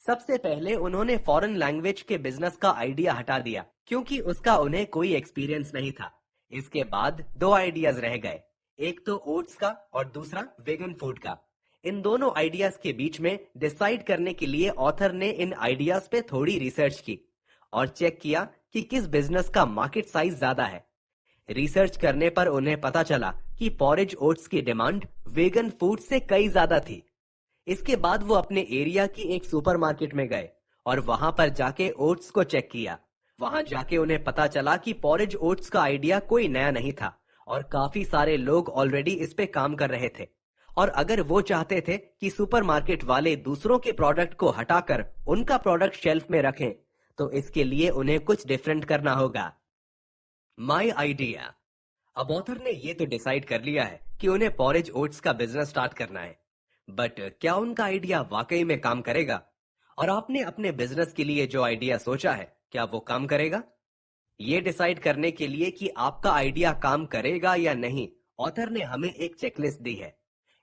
सबसे पहले उन्होंने फॉरेन लैंग्वेज के बिजनेस का आइडिया हटा दिया क्योंकि उसका उन्हें कोई एक्सपीरियंस नहीं था। इसके बाद 2 आइडियाज रह गए, एक तो ओट्स का और दूसरा वेगन फूड का। इन दोनों आइडियाज के बीच में डिसाइड करने के लिए ऑथर ने इन आइडियाज पे थोड़ी रिसर्च की और चेक किया कि किस बिजनेस का मार्केट साइज ज्यादा है। रिसर्च करने पर उन्हें पता चला कि पॉरेज ओट्स की डिमांड वेगन फूड से कई ज्यादा थी। इसके बाद वो अपने एरिया की एक सुपरमार्केट में गए और वहां पर जाके ओट्स को चेक किया। वहां जाके उन्हें पता चला कि पॉरेज ओट्स का आइडिया कोई नया नहीं था और काफी सारे लोग ऑलरेडी इस पे काम कर रहे थे। और अगर वो चाहते थे कि सुपरमार्केट वाले दूसरों के प्रोडक्ट को हटाकर उनका प्रोडक्ट शेल्फ में रखें, तो इसके लिए उन्हें कुछ डिफरेंट करना होगा। My idea. अब ऑथर ने ये तो डिसाइड कर लिया है कि उन्हें पॉरेज ओट्स का बिजनेस स्टार्ट करना है, बट क्या उनका आइडिया वाकई में काम करेगा? और आपने अपने बिजनेस के लिए जो आइडिया सोचा है, क्या वो काम करेगा? ये डिसाइड करने के लिए कि आपका आइडिया काम करेगा या नहीं, ऑथर ने हमें एक चेकलिस्ट दी है।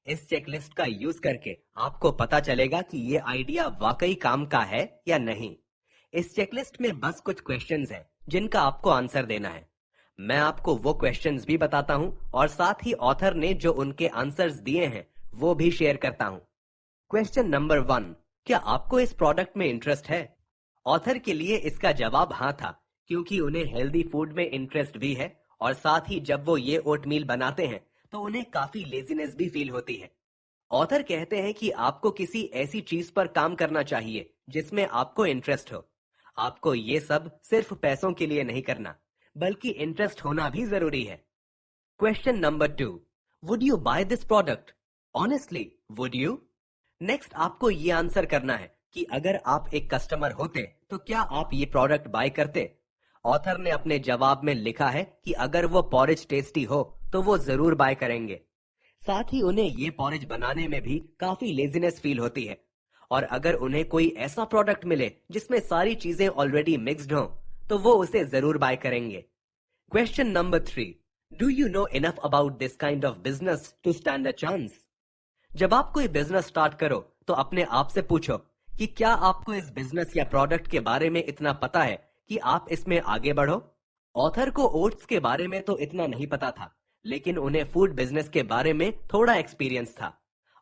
इस चेकलिस्ट का यूज करके आपको पता चलेगा कि ये आइडिया वाकई काम का है या नहीं। इस चेकलिस्ट में बस कुछ क्वेश्चंस हैं जिनका आपको आंसर देना है। मैं आपको वो क्वेश्चंस भी बताता हूं और साथ ही ऑथर ने जो उनके आंसर्स दिए हैं वो भी शेयर करता हूं। क्वेश्चन नंबर 1, क्या आपको इस प्रोडक्ट में इंटरेस्ट है? ऑथर के लिए इसका जवाब हाँ था, क्योंकि उन्हें हेल्दी फूड में इंटरेस्ट भी है और साथ ही जब वो ये ओटमील बनाते हैं तो उन्हें काफी लेजीनेस भी फील होती है। ऑथर कहते हैं कि आपको किसी ऐसी चीज पर काम करना चाहिए जिसमें आपको इंटरेस्ट हो। आपको ये सब सिर्फ पैसों के लिए नहीं करना, बल्कि इंटरेस्ट होना भी जरूरी है। Question number 2, would you buy this product? Honestly, would you? Next आपको ये आंसर करना है कि अगर आप एक कस्टमर होते तो क्या आप ये प्रोडक्ट बाय करते? ऑथर ने अपने जवाब में लिखा है कि अगर वो पॉरेज टेस्टी हो तो वो जरूर बाय करेंगे। साथ ही उन्हें ये पॉरेज बनाने में भी काफी लेजीनेस फील होती है, और अगर उन्हें कोई ऐसा प्रोडक्ट मिले जिसमें सारी चीजें ऑलरेडी मिक्स्ड हो तो वो उसे जरूर बाय करेंगे। Question number 3, do you know enough about this kind of business to stand a chance? जब आप कोई बिजनेस स्टार्ट करो तो अपने आप से पूछो कि क्या आपको इस बिजनेस या प्रोडक्ट के बारे में इतना पता है कि आप इसमें आगे बढ़ो। ऑथर को ओट्स के बारे में तो इतना नहीं पता था, लेकिन उन्हें फूड बिजनेस के बारे में थोड़ा एक्सपीरियंस था।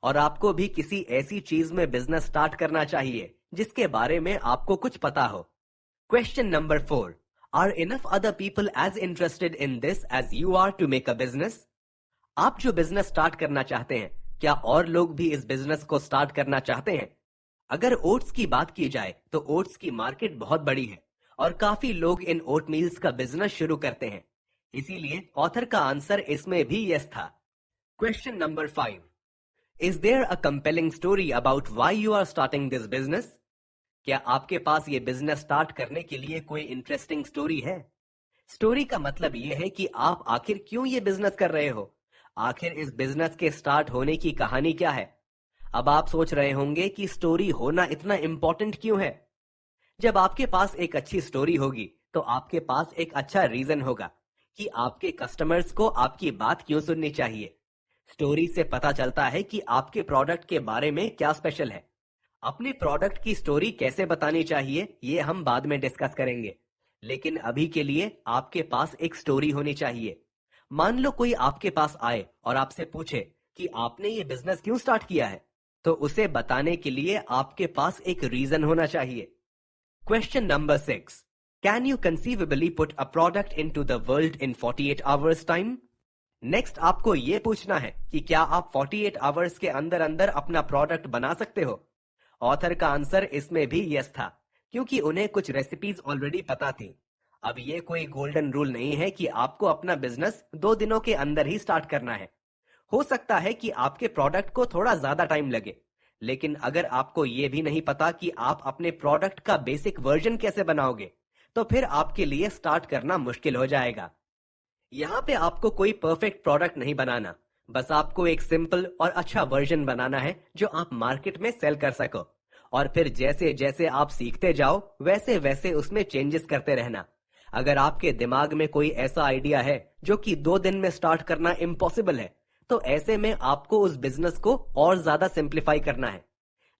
और आपको भी किसी ऐसी चीज में बिजनेस स्टार्ट करना चाहिए जिसके बारे में आपको कुछ पता हो। Question number 4, are enough other people as interested in this as you are to make a business? आप जो बिजनेस स्टार्ट करना चाहते हैं, क्या और लोग भी इस बिजनेस को स्टार्ट करना चाहते हैं? अगर ओट्स की बात की जाए तो ओट्स की मार्केट बहुत बड़ी है और काफी लोग इन ओट मील्स का बिजनेस शुरू करते हैं। इसीलिए ऑथर का आंसर इसमें भी यस था। Question number 5, is there a compelling story about why you are starting this business? क्या आपके पास ये बिजनेस स्टार्ट करने के लिए कोई इंटरेस्टिंग स्टोरी है? स्टोरी का मतलब ये है कि आप आखिर क्यों ये बिजनेस कर रहे हो, आखिर इस बिजनेस के स्टार्ट होने की कहानी क्या है। अब आप सोच रहे होंगे कि स्टोरी होना इतना इंपॉर्टेंट क्यों है। जब आपके पास एक अच्छी स्टोरी होगी तो आपके पास एक अच्छा रीजन होगा कि आपके कस्टमर्स को आपकी बात क्यों सुननी चाहिए। स्टोरी से पता चलता है कि आपके प्रोडक्ट के बारे में क्या स्पेशल है। अपने प्रोडक्ट की स्टोरी कैसे बतानी चाहिए ये हम बाद में डिस्कस करेंगे, लेकिन अभी के लिए आपके पास एक स्टोरी होनी चाहिए। मान लो कोई आपके पास आए और आपसे पूछे कि आपने ये बिजनेस क्यों स्टार्ट किया है, तो उसे बताने के लिए आपके पास एक रीजन होना चाहिए। Question number 6, can you conceivably put a product into the world in 48 hours time? Next आपको ये पूछना है कि क्या आप 48 आवर्स के अंदर अंदर अपना प्रोडक्ट बना सकते हो। ऑथर का आंसर इसमें भी यस था, क्योंकि उन्हें कुछ रेसिपीज ऑलरेडी पता थी। अब ये कोई गोल्डन रूल नहीं है कि आपको अपना बिजनेस 2 दिनों के अंदर ही स्टार्ट करना है। हो सकता है कि आपके प्रोडक्ट को थोड़ा ज्यादा टाइम लगे, लेकिन अगर आपको ये भी नहीं पता कि आप अपने प्रोडक्ट का बेसिक वर्जन कैसे बनाओगे, तो फिर आपके लिए स्टार्ट करना मुश्किल हो जाएगा। यहाँ पे आपको कोई परफेक्ट प्रोडक्ट नहीं बनाना, बस आपको एक सिंपल और अच्छा वर्जन बनाना है जो आप मार्केट में सेल कर सको। और फिर जैसे जैसे आप सीखते जाओ वैसे वैसे उसमें चेंजेस करते रहना। अगर आपके दिमाग में कोई ऐसा आइडिया है जो कि 2 दिन में स्टार्ट करना इम्पॉसिबल है, तो ऐसे में आपको उस बिजनेस को और ज्यादा सिंप्लीफाई करना है।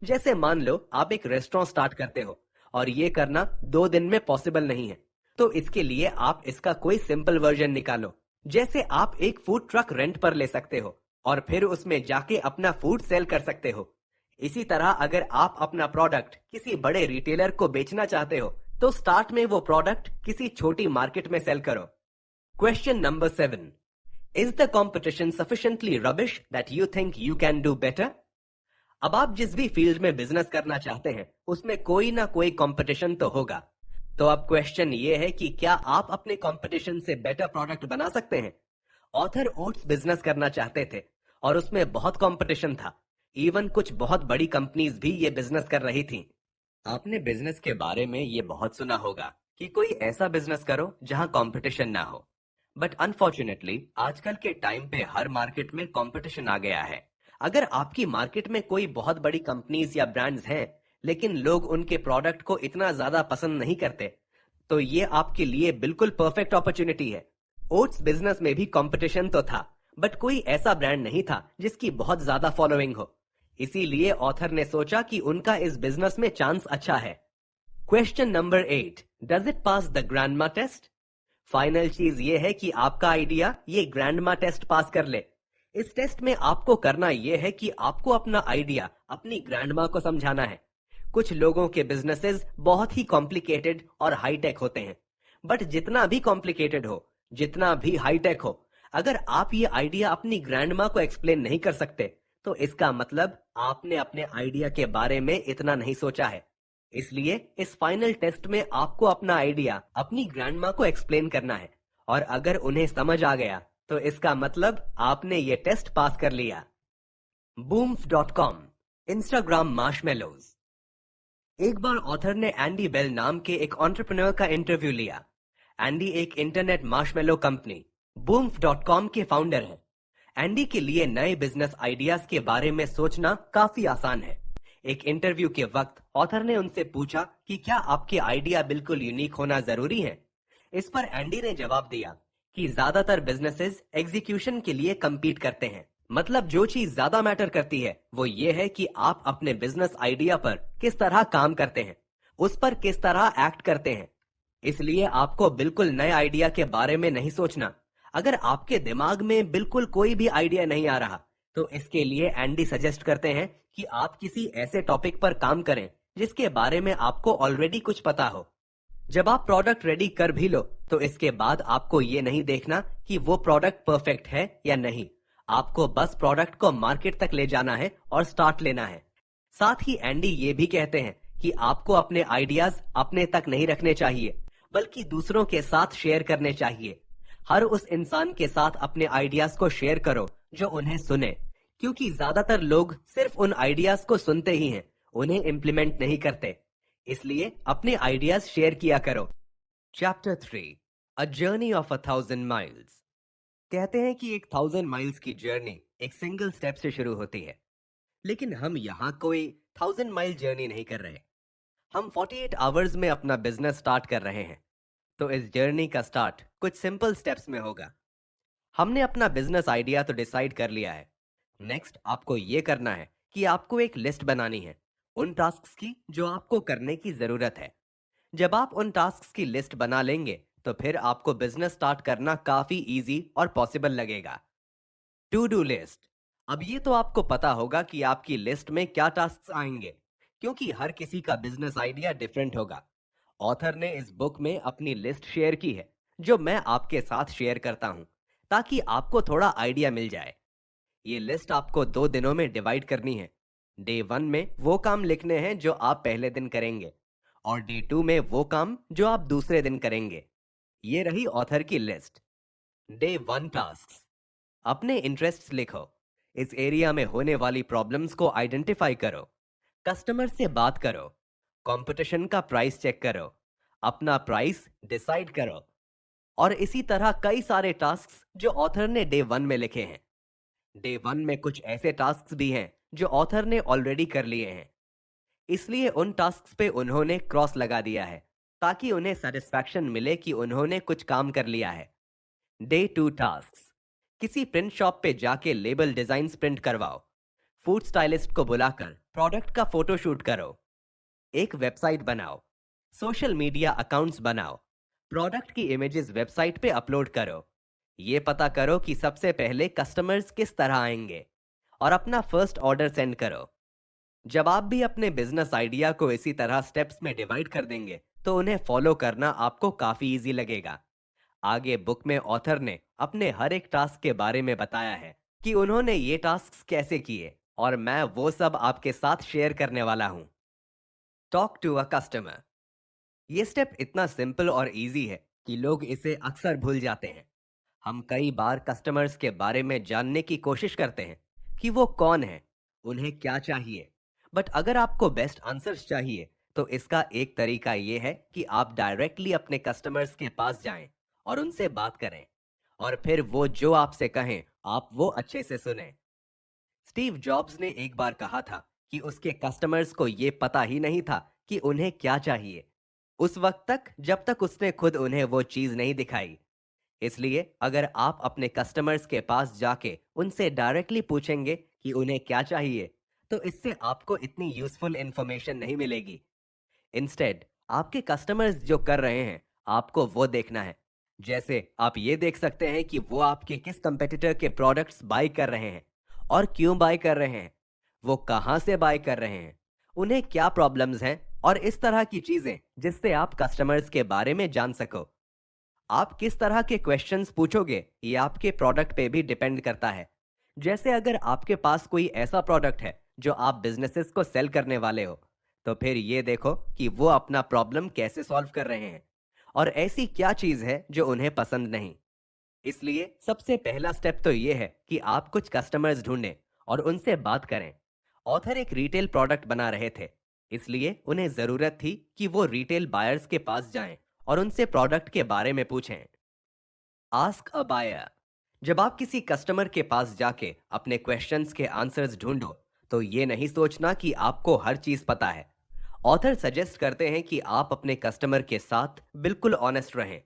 जैसे मान लो आप एक रेस्टोरेंट स्टार्ट करते हो और ये करना 2 दिन में पॉसिबल नहीं है, तो इसके लिए आप इसका कोई सिंपल वर्जन निकालो। जैसे आप एक फूड ट्रक रेंट पर ले सकते हो और फिर उसमें जाके अपना फूड सेल कर सकते हो। इसी तरह अगर आप अपना प्रोडक्ट किसी बड़े रिटेलर को बेचना चाहते हो, तो स्टार्ट में वो प्रोडक्ट किसी छोटी मार्केट में सेल करो। Question number 7, is the competition sufficiently rubbish that you think you can do better? अब आप जिस भी फील्ड में बिजनेस करना चाहते हैं उसमें कोई ना कोई कंपटीशन तो होगा। तो अब क्वेश्चन ये है कि क्या आप अपने कंपटीशन से बेटर प्रोडक्ट बना सकते हैं? ऑथर ओट्स बिजनेस करना चाहते थे और उसमें बहुत कंपटीशन था। इवन कुछ बहुत बड़ी कंपनीज भी ये बिजनेस कर रही थी। आपने बिजनेस के बारे में ये बहुत सुना होगा कि कोई ऐसा बिजनेस करो जहां कंपटीशन ना हो। बट अनफॉर्चुनेटली आजकल के टाइम पे हर मार्केट में कंपटीशन आ गया है। अगर आपकी मार्केट में कोई बहुत बड़ी कंपनीज या ब्रांड्स हैं, लेकिन लोग उनके प्रोडक्ट को इतना ज्यादा पसंद नहीं करते, तो ये आपके लिए बिल्कुल परफेक्ट अपॉर्चुनिटी है। ओट्स बिजनेस में भी कंपटीशन तो था, बट कोई ऐसा ब्रांड नहीं था जिसकी बहुत ज्यादा फॉलोइंग हो। इसीलिए ऑथर ने सोचा कि उनका इस बिजनेस में चांस अच्छा है। Question number 8, does it pass the grandma test? Final चीज ये है कि आपका आइडिया ये ग्रैंडमा टेस्ट पास कर ले। इस टेस्ट में आपको करना यह है कि आपको अपना आइडिया अपनी ग्रैंडमा को समझाना है। कुछ लोगों के बिजनेसेस बहुत ही कॉम्प्लिकेटेड और हाईटेक होते हैं, बट जितना भी कॉम्प्लिकेटेड हो, जितना भी हाईटेक हो, अगर आप ये आइडिया अपनी ग्रैंडमा को एक्सप्लेन नहीं कर सकते, तो इसका मतलब आपने अपने आइडिया के बारे में इतना नहीं सोचा है। इसलिए इस फाइनल टेस्ट में आपको अपना आइडिया अपनी ग्रैंडमा को एक्सप्लेन करना है, और अगर उन्हें समझ आ गया तो इसका मतलब आपने ये टेस्ट पास कर लिया। booms.com, Instagram marshmallows. एक बार ऑथर ने एंडी बेल नाम के एक एंटरप्रेन्योर का इंटरव्यू लिया। एंडी एक इंटरनेट मार्शमेलो कंपनी booms.com के फाउंडर हैं। एंडी के लिए नए बिजनेस आइडियाज के बारे में सोचना काफी आसान है। एक इंटरव्यू के वक्त ऑथर ने उनसे पूछा कि क्या आपके आइडिया बिल्कुल यूनिक होना जरूरी है? इस पर एंडी ने जवाब दिया कि ज्यादातर बिजनेसेस एग्जीक्यूशन के लिए compete करते हैं। मतलब जो चीज ज्यादा मैटर करती है वो ये है कि आप अपने बिजनेस आइडिया पर किस तरह काम करते हैं, उस पर किस तरह एक्ट करते हैं। इसलिए आपको बिल्कुल नए आइडिया के बारे में नहीं सोचना। अगर आपके दिमाग में बिल्कुल कोई भी आइडिया नहीं आ रहा, तो इसके लिए एंडी सजेस्ट करते हैं कि आप किसी ऐसे टॉपिक पर काम करें जिसके बारे में आपको ऑलरेडी कुछ पता हो। जब आप प्रोडक्ट रेडी कर भी लो, तो इसके बाद आपको ये नहीं देखना कि वो प्रोडक्ट परफेक्ट है या नहीं। आपको बस प्रोडक्ट को मार्केट तक ले जाना है और स्टार्ट लेना है। साथ ही एंडी ये भी कहते हैं कि आपको अपने आइडियाज अपने तक नहीं रखने चाहिए, बल्कि दूसरों के साथ शेयर करने चाहिए। हर उस इंसान के साथ अपने आइडियाज को शेयर करो जो उन्हें सुने, क्योंकि ज्यादातर लोग सिर्फ उन आइडियाज को सुनते ही हैं, उन्हें इम्प्लीमेंट नहीं करते। इसलिए अपने आइडियाज शेयर किया करो। Chapter 3, a journey of 1,000 miles. कहते हैं कि 1,000 माइल्स की जर्नी एक सिंगल स्टेप से शुरू होती है, लेकिन हम यहाँ कोई 1,000 माइल जर्नी नहीं कर रहे। हम 48 आवर्स में अपना बिजनेस स्टार्ट कर रहे हैं। तो इस जर्नी का स्टार्ट कुछ सिंपल स्टेप्स में होगा। हमने अपना बिजनेस आइडिया तो डिसाइड कर लिया है। नेक्स्ट आपको ये करना है कि आपको एक लिस्ट बनानी है उन टास्क्स की जो आपको करने की जरूरत है। जब आप उन टास्क्स की लिस्ट बना लेंगे, तो फिर आपको बिजनेस स्टार्ट करना काफी इजी और पॉसिबल लगेगा। To do list. अब ये तो आपको पता होगा कि आपकी लिस्ट में क्या टास्क्स आएंगे, क्योंकि हर किसी का बिजनेस आइडिया डिफरेंट होगा। ऑथर ने इस बुक में अपनी लिस्ट शेयर की है, जो मैं आपके साथ शेयर करता हूं, ताकि आपको थोड़ा आइडिया मिल जाए। ये लिस्ट आपको 2 दिनों में डिवाइड करनी है। डे 1 में वो काम लिखने हैं जो आप पहले दिन करेंगे, और डे 2 में वो काम जो आप दूसरे दिन करेंगे। ये रही ऑथर की लिस्ट। Day 1 task. अपने इंटरेस्ट्स लिखो। इस एरिया में होने वाली प्रॉब्लम्स को आइडेंटिफाई करो। कस्टमर से बात करो। कंपटीशन का प्राइस चेक करो। अपना प्राइस डिसाइड करो। और इसी तरह कई सारे टास्क्स जो ऑथर ने डे 1 में लिखे हैं। डे 1 में कुछ ऐसे टास्क्स भी हैं जो ऑथर ने ऑलरेडी कर लिए हैं, इसलिए उन टास्क्स पे उन्होंने क्रॉस लगा दिया है ताकि उन्हें सेटिस्फैक्शन मिले कि उन्होंने कुछ काम कर लिया है। डे 2 टास्क्स: किसी प्रिंट शॉप पे जाके लेबल डिजाइन्स प्रिंट करवाओ, फूड स्टाइलिस्ट को बुलाकर प्रोडक्ट का फोटो शूट करो, एक वेबसाइट बनाओ, सोशल मीडिया अकाउंट्स बनाओ, प्रोडक्ट की इमेजेस वेबसाइट पे अपलोड करो, ये पता करो कि सबसे पहले कस्टमर्स किस तरह आएंगे और अपना फर्स्ट ऑर्डर सेंड करो। जब आप भी अपने बिजनेस आइडिया को इसी तरह स्टेप्स में डिवाइड कर देंगे तो उन्हें फॉलो करना आपको काफी इजी लगेगा। आगे बुक में ऑथर ने अपने हर एक टास्क के बारे में बताया है कि उन्होंने ये टास्क कैसे किए, और मैं वो सब आपके साथ शेयर करने वाला हूं। टॉक टू अ कस्टमर: ये स्टेप इतना सिंपल और इजी है कि लोग इसे अक्सर भूल जाते हैं। हम कई बार कस्टमर्स के बारे में जानने की कोशिश करते हैं कि वो कौन है, उन्हें क्या चाहिए। बट अगर आपको बेस्ट आंसर्स चाहिए तो इसका एक तरीका ये है कि आप डायरेक्टली अपने कस्टमर्स के पास जाएं और उनसे बात करें, और फिर वो जो आपसे कहें आप वो अच्छे से सुनें। स्टीव जॉब्स ने एक बार कहा था कि उसके कस्टमर्स को ये पता ही नहीं था कि उन्हें क्या चाहिए, उस वक्त तक जब तक उसने खुद उन्हें वो चीज नहीं दिखाई। इसलिए अगर आप अपने कस्टमर्स के पास जाके उनसे डायरेक्टली पूछेंगे कि उन्हें क्या चाहिए, तो इससे आपको इतनी यूजफुल इंफॉर्मेशन नहीं मिलेगी। इंस्टेड आपके कस्टमर्स जो कर रहे हैं आपको वो देखना है। जैसे आप ये देख सकते हैं कि वो आपके किस कंपेटिटर के प्रोडक्ट्स बाय कर रहे हैं और क्यों बाय कर रहे हैं, वो कहाँ से बाय कर रहे हैं, उन्हें क्या प्रॉब्लम्स हैं, और इस तरह की चीजें जिससे आप कस्टमर्स के बारे में जान सको। आप किस तरह के क्वेश्चंस पूछोगे ये आपके प्रोडक्ट पे भी डिपेंड करता है। जैसे अगर आपके पास कोई ऐसा प्रोडक्ट है जो आप बिजनेसेस को सेल करने वाले हो, तो फिर ये देखो कि वो अपना प्रॉब्लम कैसे सॉल्व कर रहे हैं और ऐसी क्या चीज है जो उन्हें पसंद नहीं। इसलिए सबसे पहला स्टेप तो ये है कि आप कुछ कस्टमर्स ढूंढें और उनसे बात करें। ऑथर एक रिटेल प्रोडक्ट बना रहे थे, इसलिए उन्हें जरूरत थी कि वो रिटेल बायर्स के पास जाएं और उनसे प्रोडक्ट के बारे में पूछें। आस्क अ बायर: जब आप किसी कस्टमर के पास जाके अपने क्वेश्चंस के आंसर्स ढूंढो तो ये नहीं सोचना कि आपको हर चीज पता है। ऑथर सजेस्ट करते हैं कि आप अपने कस्टमर के साथ बिल्कुल ऑनेस्ट रहें।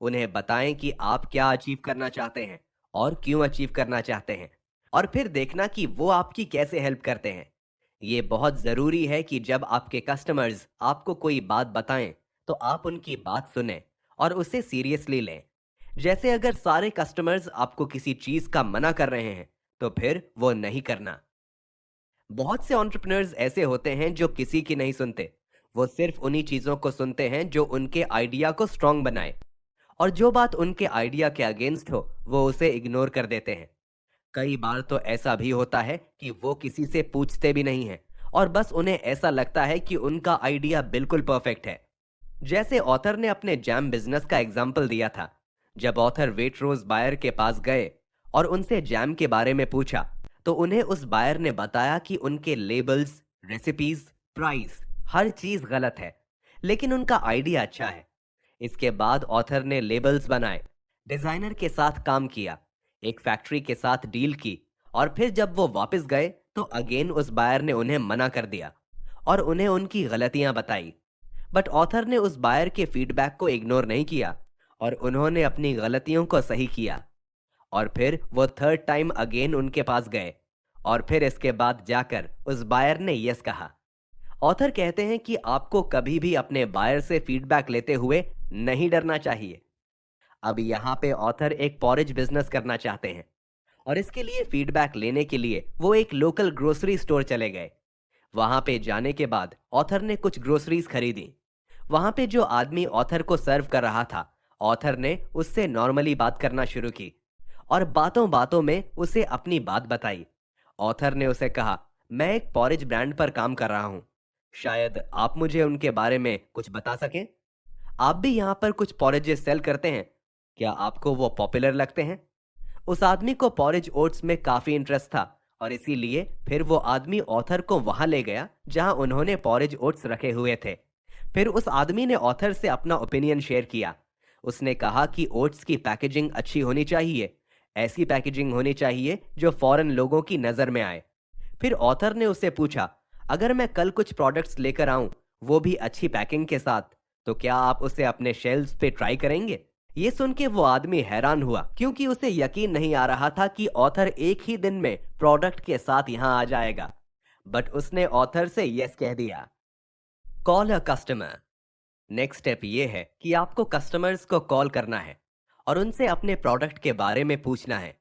उन्हें बताएं कि आप क्या अचीव करना चाहते हैं और क्यों अचीव करना चाहते हैं, और फिर देखना कि वो आपकी कैसे हेल्प करते हैं। ये बहुत ज़रूरी है कि जब आपके कस्टमर्स आपको कोई बात बताएं तो आप उनकी बात सुनें और उसे सीरियसली लें। जैसे अगर सारे कस्टमर्स आपको किसी चीज़ का मना कर रहे हैं तो फिर वो नहीं करना। बहुत से एंटरप्रेन्योर्स ऐसे होते हैं जो किसी की नहीं सुनते। वो सिर्फ उन्हीं चीज़ों को सुनते हैं जो उनके आइडिया को स्ट्रांग बनाए, और जो बात उनके आइडिया के अगेंस्ट हो वो उसे इग्नोर कर देते हैं। कई बार तो ऐसा भी होता है कि वो किसी से पूछते भी नहीं हैं और बस उन्हें ऐसा लगता है कि उनका आइडिया बिल्कुल परफेक्ट है। जैसे ऑथर ने अपने जैम बिजनेस का एग्जाम्पल दिया था। जब ऑथर वेटरोज बायर के पास गए और उनसे जैम के बारे में पूछा तो उन्हें उस बायर ने बताया कि उनके लेबल्स, रेसिपीज, प्राइस, हर चीज गलत है, लेकिन उनका आइडिया अच्छा है। इसके बाद ऑथर ने लेबल्स बनाए, डिजाइनर के साथ काम किया, एक फैक्ट्री के साथ डील की, और फिर जब वो वापस गए तो अगेन उस बायर ने उन्हें मना कर दिया और उन्हें उनकी गलतियां बताई। बट ऑथर ने उस बायर के फीडबैक को इग्नोर नहीं किया और उन्होंने अपनी गलतियों को सही किया, और फिर वो थर्ड टाइम अगेन उनके पास गए, और फिर इसके बाद जाकर उस बायर ने यस कहा। ऑथर कहते हैं कि आपको कभी भी अपने बायर से फीडबैक लेते हुए नहीं डरना चाहिए। अब यहाँ पे ऑथर एक पॉरेज बिजनेस करना चाहते हैं और इसके लिए फीडबैक लेने के लिए वो एक लोकल ग्रोसरी स्टोर चले गए। वहां पे जाने के बाद ऑथर ने कुछ ग्रोसरीज खरीदी। वहां पे जो आदमी ऑथर को सर्व कर रहा था, ऑथर ने उससे नॉर्मली बात करना शुरू की और बातों बातों में उसे अपनी बात बताई। ऑथर ने उसे कहा, मैं एक पॉरेज ब्रांड पर काम कर रहा हूँ, शायद आप मुझे उनके बारे में कुछ बता सकें। आप भी यहाँ पर कुछ पॉरेजेस सेल करते हैं, क्या आपको वो पॉपुलर लगते हैं? उस आदमी को पॉरेज ओट्स में काफी इंटरेस्ट था और इसीलिए फिर वो आदमी ऑथर को वहां ले गया जहां उन्होंने पॉरेज ओट्स रखे हुए थे। फिर उस आदमी ने ऑथर से अपना ओपिनियन शेयर किया। उसने कहा कि ओट्स की पैकेजिंग अच्छी होनी चाहिए, ऐसी पैकेजिंग होनी चाहिए जो फौरन लोगों की नज़र में आए। फिर ऑथर ने उससे पूछा, अगर मैं कल कुछ प्रोडक्ट्स लेकर आऊं, वो भी अच्छी पैकिंग के साथ, तो क्या आप उसे अपने शेल्व्स पे ट्राई करेंगे? ये सुन के वो आदमी हैरान हुआ, क्योंकि उसे यकीन नहीं आ रहा था कि ऑथर एक ही दिन में प्रोडक्ट के साथ यहां आ जाएगा। बट उसने ऑथर से यस कह दिया। Call a customer. Next step ये है कि आपको कस्टमर्स को कॉल करना है और उनसे अपने प्रोडक्ट के बारे में पूछना है।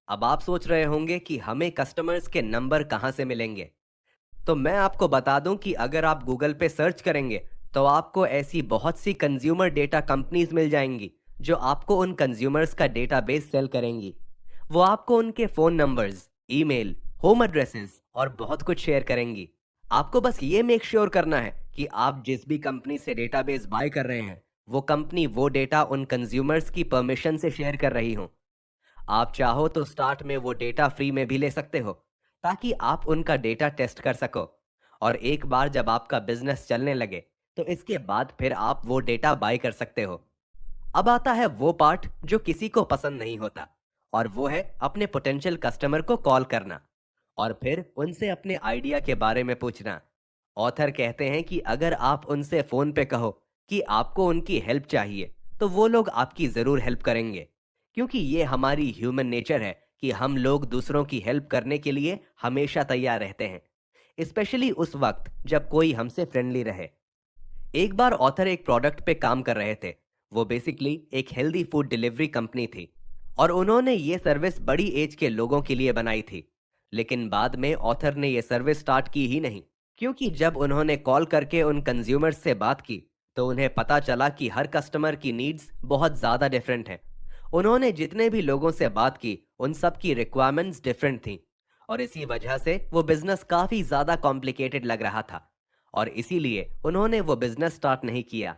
अब आप सोच रहे होंगे कि हमें कस्टमर्स के नंबर कहाँ से मिलेंगे। तो मैं आपको बता दूं कि अगर आप गूगल पे सर्च करेंगे तो आपको ऐसी बहुत सी कंज्यूमर डेटा कंपनीज मिल जाएंगी जो आपको उन कंज्यूमर्स का डेटाबेस सेल करेंगी। वो आपको उनके phone numbers, email, home addresses और बहुत कुछ शेयर करेंगी। आपको बस ये मेक श्योर करना है कि आप जिस भी कंपनी से डेटाबेस बाय कर रहे हैं, वो कंपनी वो डेटा उन कंज्यूमर्स की परमिशन से शेयर कर रही हो। आप चाहो तो स्टार्ट में वो डेटा फ्री में भी ले सकते हो, ताकि आप उनका डेटा टेस्ट कर सको। और एक बार जब आपका बिजनेस चलने लगे, तो इसके बाद फिर आप वो डेटा बाय कर सकते हो। अब आता है वो पार्ट जो किसी को पसंद नहीं होता, और वो है अपने पोटेंशियल कस्टमर को कॉल करना और फिर उनसे अपने आइडिया के बारे में पूछना। ऑथर कहते हैं कि अगर आप उनसे फोन पे कहो कि आपको उनकी हेल्प चाहिए, तो वो लोग आपकी जरूर हेल्प करेंगे, क्योंकि ये हमारी ह्यूमन नेचर है कि हम लोग दूसरों की हेल्प करने के लिए हमेशा तैयार रहते हैं, स्पेशली उस वक्त जब कोई हमसे फ्रेंडली रहे। एक बार ऑथर एक प्रोडक्ट पे काम कर रहे थे। वो बेसिकली एक हेल्दी फूड डिलीवरी कंपनी थी और उन्होंने ये सर्विस बड़ी एज के लोगों के लिए बनाई थी। लेकिन बाद में ऑथर ने ये सर्विस स्टार्ट की ही नहीं, क्योंकि जब उन्होंने कॉल करके उन कंज्यूमर्स से बात की, तो उन्हें पता चला कि हर कस्टमर की नीड्स बहुत ज़्यादा डिफरेंट हैं। उन्होंने जितने भी लोगों से बात की, उन सब की रिक्वायरमेंट्स डिफरेंट थी, और इसी वजह से वो बिजनेस काफ़ी ज़्यादा कॉम्प्लिकेटेड लग रहा था, और इसीलिए उन्होंने वो बिजनेस स्टार्ट नहीं किया।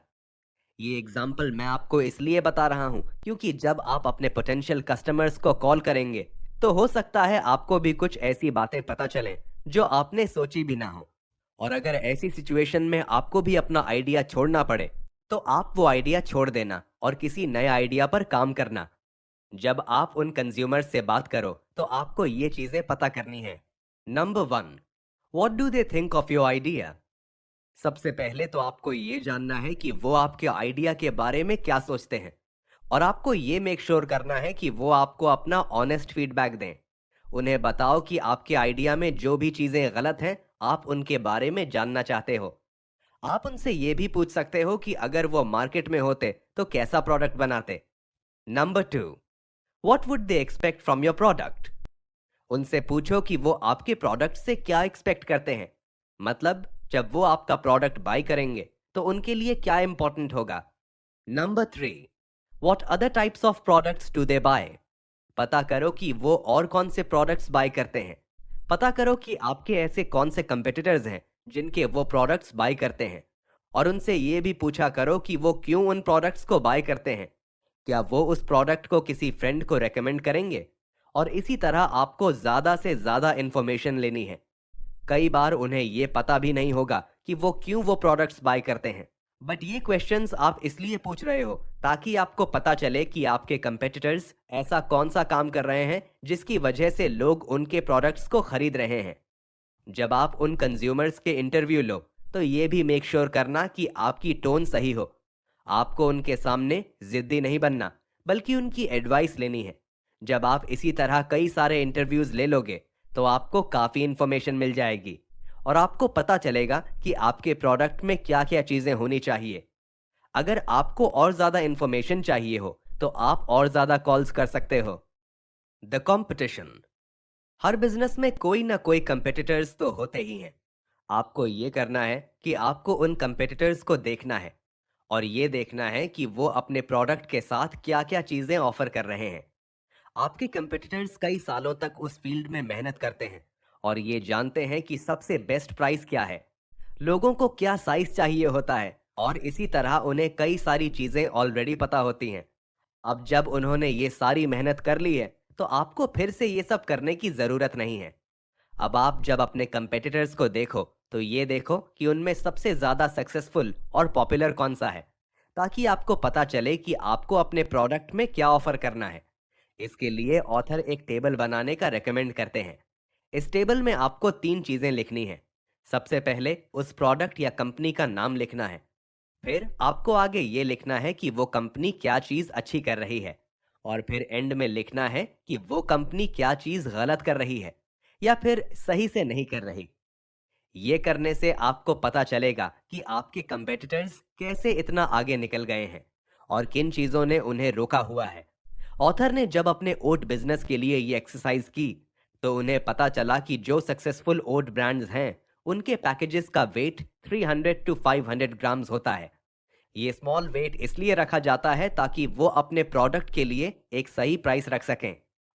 ये एग्जाम्पल मैं आपको इसलिए बता रहा हूँ क्योंकि जब आप अपने पोटेंशियल कस्टमर्स को कॉल करेंगे, तो हो सकता है आपको भी कुछ ऐसी बातें पता चलें जो आपने सोची भी ना हो। और अगर ऐसी सिचुएशन में आपको भी अपना आइडिया छोड़ना पड़े, तो आप वो आइडिया छोड़ देना और किसी नए आइडिया पर काम करना। जब आप उन कंज्यूमर्स से बात करो, तो आपको ये चीजें पता करनी है। Number one, what do they think of your idea. सबसे पहले तो आपको ये जानना है कि वो आपके आइडिया के बारे में क्या सोचते हैं, और आपको ये मेक श्योर करना है कि वो आपको अपना ऑनेस्ट फीडबैक दें। उन्हें बताओ कि आपके आइडिया में जो भी चीज़ें गलत हैं, आप उनके बारे में जानना चाहते हो। आप उनसे ये भी पूछ सकते हो कि अगर वो मार्केट में होते तो कैसा प्रोडक्ट बनाते। Number two, what would they expect from your product. उनसे पूछो कि वो आपके प्रोडक्ट से क्या एक्सपेक्ट करते हैं। मतलब, जब वो आपका प्रोडक्ट बाय करेंगे, तो उनके लिए क्या इंपॉर्टेंट होगा। Number three, what other types of products do they buy. पता करो कि वो और कौन से प्रोडक्ट्स बाय करते हैं। पता करो कि आपके ऐसे कौन से कंपेटिटर्स हैं जिनके वो प्रोडक्ट्स बाय करते हैं, और उनसे ये भी पूछा करो कि वो क्यों उन प्रोडक्ट्स को बाय करते हैं। क्या वो उस प्रोडक्ट को किसी फ्रेंड को रेकमेंड करेंगे। और इसी तरह आपको ज़्यादा से ज़्यादा इन्फॉर्मेशन लेनी है। कई बार उन्हें ये पता भी नहीं होगा कि वो क्यों वो प्रोडक्ट्स बाय करते हैं। बट ये क्वेश्चंस आप इसलिए पूछ रहे हो ताकि आपको पता चले कि आपके कंपेटिटर्स ऐसा कौन सा काम कर रहे हैं जिसकी वजह से लोग उनके प्रोडक्ट्स को खरीद रहे हैं। जब आप उन कंज्यूमर्स के इंटरव्यू लो, तो ये भी मेक श्योर करना कि आपकी टोन सही हो। आपको उनके सामने जिद्दी नहीं बनना, बल्कि उनकी एडवाइस लेनी है। जब आप इसी तरह कई सारे इंटरव्यूज ले लोगे, तो आपको काफ़ी इन्फॉर्मेशन मिल जाएगी और आपको पता चलेगा कि आपके प्रोडक्ट में क्या क्या चीज़ें होनी चाहिए। अगर आपको और ज़्यादा इन्फॉर्मेशन चाहिए हो, तो आप और ज़्यादा कॉल्स कर सकते हो। The competition. हर बिजनेस में कोई ना कोई कंपेटिटर्स तो होते ही हैं। आपको ये करना है कि आपको उन कंपेटिटर्स को देखना है और ये देखना है कि वो अपने प्रोडक्ट के साथ क्या-क्या चीज़ें ऑफर कर रहे हैं। आपके कंपेटिटर्स कई सालों तक उस फील्ड में मेहनत करते हैं और ये जानते हैं कि सबसे बेस्ट प्राइस क्या है, लोगों को क्या साइज चाहिए होता है, और इसी तरह उन्हें कई सारी चीज़ें ऑलरेडी पता होती हैं। अब जब उन्होंने ये सारी मेहनत कर ली है, तो आपको फिर से ये सब करने की ज़रूरत नहीं है। अब आप जब अपने कंपेटिटर्स को देखो, तो ये देखो कि उनमें सबसे ज़्यादा सक्सेसफुल और पॉपुलर कौन सा है, ताकि आपको पता चले कि आपको अपने प्रोडक्ट में क्या ऑफर करना है। इसके लिए ऑथर एक टेबल बनाने का रेकमेंड करते हैं। इस टेबल में आपको तीन चीजें लिखनी है। सबसे पहले उस प्रोडक्ट या कंपनी का नाम लिखना है। फिर आपको आगे ये लिखना है कि वो कंपनी क्या चीज अच्छी कर रही है। और फिर एंड में लिखना है कि वो कंपनी क्या चीज गलत कर रही है या फिर सही से नहीं कर रही। ये करने से आपको पता चलेगा कि आपके कंपेटिटर्स कैसे इतना आगे निकल गए हैं और किन चीजों ने उन्हें रोका हुआ है। ऑथर ने जब अपने ओट बिजनेस के लिए ये एक्सरसाइज की तो उन्हें पता चला कि जो सक्सेसफुल ओट ब्रांड्स हैं उनके पैकेजेस का वेट 300 टू 500 ग्राम्स होता है। ये स्मॉल वेट इसलिए रखा जाता है ताकि वो अपने प्रोडक्ट के लिए एक सही प्राइस रख सकें।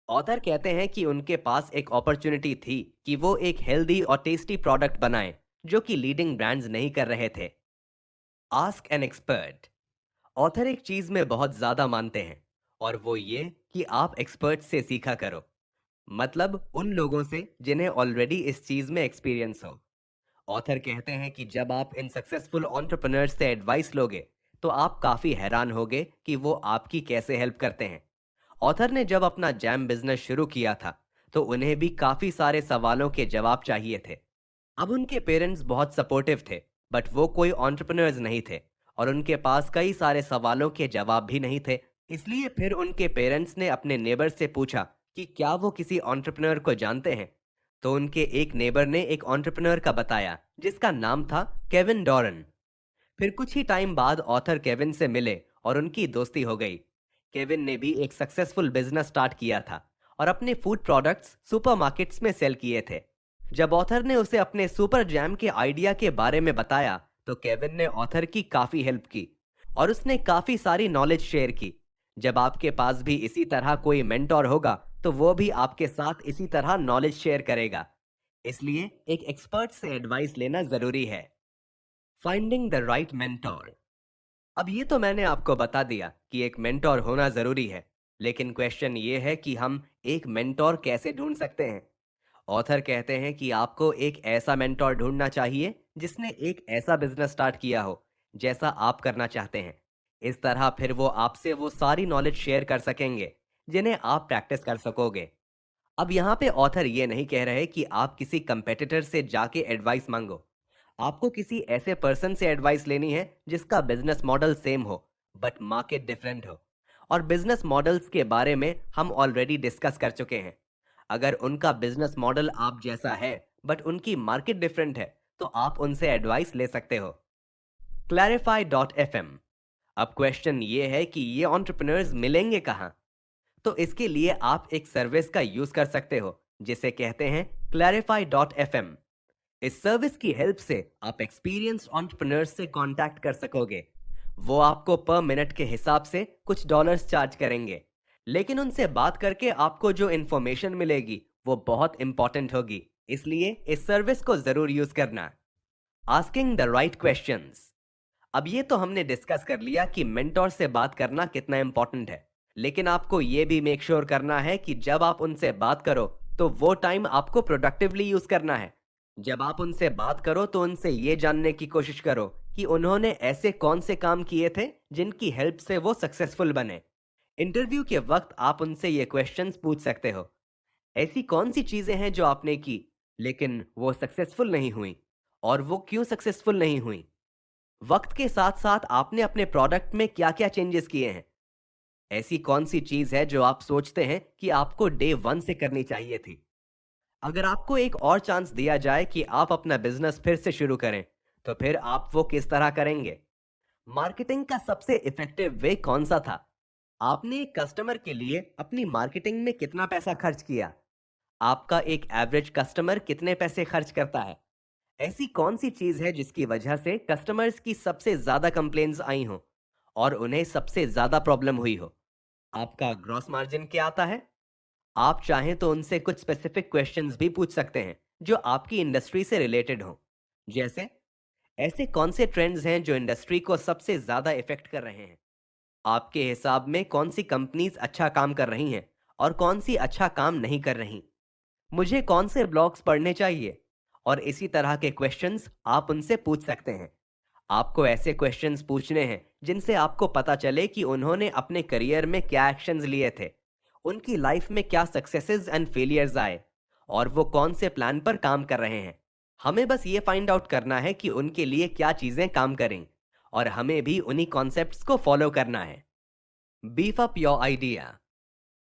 ऑथर कहते हैं कि उनके पास एक अपॉर्चुनिटी थी कि वो एक हेल्दी और टेस्टी प्रोडक्ट बनाएं जो कि लीडिंग ब्रांड्स नहीं कर रहे थे। Ask an expert. ऑथर एक चीज में बहुत ज्यादा मानते हैं और वो ये कि आप एक्सपर्ट से सीखा करो, मतलब उन लोगों से जिन्हें ऑलरेडी इस चीज में एक्सपीरियंस हो। ऑथर कहते हैं कि जब आप इन सक्सेसफुल एंटरप्रेन्योर्स से एडवाइस लोगे तो आप काफी हैरान होगे कि वो आपकी कैसे हेल्प करते हैं। ऑथर ने जब अपना जैम बिजनेस शुरू किया था तो उन्हें भी काफी सारे सवालों के जवाब चाहिए थे। अब उनके पेरेंट्स बहुत सपोर्टिव थे, बट वो कोई एंटरप्रेन्योर्स नहीं थे और उनके पास कई सारे सवालों के जवाब भी नहीं थे। इसलिए फिर उनके पेरेंट्स ने अपने नेबर से पूछा कि क्या वो किसी एंटरप्रेन्योर को जानते हैं। तो उनके एक नेबर ने एक एंटरप्रेन्योर का बताया जिसका नाम था केविन डॉरन। फिर कुछ ही टाइम बाद ऑथर केविन से मिले और उनकी दोस्ती हो गई। केविन ने भी एक सक्सेसफुल बिजनेस स्टार्ट किया था और अपने फूड प्रोडक्ट्स सुपरमार्केट्स में सेल किए थे। जब ऑथर ने उसे अपने सुपर जैम के आइडिया के बारे में बताया तो केविन ने ऑथर की काफी हेल्प की और उसने काफी सारी नॉलेज शेयर की। जब आपके पास भी इसी तरह कोई मेंटोर होगा तो वो भी आपके साथ इसी तरह नॉलेज शेयर करेगा। इसलिए एक एक्सपर्ट से एडवाइस लेना जरूरी है। Finding the right mentor. अब ये तो मैंने आपको बता दिया कि एक मेंटोर होना जरूरी है, लेकिन क्वेश्चन ये है कि हम एक मेंटोर कैसे ढूंढ सकते हैं। ऑथर कहते हैं कि आपको एक ऐसा मेंटोर ढूंढना चाहिए जिसने एक ऐसा बिजनेस स्टार्ट किया हो जैसा आप करना चाहते हैं। इस तरह फिर वो आपसे वो सारी नॉलेज शेयर कर सकेंगे जिन्हें आप प्रैक्टिस कर सकोगे। अब यहाँ पे ऑथर ये नहीं कह रहे कि आप किसी कंपेटिटर से जाके एडवाइस मांगो। आपको किसी ऐसे पर्सन से एडवाइस लेनी है जिसका बिजनेस मॉडल सेम हो बट मार्केट डिफरेंट हो। और बिजनेस मॉडल्स के बारे में हम ऑलरेडी डिस्कस कर चुके हैं। अगर उनका बिजनेस मॉडल आप जैसा है बट उनकी मार्केट डिफरेंट है तो आप उनसे एडवाइस ले सकते हो। Clarify.fm। अब क्वेश्चन ये है कि ये एंटरप्रेन्योर्स मिलेंगे कहाँ। तो इसके लिए आप एक सर्विस का यूज कर सकते हो जिसे कहते हैं Clarify.fm। इस सर्विस की हेल्प से आप एक्सपीरियंस्ड एंटरप्रेन्योर्स से कांटेक्ट कर सकोगे। वो आपको पर मिनट के हिसाब से कुछ डॉलर्स चार्ज करेंगे, लेकिन उनसे बात करके आपको जो इन्फॉर्मेशन मिलेगी वो बहुत इंपॉर्टेंट होगी। इसलिए इस सर्विस को जरूर यूज करना। Asking the right questions. अब ये तो हमने डिस्कस कर लिया कि मेंटोर से बात करना कितना इंपॉर्टेंट है, लेकिन आपको ये भी मेक श्योर करना है कि जब आप उनसे बात करो तो वो टाइम आपको प्रोडक्टिवली यूज करना है। जब आप उनसे बात करो तो उनसे ये जानने की कोशिश करो कि उन्होंने ऐसे कौन से काम किए थे जिनकी हेल्प से वो सक्सेसफुल बने। इंटरव्यू के वक्त आप उनसे ये क्वेश्चंस पूछ सकते हो। ऐसी कौन सी चीजें हैं जो आपने की लेकिन वो सक्सेसफुल नहीं हुई, और वो क्यों सक्सेसफुल नहीं हुई। वक्त के साथ साथ आपने अपने प्रोडक्ट में क्या क्या चेंजेस किए हैं। ऐसी कौन सी चीज है जो आप सोचते हैं कि आपको डे वन से करनी चाहिए थी। अगर आपको एक और चांस दिया जाए कि आप अपना बिजनेस फिर से शुरू करें तो फिर आप वो किस तरह करेंगे। मार्केटिंग का सबसे इफेक्टिव वे कौन सा था। आपने एक कस्टमर के लिए अपनी मार्केटिंग में कितना पैसा खर्च किया। आपका एक एवरेज कस्टमर कितने पैसे खर्च करता है। ऐसी कौन सी चीज है जिसकी वजह से कस्टमर्स की सबसे ज्यादा कंप्लेन्स आई हो और उन्हें सबसे ज्यादा प्रॉब्लम हुई हो। आपका ग्रॉस मार्जिन क्या आता है। आप चाहें तो उनसे कुछ स्पेसिफिक क्वेश्चंस भी पूछ सकते हैं जो आपकी इंडस्ट्री से रिलेटेड हो। जैसे, ऐसे कौन से ट्रेंड्स हैं जो इंडस्ट्री को सबसे ज्यादा इफेक्ट कर रहे हैं। आपके हिसाब में कौन सी कंपनीज अच्छा काम कर रही हैं और कौन सी अच्छा काम नहीं कर रही। मुझे कौन से ब्लॉग्स पढ़ने चाहिए। और इसी तरह के क्वेश्चंस आप उनसे पूछ सकते हैं। आपको ऐसे क्वेश्चंस पूछने हैं जिनसे आपको पता चले कि उन्होंने अपने करियर में क्या एक्शंस लिए थे, उनकी लाइफ में क्या सक्सेसेस एंड फेलियर्स आए, और वो कौन से प्लान पर काम कर रहे हैं। हमें बस ये फाइंड आउट करना है कि उनके लिए क्या चीज़ें काम करें, और हमें भी उन्हीं कॉन्सेप्ट्स को फॉलो करना है। Beef up your idea.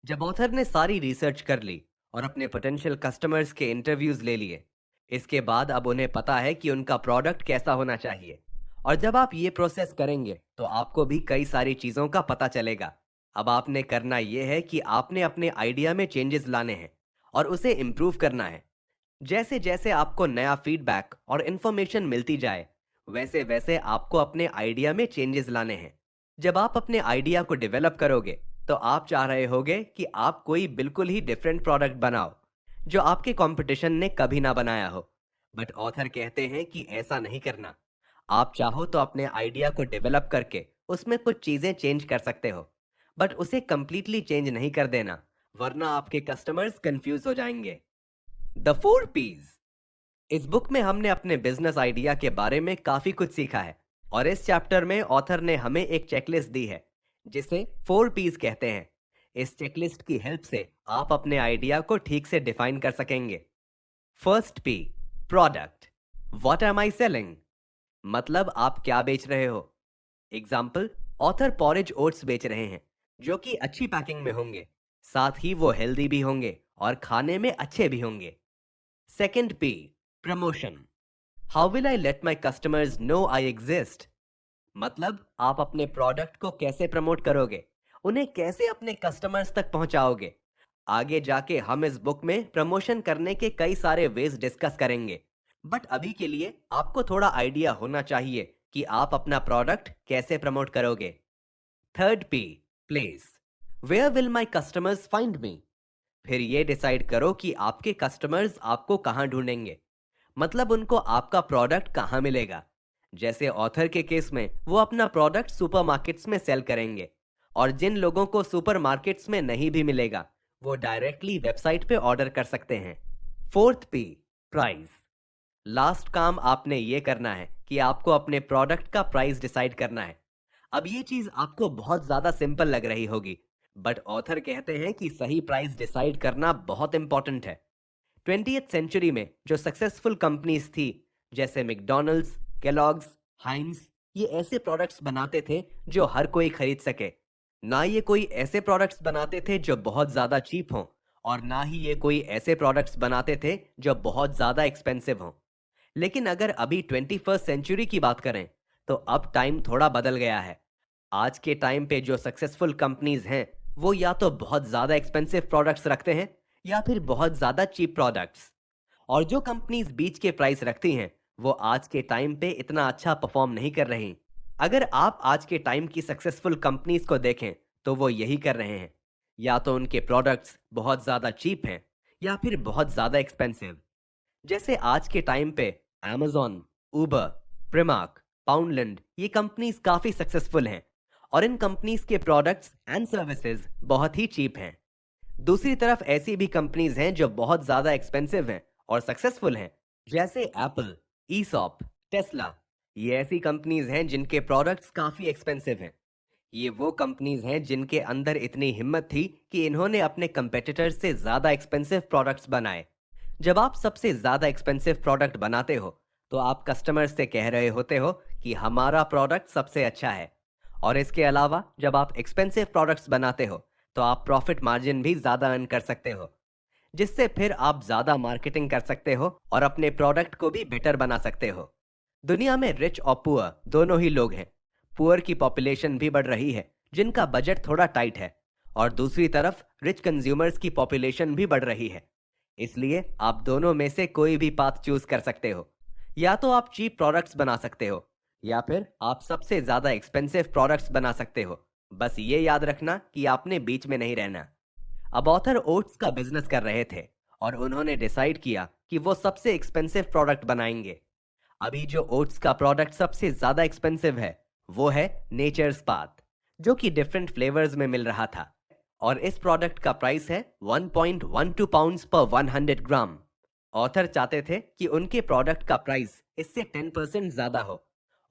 जब ऑथर ने सारी रिसर्च कर ली और अपने पोटेंशियल कस्टमर्स के इंटरव्यूज ले लिए, इसके बाद अब उन्हें पता है कि उनका प्रोडक्ट कैसा होना चाहिए। और जब आप ये प्रोसेस करेंगे तो आपको भी कई सारी चीज़ों का पता चलेगा। अब आपने करना ये है कि आपने अपने आइडिया में चेंजेस लाने हैं और उसे इम्प्रूव करना है। जैसे जैसे आपको नया फीडबैक और इन्फॉर्मेशन मिलती जाए, वैसे वैसे आपको अपने आइडिया में चेंजेस लाने हैं। जब आप अपने आइडिया को डेवलप करोगे तो आप चाह रहे होगे कि आप कोई बिल्कुल ही डिफरेंट प्रोडक्ट बनाओ जो आपके कंपटीशन ने कभी ना बनाया हो। बट ऑथर कहते हैं कि ऐसा नहीं करना। आप चाहो तो अपने आइडिया को डेवलप करके उसमें कुछ चीजें चेंज कर सकते हो, बट उसे कंप्लीटली चेंज नहीं कर देना, वरना आपके कस्टमर्स कंफ्यूज हो जाएंगे। The 4 P's। इस बुक में हमने अपने बिजनेस आइडिया के बारे में काफी कुछ सीखा है, और इस चैप्टर में ऑथर ने हमें एक चेकलिस्ट दी है जिसे 4 P's कहते हैं। इस चेकलिस्ट की हेल्प से आप अपने आइडिया को ठीक से डिफाइन कर सकेंगे। First P, product. What am I selling? मतलब आप क्या बेच रहे हो। एग्जाम्पल, ऑथर पॉरेज ओट्स बेच रहे हैं जो कि अच्छी पैकिंग में होंगे, साथ ही वो हेल्दी भी होंगे और खाने में अच्छे भी होंगे। Second P, promotion. How will I let my customers know I exist? मतलब आप अपने प्रोडक्ट को कैसे प्रमोट करोगे, उन्हें कैसे अपने कस्टमर्स तक पहुंचाओगे। आगे जाके हम इस बुक में प्रमोशन करने के कई सारे वेज डिस्कस करेंगे, बट अभी के लिए आपको थोड़ा आइडिया होना चाहिए कि आप अपना प्रोडक्ट कैसे प्रमोट करोगे। Third P, place. Where will my customers find me? फिर ये डिसाइड करो कि आपके कस्टमर्स आपको कहाँ ढूंढेंगे, मतलब उनको आपका प्रोडक्ट कहाँ मिलेगा। जैसे ऑथर के केस में वो अपना प्रोडक्ट सुपरमार्केट्स में सेल करेंगे, और जिन लोगों को सुपरमार्केट्स में नहीं भी मिलेगा वो डायरेक्टली वेबसाइट पे ऑर्डर कर सकते हैं। Fourth P, price. लास्ट काम आपने ये करना है कि आपको अपने प्रोडक्ट का प्राइस डिसाइड करना है। अब ये चीज आपको बहुत ज्यादा सिंपल लग रही होगी, बट ऑथर कहते हैं कि सही प्राइस डिसाइड करना बहुत इंपॉर्टेंट है। 20th सेंचुरी में जो सक्सेसफुल कंपनीज थी, जैसे मैकडॉनल्ड्स, केलॉग्स, हाइंस, ये ऐसे प्रोडक्ट्स बनाते थे जो हर कोई खरीद सके। ना ये कोई ऐसे प्रोडक्ट्स बनाते थे जो बहुत ज़्यादा चीप हों, और ना ही ये कोई ऐसे प्रोडक्ट्स बनाते थे जो बहुत ज़्यादा एक्सपेंसिव हों। लेकिन अगर अभी 21st सेंचुरी की बात करें तो अब टाइम थोड़ा बदल गया है। आज के टाइम पे जो सक्सेसफुल कंपनीज हैं वो या तो बहुत ज़्यादा एक्सपेंसिव प्रोडक्ट्स रखते हैं या फिर बहुत ज़्यादा चीप प्रोडक्ट्स। और जो कंपनीज बीच के प्राइस रखती हैं वो आज के टाइम पे इतना अच्छा परफॉर्म नहीं कर रही। अगर आप आज के टाइम की सक्सेसफुल कंपनीज को देखें तो वो यही कर रहे हैं, या तो उनके प्रोडक्ट्स बहुत ज़्यादा चीप हैं या फिर बहुत ज़्यादा एक्सपेंसिव। जैसे आज के टाइम पे Amazon, Uber, Primark, पाउंडलैंड, ये कंपनीज काफ़ी सक्सेसफुल हैं और इन कंपनीज के प्रोडक्ट्स एंड सर्विसेज बहुत ही चीप हैं। दूसरी तरफ ऐसी भी कंपनीज हैं जो बहुत ज्यादा एक्सपेंसिव हैं और सक्सेसफुल हैं, जैसे एप्पल, ईसॉप, टेस्ला। ये ऐसी कंपनीज हैं जिनके प्रोडक्ट्स काफी एक्सपेंसिव हैं। ये वो कंपनीज हैं जिनके अंदर इतनी हिम्मत थी कि इन्होंने अपने कंपेटिटर्स से ज्यादा एक्सपेंसिव प्रोडक्ट्स बनाए। जब आप सबसे ज्यादा एक्सपेंसिव प्रोडक्ट बनाते हो तो आप कस्टमर्स से कह रहे होते हो कि हमारा प्रोडक्ट सबसे अच्छा है। और इसके अलावा जब आप एक्सपेंसिव प्रोडक्ट्स बनाते हो तो आप प्रॉफिट मार्जिन भी ज़्यादा अर्न कर सकते हो, जिससे फिर आप ज़्यादा मार्केटिंग कर सकते हो और अपने प्रोडक्ट को भी बेटर बना सकते हो। दुनिया में रिच और पुअर दोनों ही लोग हैं। पुअर की पॉपुलेशन भी बढ़ रही है जिनका बजट थोड़ा टाइट है, और दूसरी तरफ रिच कंज्यूमर्स की पॉपुलेशन भी बढ़ रही है। इसलिए आप दोनों में से कोई भी पाथ चूज कर सकते हो। या तो आप चीप प्रोडक्ट्स बना सकते हो या फिर आप सबसे ज़्यादा एक्सपेंसिव प्रोडक्ट्स बना सकते हो। बस ये याद रखना कि आपने बीच में नहीं रहना। अब ऑथर ओट्स का बिजनेस कर रहे थे और उन्होंने डिसाइड किया कि वो सबसे एक्सपेंसिव प्रोडक्ट बनाएंगे। अभी जो ओट्स का प्रोडक्ट सबसे ज्यादा एक्सपेंसिव है वो है नेचर्स पाथ, जो कि डिफरेंट फ्लेवर्स में मिल रहा था, और इस प्रोडक्ट का प्राइस है 1.12 पाउंड्स पर 100 ग्राम। ऑथर चाहते थे कि उनके प्रोडक्ट का प्राइस इससे 10% ज्यादा हो,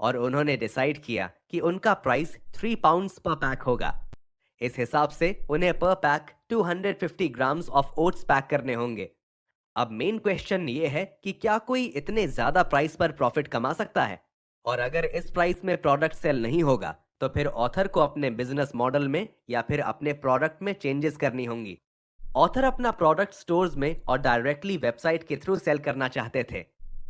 और उन्होंने डिसाइड किया कि उनका प्राइस 3 पाउंड्स पर पैक होगा। इस हिसाब से उन्हें पर pack 250 grams of oats pack करने होंगे। अब मेन क्वेश्चन ये है कि क्या कोई इतने ज्यादा प्राइस पर प्रॉफिट कमा सकता है? और अगर इस प्राइस में प्रोडक्ट सेल नहीं होगा तो फिर ऑथर को अपने बिजनेस मॉडल में या फिर अपने प्रोडक्ट में चेंजेस करनी होंगी। ऑथर अपना प्रोडक्ट स्टोर्स में और डायरेक्टली वेबसाइट के थ्रू सेल करना चाहते थे,